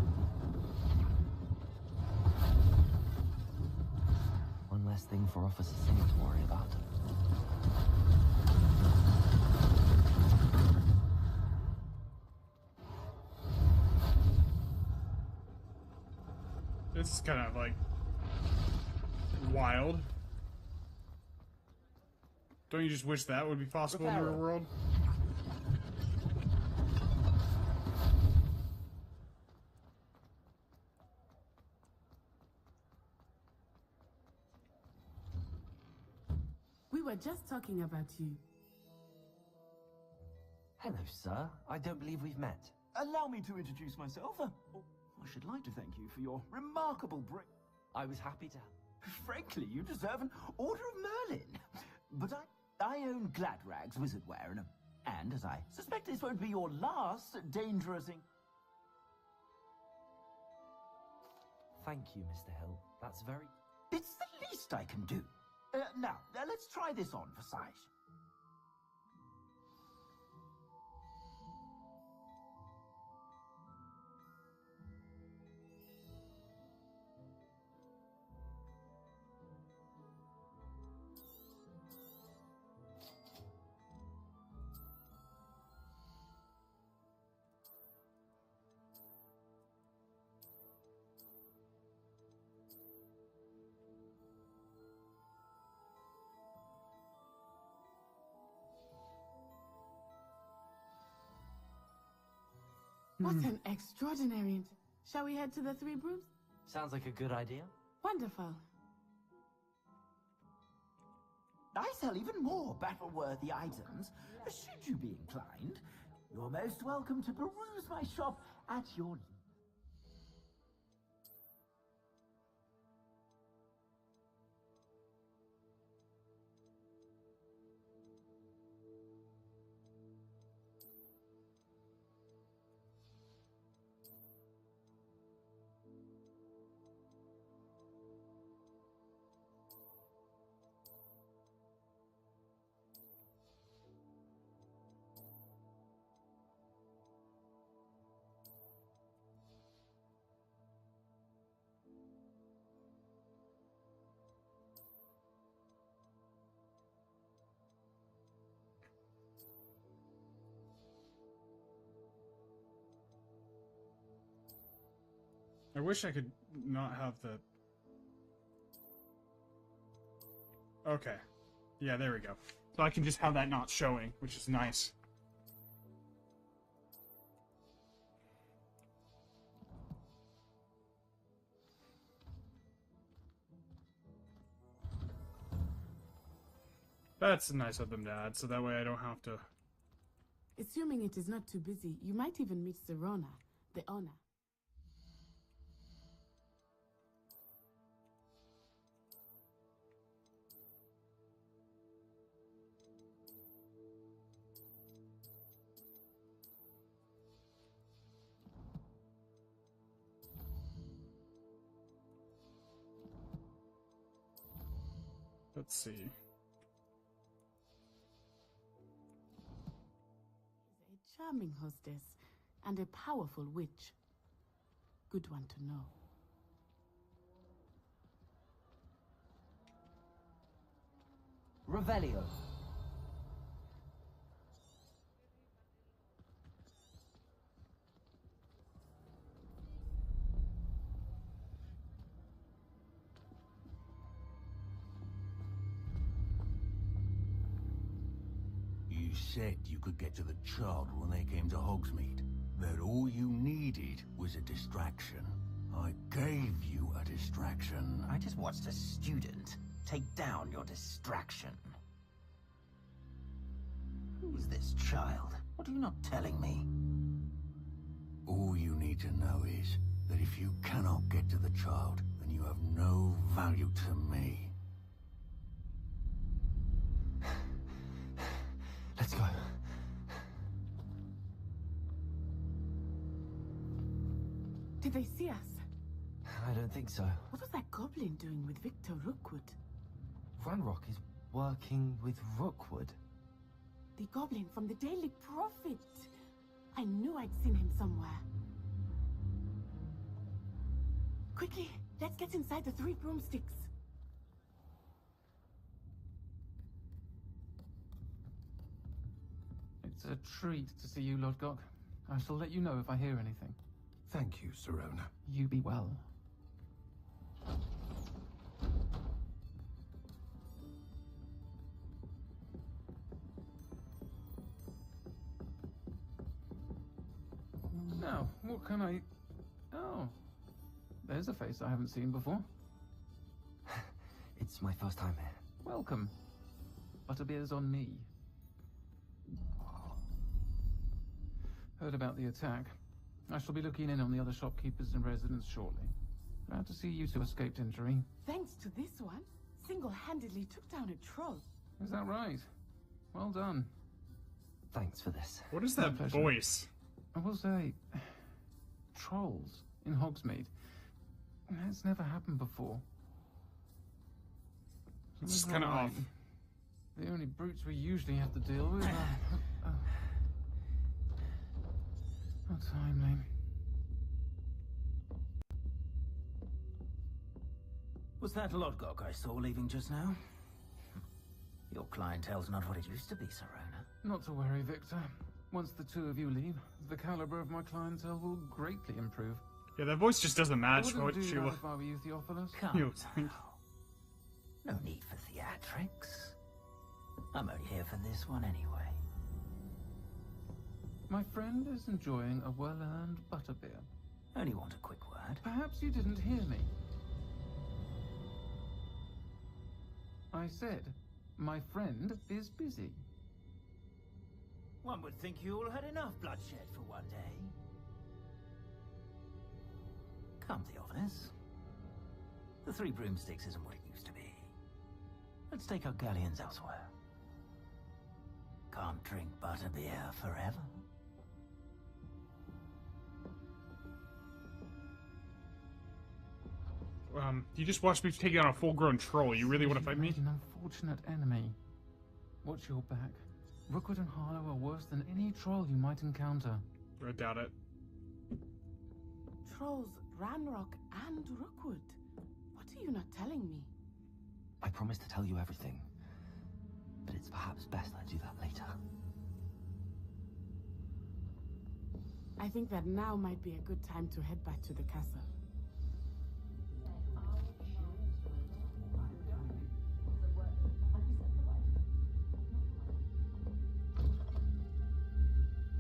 One less thing for Officer Singer to worry about. This is kind of like wild. Don't you just wish that would be possible in the real world? were just talking about you. Hello, sir. I don't believe we've met. Allow me to introduce myself. I should like to thank you for your remarkable I was happy to... Frankly, you deserve an Order of Merlin. But I own Gladrag's Wizardwear, and as I suspect this won't be your last dangerous thing. Thank you, Mr. Hill. That's very... It's the least I can do. Now, let's try this on for size. What an extraordinary... Shall we head to the Three Brooms? Sounds like a good idea. Wonderful. I sell even more battle-worthy items. Should you be inclined, you're most welcome to peruse my shop at your leisure. I wish I could not have the... Okay. Yeah, there we go. So I can just have that not showing, which is nice. That's nice of them to add, so that way I don't have to... Assuming it is not too busy, you might even meet Serona, the owner. Let's see. A charming hostess and a powerful witch. Good one to know. Revelio. You said you could get to the child when they came to Hogsmeade. That all you needed was a distraction. I gave you a distraction. I just watched a student take down your distraction. Who's this child? What are you not telling me? All you need to know is that if you cannot get to the child, then you have no value to me. Let's go. Did they see us? I don't think so. What was that goblin doing with Victor Rookwood? Ranrock is working with Rookwood. The goblin from the Daily Prophet. I knew I'd seen him somewhere. Quickly, let's get inside the Three Broomsticks. It's a treat to see you, Lord Gok. I shall let you know if I hear anything. Thank you, Serona. You be well. Now, what can I... Oh. There's a face I haven't seen before. It's my first time here. Welcome. Butterbeer's on me. Heard about the attack. I shall be looking in on the other shopkeepers and residents shortly. Glad to see you two escaped injury. Thanks to this one, single-handedly took down a troll. Is that right? Well done. Thanks for this. What is that voice? I will say, trolls in Hogsmeade. It's never happened before. It's just kind of off. The only brutes we usually have to deal with are... How timely. Was that Lodgok I saw leaving just now? Your clientele's not what it used to be, Serona. Not to worry, Victor. Once the two of you leave, the caliber of my clientele will greatly improve. Yeah, that voice just doesn't match I what wouldn't she do that was. if I were you, Theophilus. Come now. No need for theatrics. I'm only here for this one anyway. My friend is enjoying a well-earned butterbeer. Only want a quick word. Perhaps you didn't hear me. I said, my friend is busy. One would think you all had enough bloodshed for one day. Come, Theophilus. The Three Broomsticks isn't what it used to be. Let's take our galleons elsewhere. Can't drink butterbeer forever. You just watched me take on a full-grown troll. You really want to fight me? An unfortunate enemy. Watch your back. Rookwood and Harlow are worse than any troll you might encounter. I doubt it. Trolls, Ranrock, and Rookwood. What are you not telling me? I promised to tell you everything, but it's perhaps best I do that later. I think that now might be a good time to head back to the castle.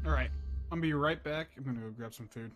Alright, I'm gonna be right back. I'm gonna go grab some food.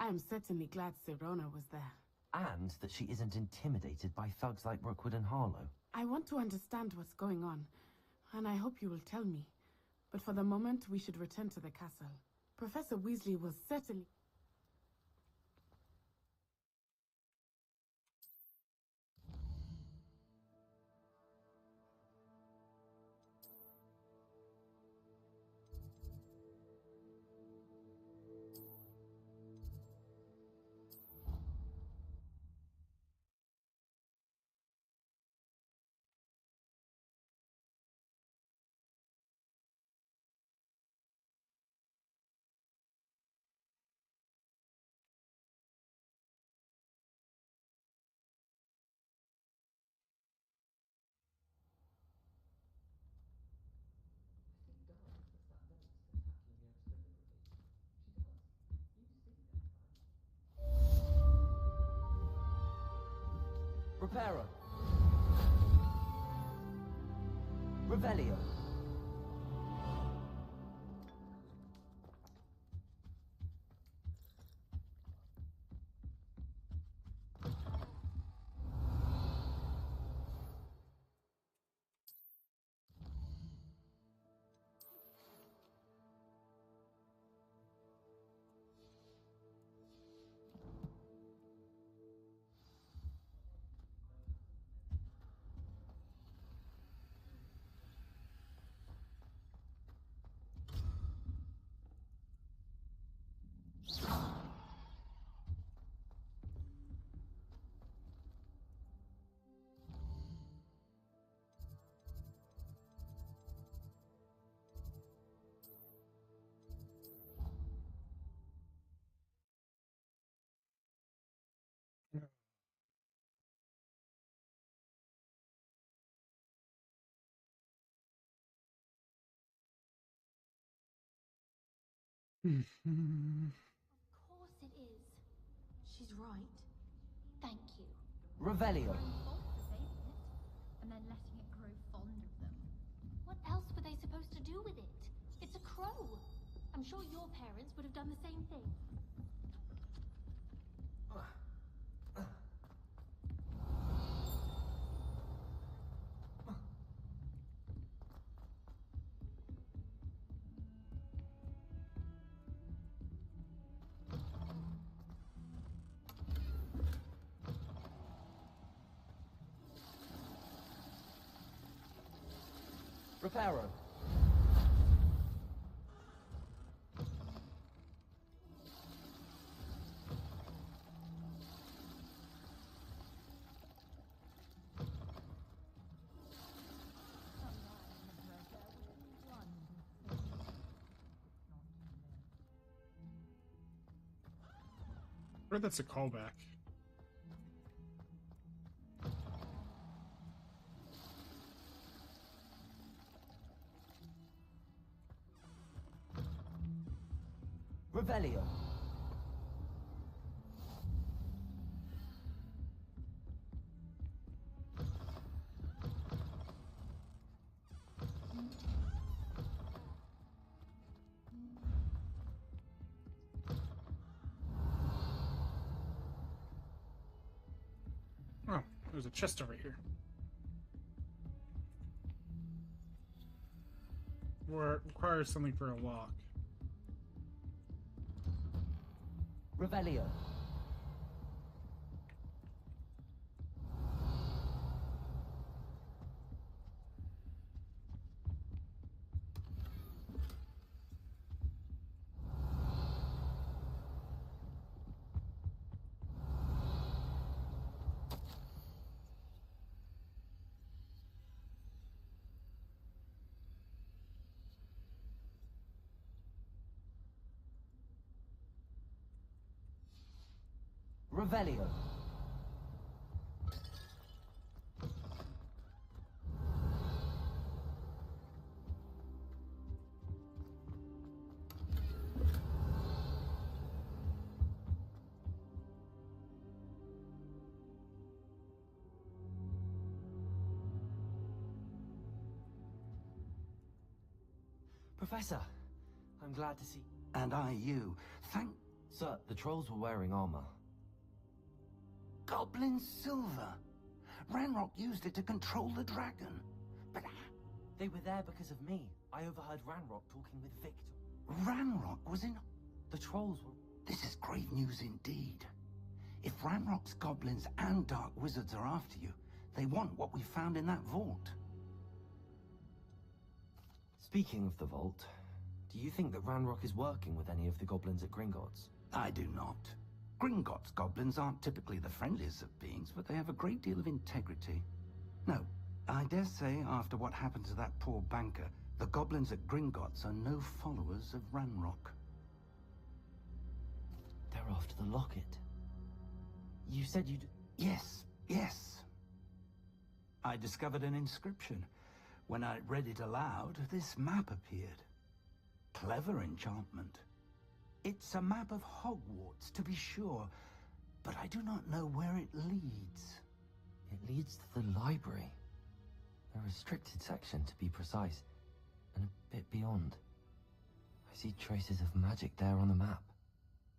am certainly glad Sirona was there. And that she isn't intimidated by thugs like Rookwood and Harlow. I want to understand what's going on, and I hope you will tell me. But for the moment, we should return to the castle. Professor Weasley will certainly... Reparo. Revelio. Of course it is. She's right. Thank you. Revelio. Fault for saving it, and then letting it grow fond of them. What else were they supposed to do with it? It's a crow. I'm sure your parents would have done the same thing. Reparo. I heard that's a callback. Revelio. Oh, there's a chest over here. Or requires something for a lock. Revelio. Revelio. Professor, I'm glad to see... And I you. Thank Sir, the trolls were wearing armor. Goblin silver. Ranrock used it to control the dragon. But they were there because of me. I overheard Ranrock talking with Victor. Ranrock was in... The trolls were... This is grave news indeed. If Ranrock's goblins and dark wizards are after you, they want what we found in that vault. Speaking of the vault, do you think that Ranrock is working with any of the goblins at Gringotts? I do not. Gringotts goblins aren't typically the friendliest of beings, but they have a great deal of integrity. No, I dare say after what happened to that poor banker, the goblins at Gringotts are no followers of Ranrock. They're after the locket. You said you'd... Yes, yes. I discovered an inscription. When I read it aloud, this map appeared. Clever enchantment. It's a map of Hogwarts, to be sure, but I do not know where it leads. It leads to the library. A restricted section, to be precise, and a bit beyond. I see traces of magic there on the map.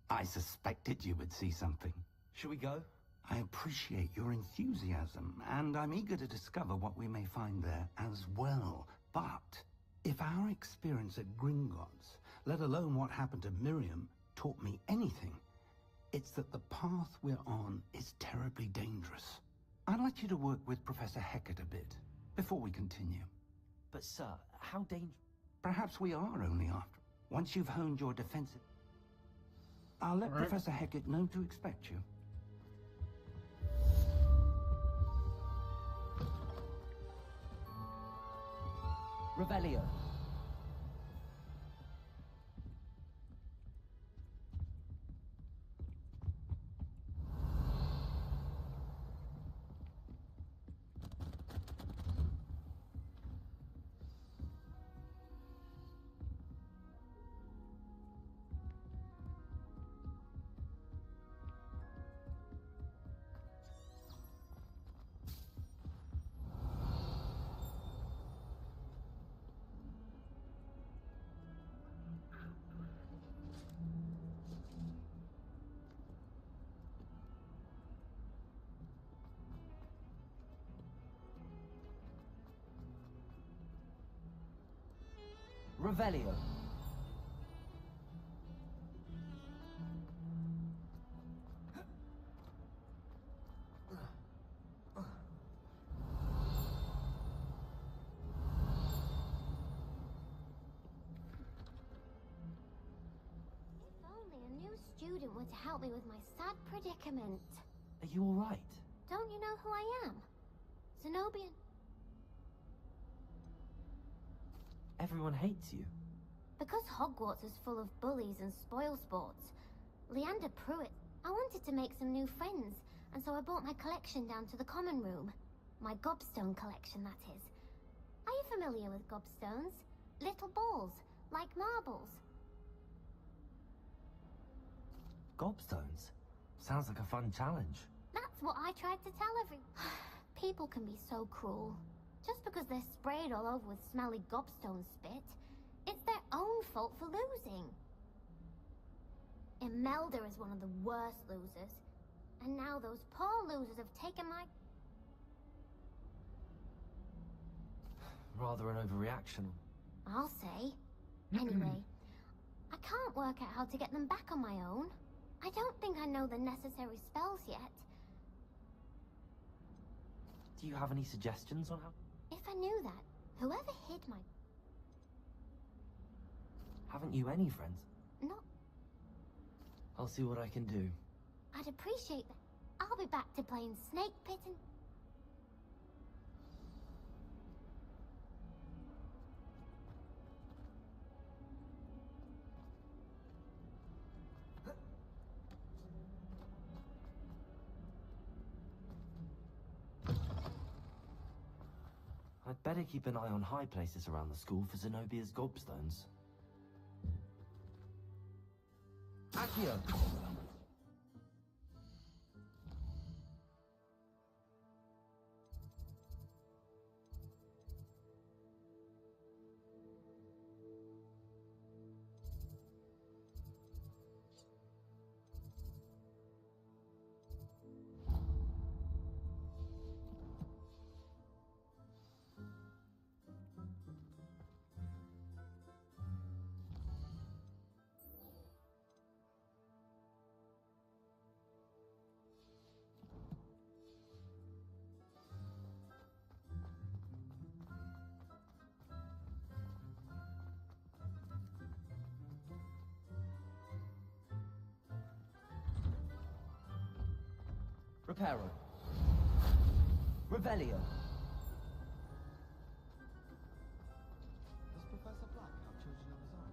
I suspected you would see something. Shall we go? I appreciate your enthusiasm, and I'm eager to discover what we may find there as well. But if our experience at Gringotts, let alone what happened to Miriam, taught me anything, it's that the path we're on is terribly dangerous. I'd like you to work with Professor Hecat a bit, before we continue. But sir, how dangerous... Perhaps we are only after. Once you've honed your defensive... I'll let Professor Hecat know to expect you. Revelio. Revelio. Student would help me with my sad predicament. Are you all right? Don't you know who I am? Zenobian. Everyone hates you. Because Hogwarts is full of bullies and spoilsports. Leander Pruitt. I wanted to make some new friends, and so I brought my collection down to the common room. My gobstone collection, that is. Are you familiar with gobstones? Little balls, like marbles. Gobstones? Sounds like a fun challenge. That's what I tried to tell People can be so cruel. Just because they're sprayed all over with smelly gobstone spit, it's their own fault for losing. Imelda is one of the worst losers. And now those poor losers have taken my... Rather an overreaction. I'll say. Anyway, I can't work out how to get them back on my own. I don't think I know the necessary spells yet. Do you have any suggestions on how... If I knew that, whoever hid my... Haven't you any friends? No. I'll see what I can do. I'd appreciate that. I'll be back to playing Snake Pit and... I'd better keep an eye on high places around the school for Zenobia's gobstones. Accio! Reparo. Revelio. Does Professor Black have children of his own?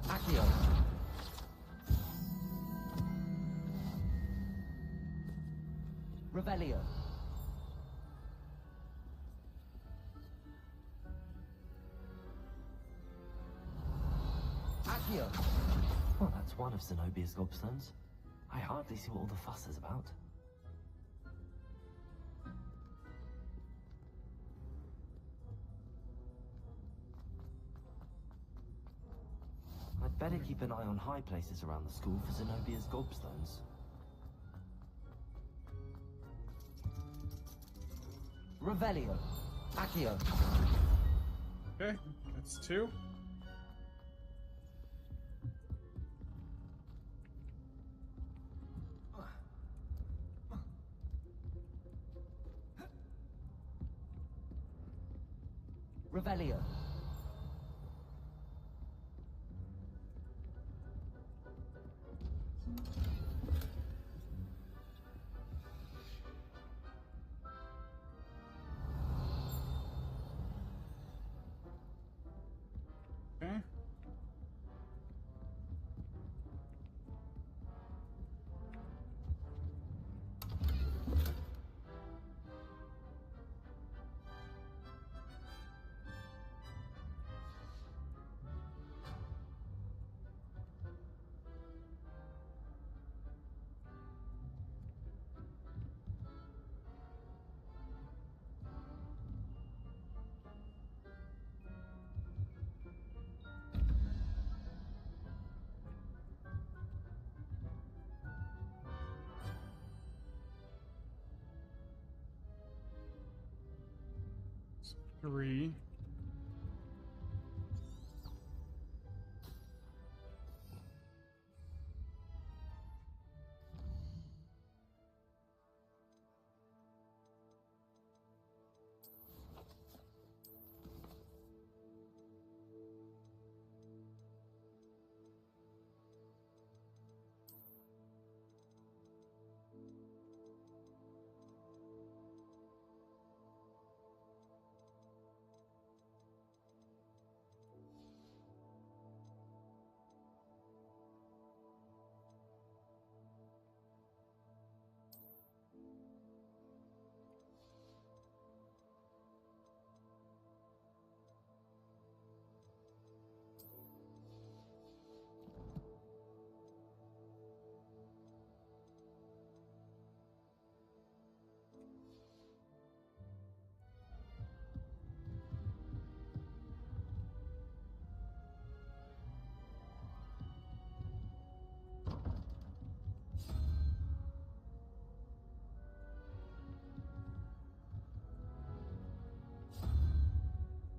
Accio. Revelio. Accio. Well, that's one of Zenobia's gobstones. I hardly see what all the fuss is about. I'd better keep an eye on high places around the school for Zenobia's gobstones. Revelio. Accio. Okay, that's 2. Revelio. Okay. It's 3.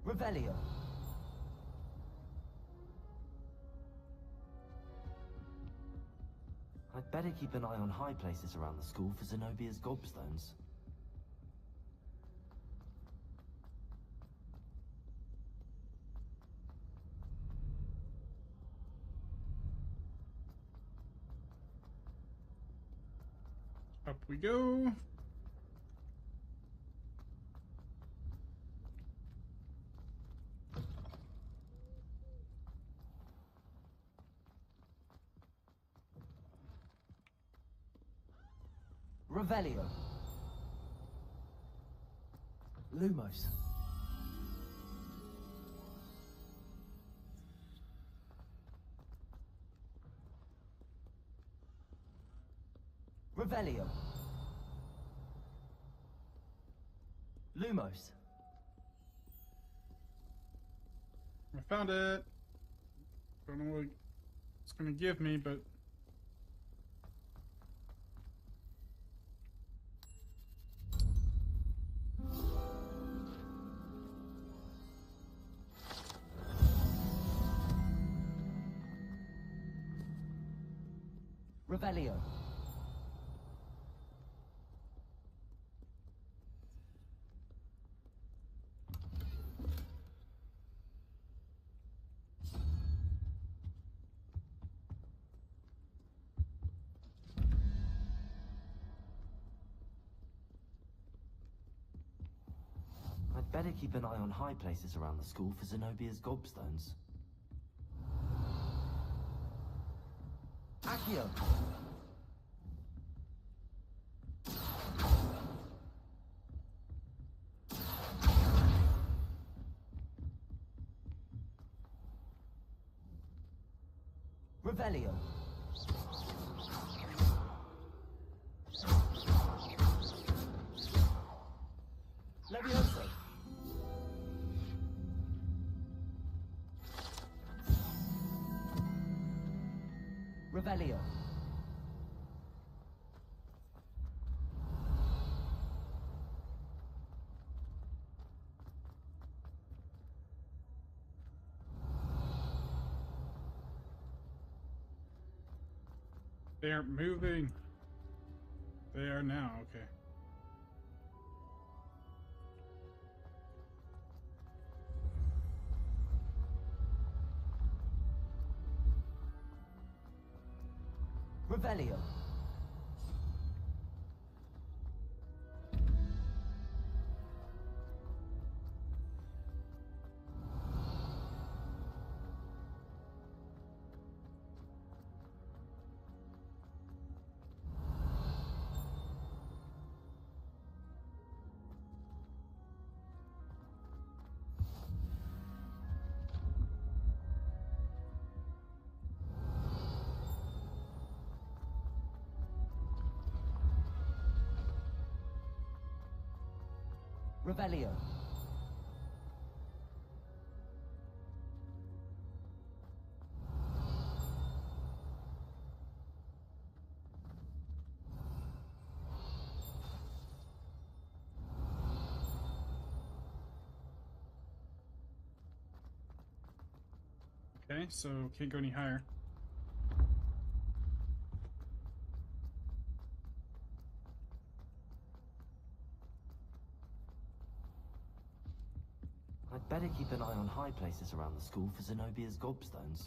Revelio. I'd better keep an eye on high places around the school for Zenobia's gobstones. Up we go. Revelio. Lumos. Revelio. Lumos. I found it. Don't know what it's gonna give me, but Revelio. I'd better keep an eye on high places around the school for Zenobia's gobstones. Accio! Revelio. Levioso. Revelio. They aren't moving. They are now, okay. Revelio. Revelio. Okay, so can't go any higher. I'd better keep an eye on high places around the school for Zenobia's gobstones.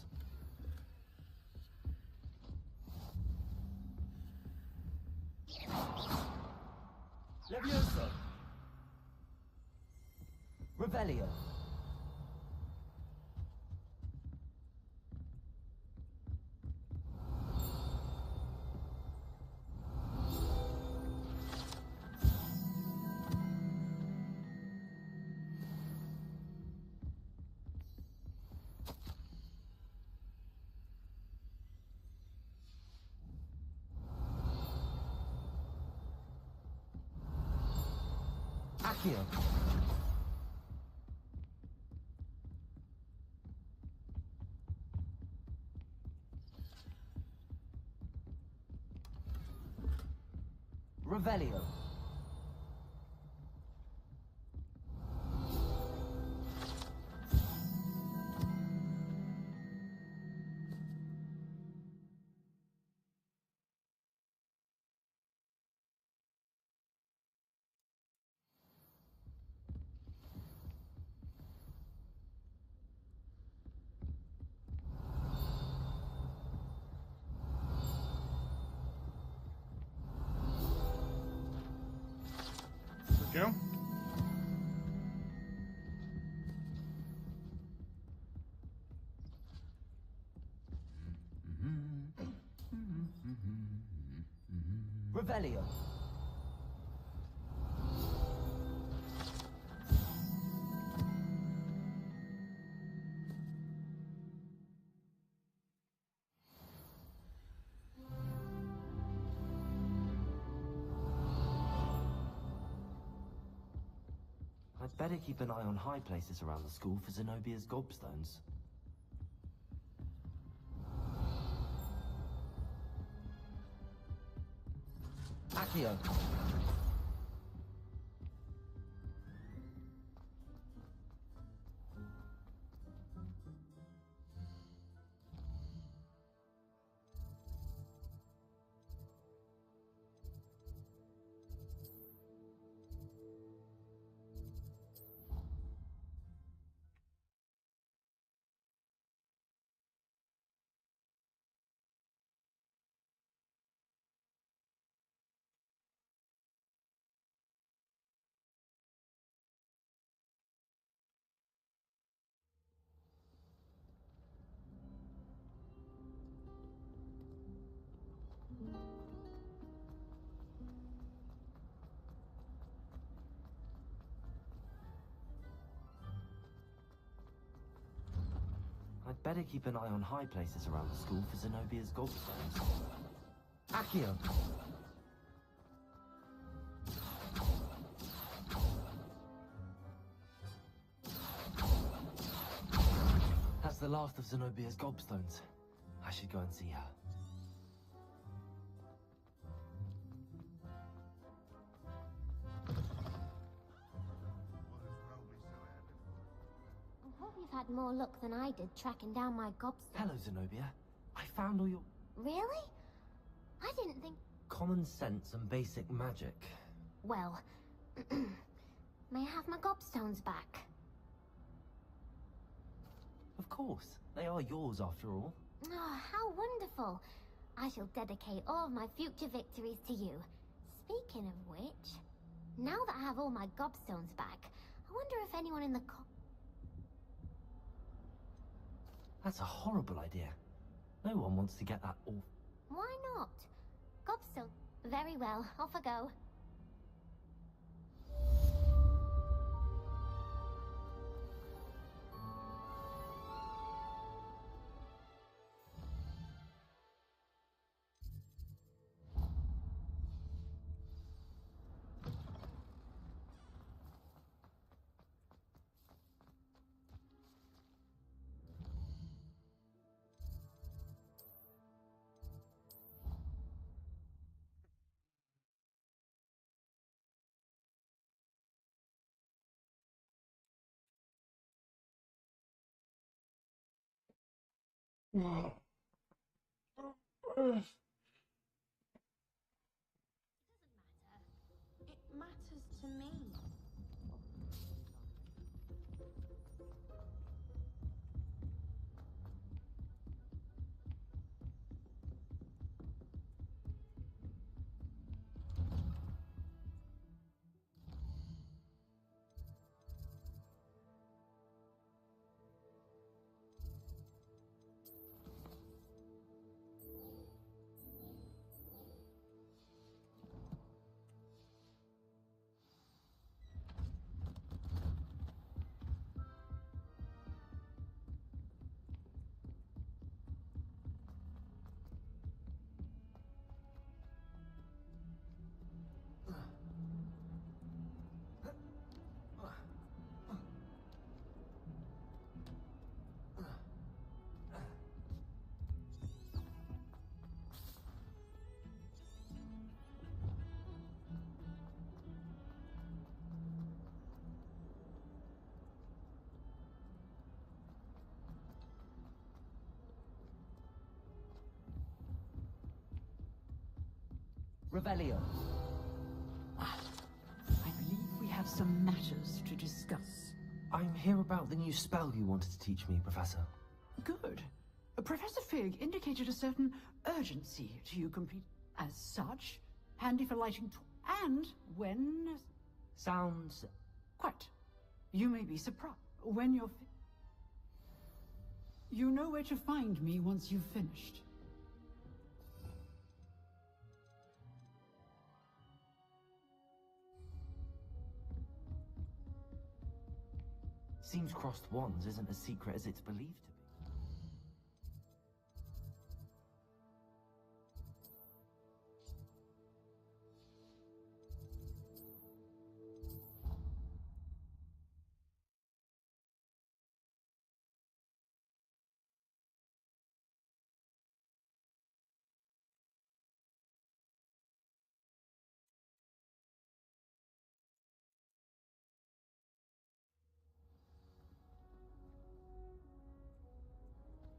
Levioso. Revelio. Accio. Revelio. Go. Revelio. I'd better keep an eye on high places around the school for Zenobia's gobstones. Accio. better keep an eye on high places around the school for Zenobia's gobstones. Accio! That's the last of Zenobia's gobstones. I should go and see her. I hope you've had more luck than I did tracking down my gobstone. Hello, Zenobia. I found all your... Really? I didn't think... common sense and basic magic. Well, may I have my gobstones back? Of course. They are yours, after all. Oh, how wonderful. I shall dedicate all of my future victories to you. Speaking of which, now that I have all my gobstones back, I wonder if anyone in the That's a horrible idea. No one wants to get that off. Why not? Gobstone. Very well, off I go. It matters to me. Revelio. I believe we have some matters to discuss. I'm here about the new spell you wanted to teach me, Professor. Good. Professor Fig indicated a certain urgency to you complete. As such, handy for lighting and when... Sounds... Quite. You may be surprised when you're... You know where to find me once you've finished. Seems crossed wands isn't as secret as it's believed to be.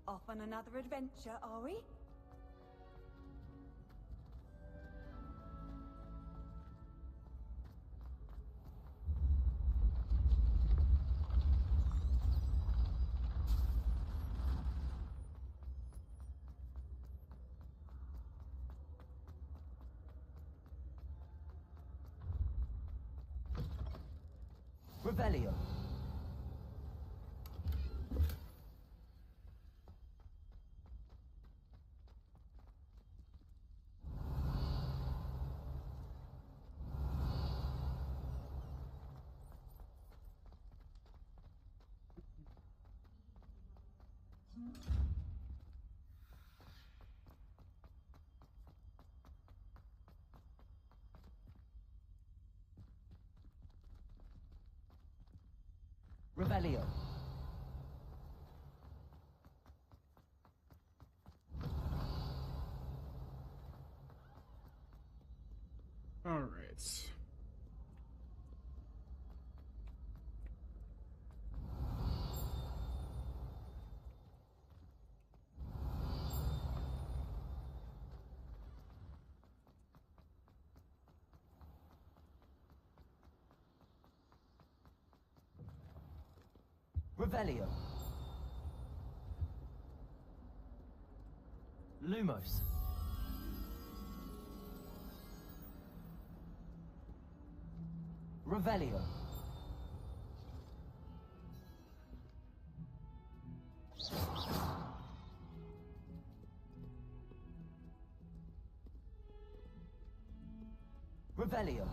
Off on another adventure, are we? Revelio. Revelio. All right. Revelio. Lumos. Revelio. Revelio.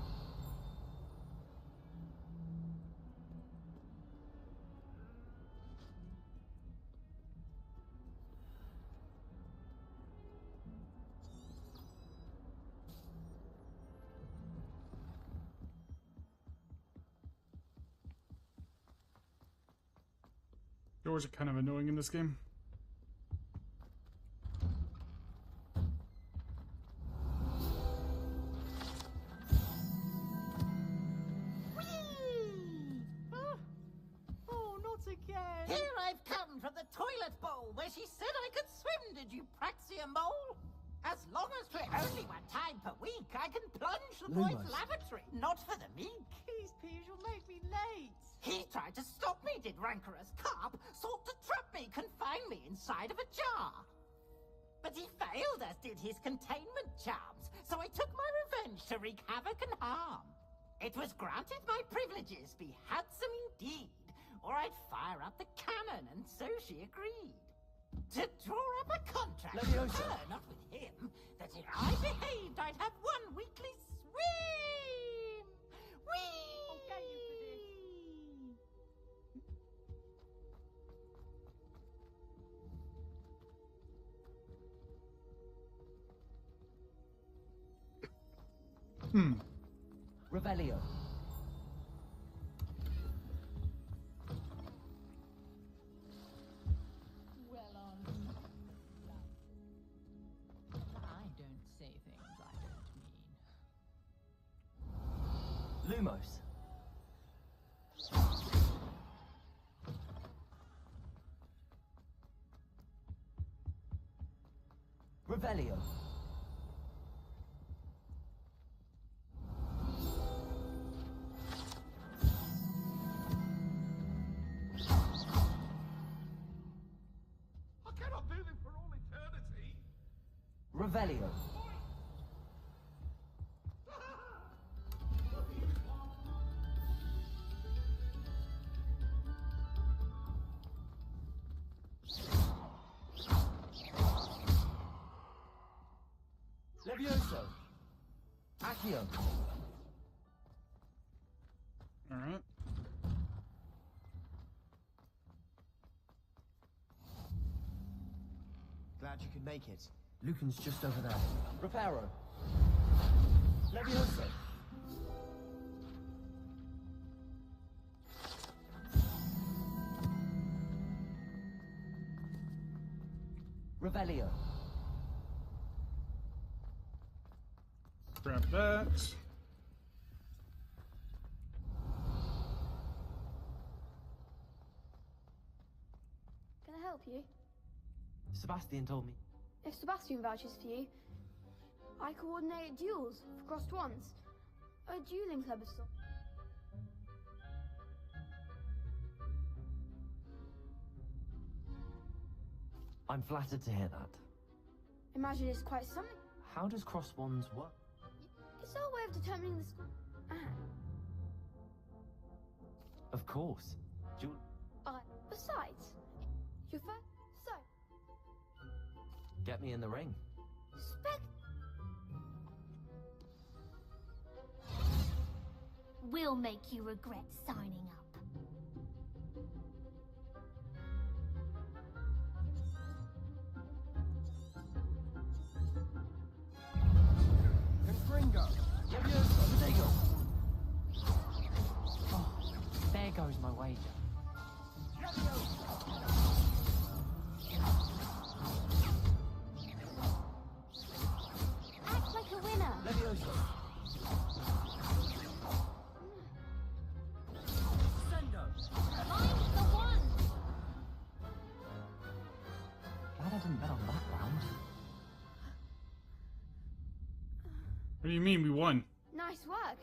Doors are kind of annoying in this game. Oh, not again. Here I've come from the toilet bowl where she said I could swim, did you Praxia mole? As long as for only one time per week, I can plunge the boy's Lumos. lavatory. Not for the meek. Please, please, you'll make me late. He tried to stop me, did rancorous carp. Sought to trap me, confine me inside of a jar. But he failed, as did his containment charms. So I took my revenge to wreak havoc and harm. It was granted my privileges be handsome indeed, or I'd fire up the cannon, and so she agreed. To draw up a contract with her, not with him, that if I behaved, I'd have one weekly swim! Whee! Okay, you for this. Revelio. Well, I don't say things I don't mean. Lumos. Revelio. I cannot do this for all eternity. Revelio. Levioso. Accio. All right. Glad you could make it. Lucan's just over there. Reparo. Levioso. Revelio. Grab that. Can I help you? Sebastian told me. If Sebastian vouches for you, I coordinate duels for crossed ones. A dueling club is still. I'm flattered to hear that. Imagine it's quite something. How does cross wands work? It's our way of determining the score. Of course. Besides, your first. So, Get me in the ring. We'll make you regret signing up. goes my wager. Act like a winner. Levioso. Sendo. Find the one. Glad I didn't bet on that round. What do you mean we won? Nice work.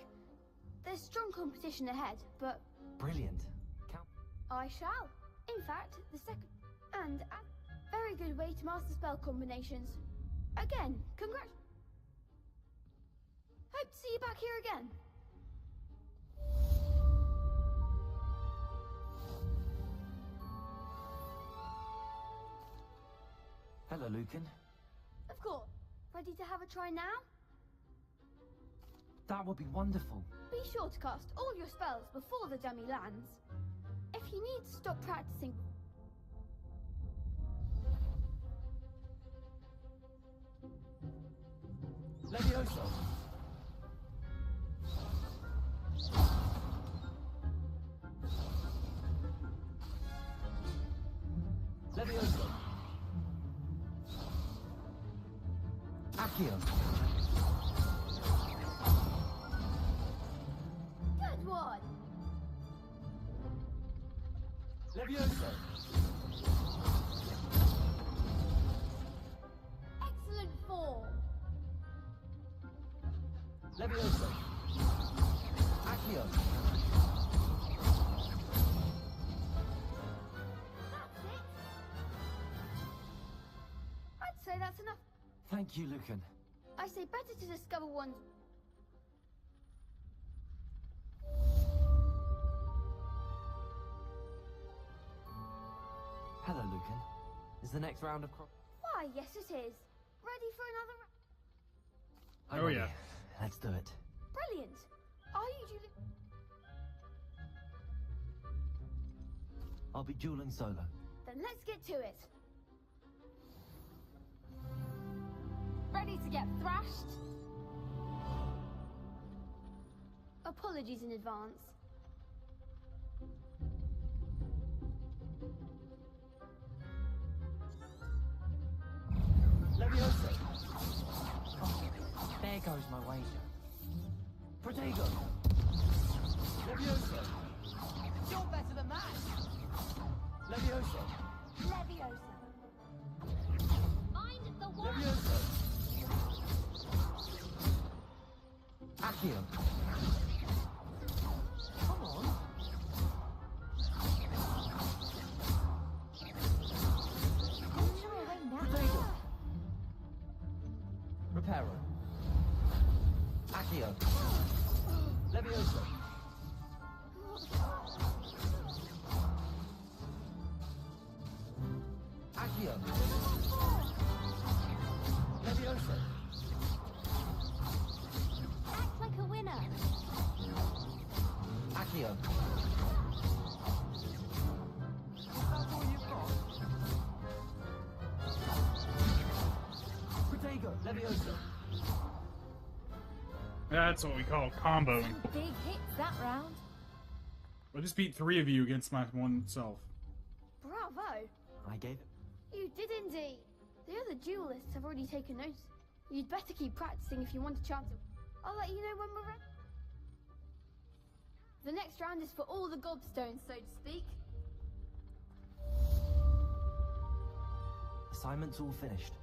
There's strong competition ahead, but Brilliant. Count. I shall. In fact, the second and a very good way to master spell combinations. Again, congrats. Hope to see you back here again. Hello, Lucan. Of course. Ready to have a try now? That would be wonderful. Be sure to cast all your spells before the dummy lands. If you need to stop practicing, Levioso. Levioso. Accio. good one. Levioso. Excellent form. Levioso. Accio. That's it. I'd say that's enough. Thank you, Lucan. I say better to discover one's... Hello, Lucan. Is the next round of Why, yes it is. Ready for another Oh, yeah. Let's do it. Brilliant. Are you dueling? I'll be dueling solo. Then let's get to it. Ready to get thrashed? Apologies in advance. Levioso. There goes my wager. Protego. Levioso. You're better than that! Levioso. Leviosa. Find the one. Levioso. Accio. Come on. Conjure away now. Protego. Reparo. Accio. Levioso. Accio. Levioso. Act like a winner. Accio. That's all you've got? Protego. Levioso. That's what we call comboing. Big hits that round. I just beat 3 of you against my one self. Bravo. I gave it. You did indeed. The other duelists have already taken notice. You'd better keep practicing if you want a chance of... I'll let you know when we're ready. The next round is for all the gobstones, so to speak. Assignment's all finished.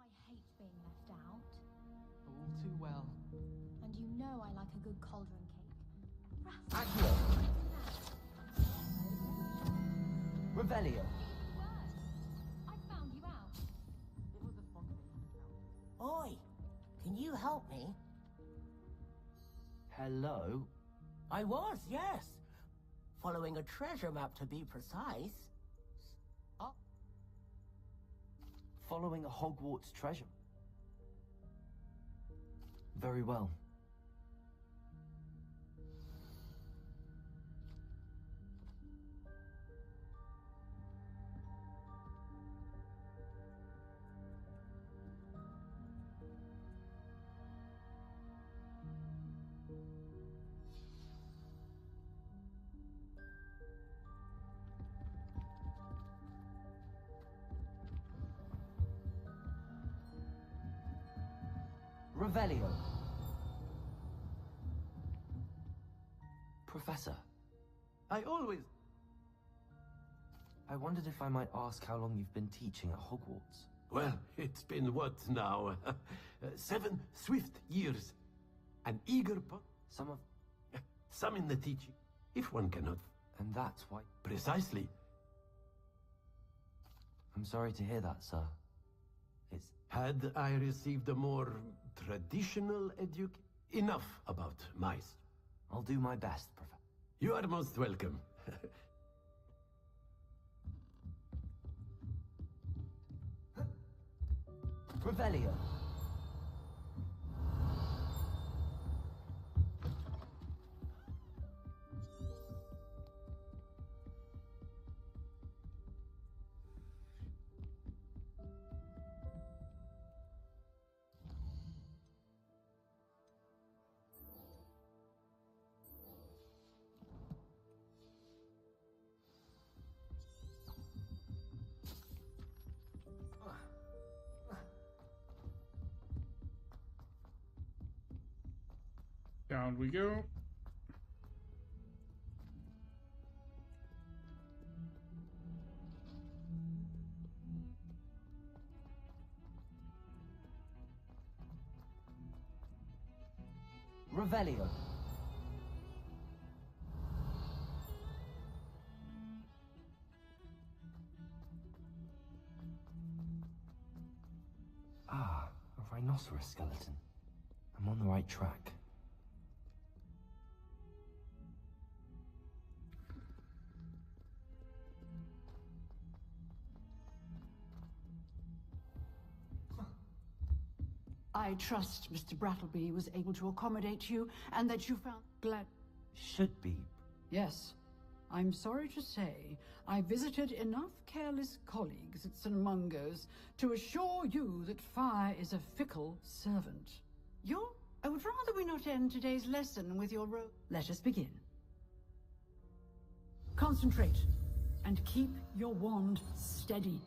I hate being left out. All too well. And you know I like a good cauldron cake. Accio. Revelio. I found you out. It was a spontaneous encounter. Oi, can you help me? Hello? I was, yes. Following a treasure map, to be precise. Following a Hogwarts treasure. Very well. Revelio. Professor. I wondered if I might ask how long you've been teaching at Hogwarts. Well, it's been what now? 7 swift years. An eager some in the teaching, if one cannot. And that's why... Precisely. I'm sorry to hear that, sir. Had I received a more traditional enough about mice. I'll do my best, Professor. You are most welcome. Revelio. Down we go. Revelio. Ah, a rhinoceros skeleton. I'm on the right track. I trust Mr. Brattleby was able to accommodate you, and that you found glad... Should be. Yes. I'm sorry to say, I visited enough careless colleagues at St. Mungo's to assure you that fire is a fickle servant. I would rather we not end today's lesson with your Let us begin. Concentrate, and keep your wand steady.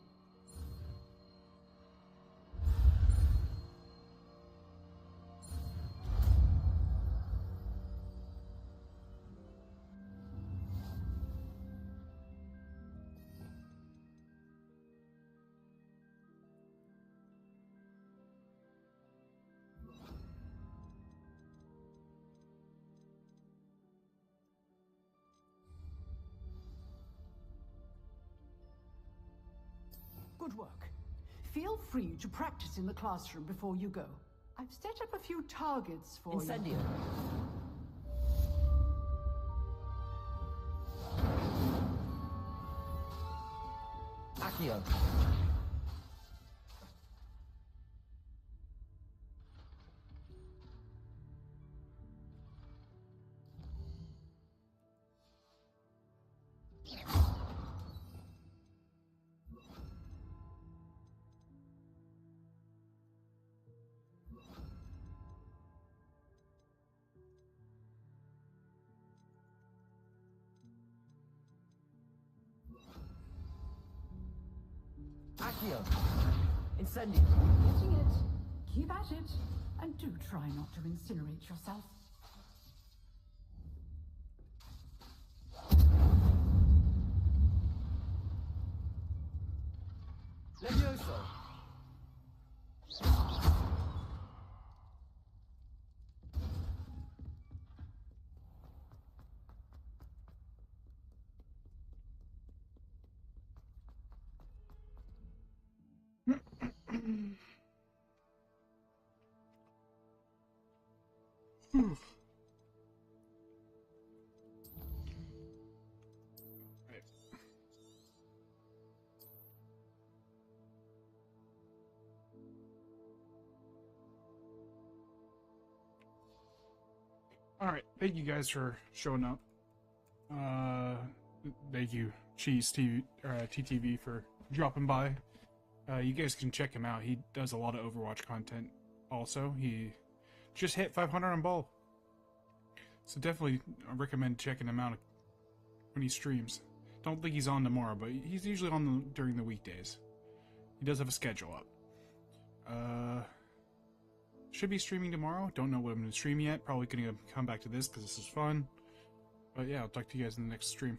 Good work. Feel free to practice in the classroom before you go. I've set up a few targets for Incendio. Accio. Accio. Incendio. Getting it. Keep at it. And do try not to incinerate yourself. Levioso. Alright, thank you guys for showing up. Thank you, Cheese TV, TTV, for dropping by. You guys can check him out. He does a lot of Overwatch content also. He just hit 500 on Ball. So definitely recommend checking him out when he streams. Don't think he's on tomorrow, but he's usually on during the weekdays. He does have a schedule up. Should be streaming tomorrow. Don't know what I'm going to stream yet. Probably going to come back to this because this is fun. But yeah, I'll talk to you guys in the next stream.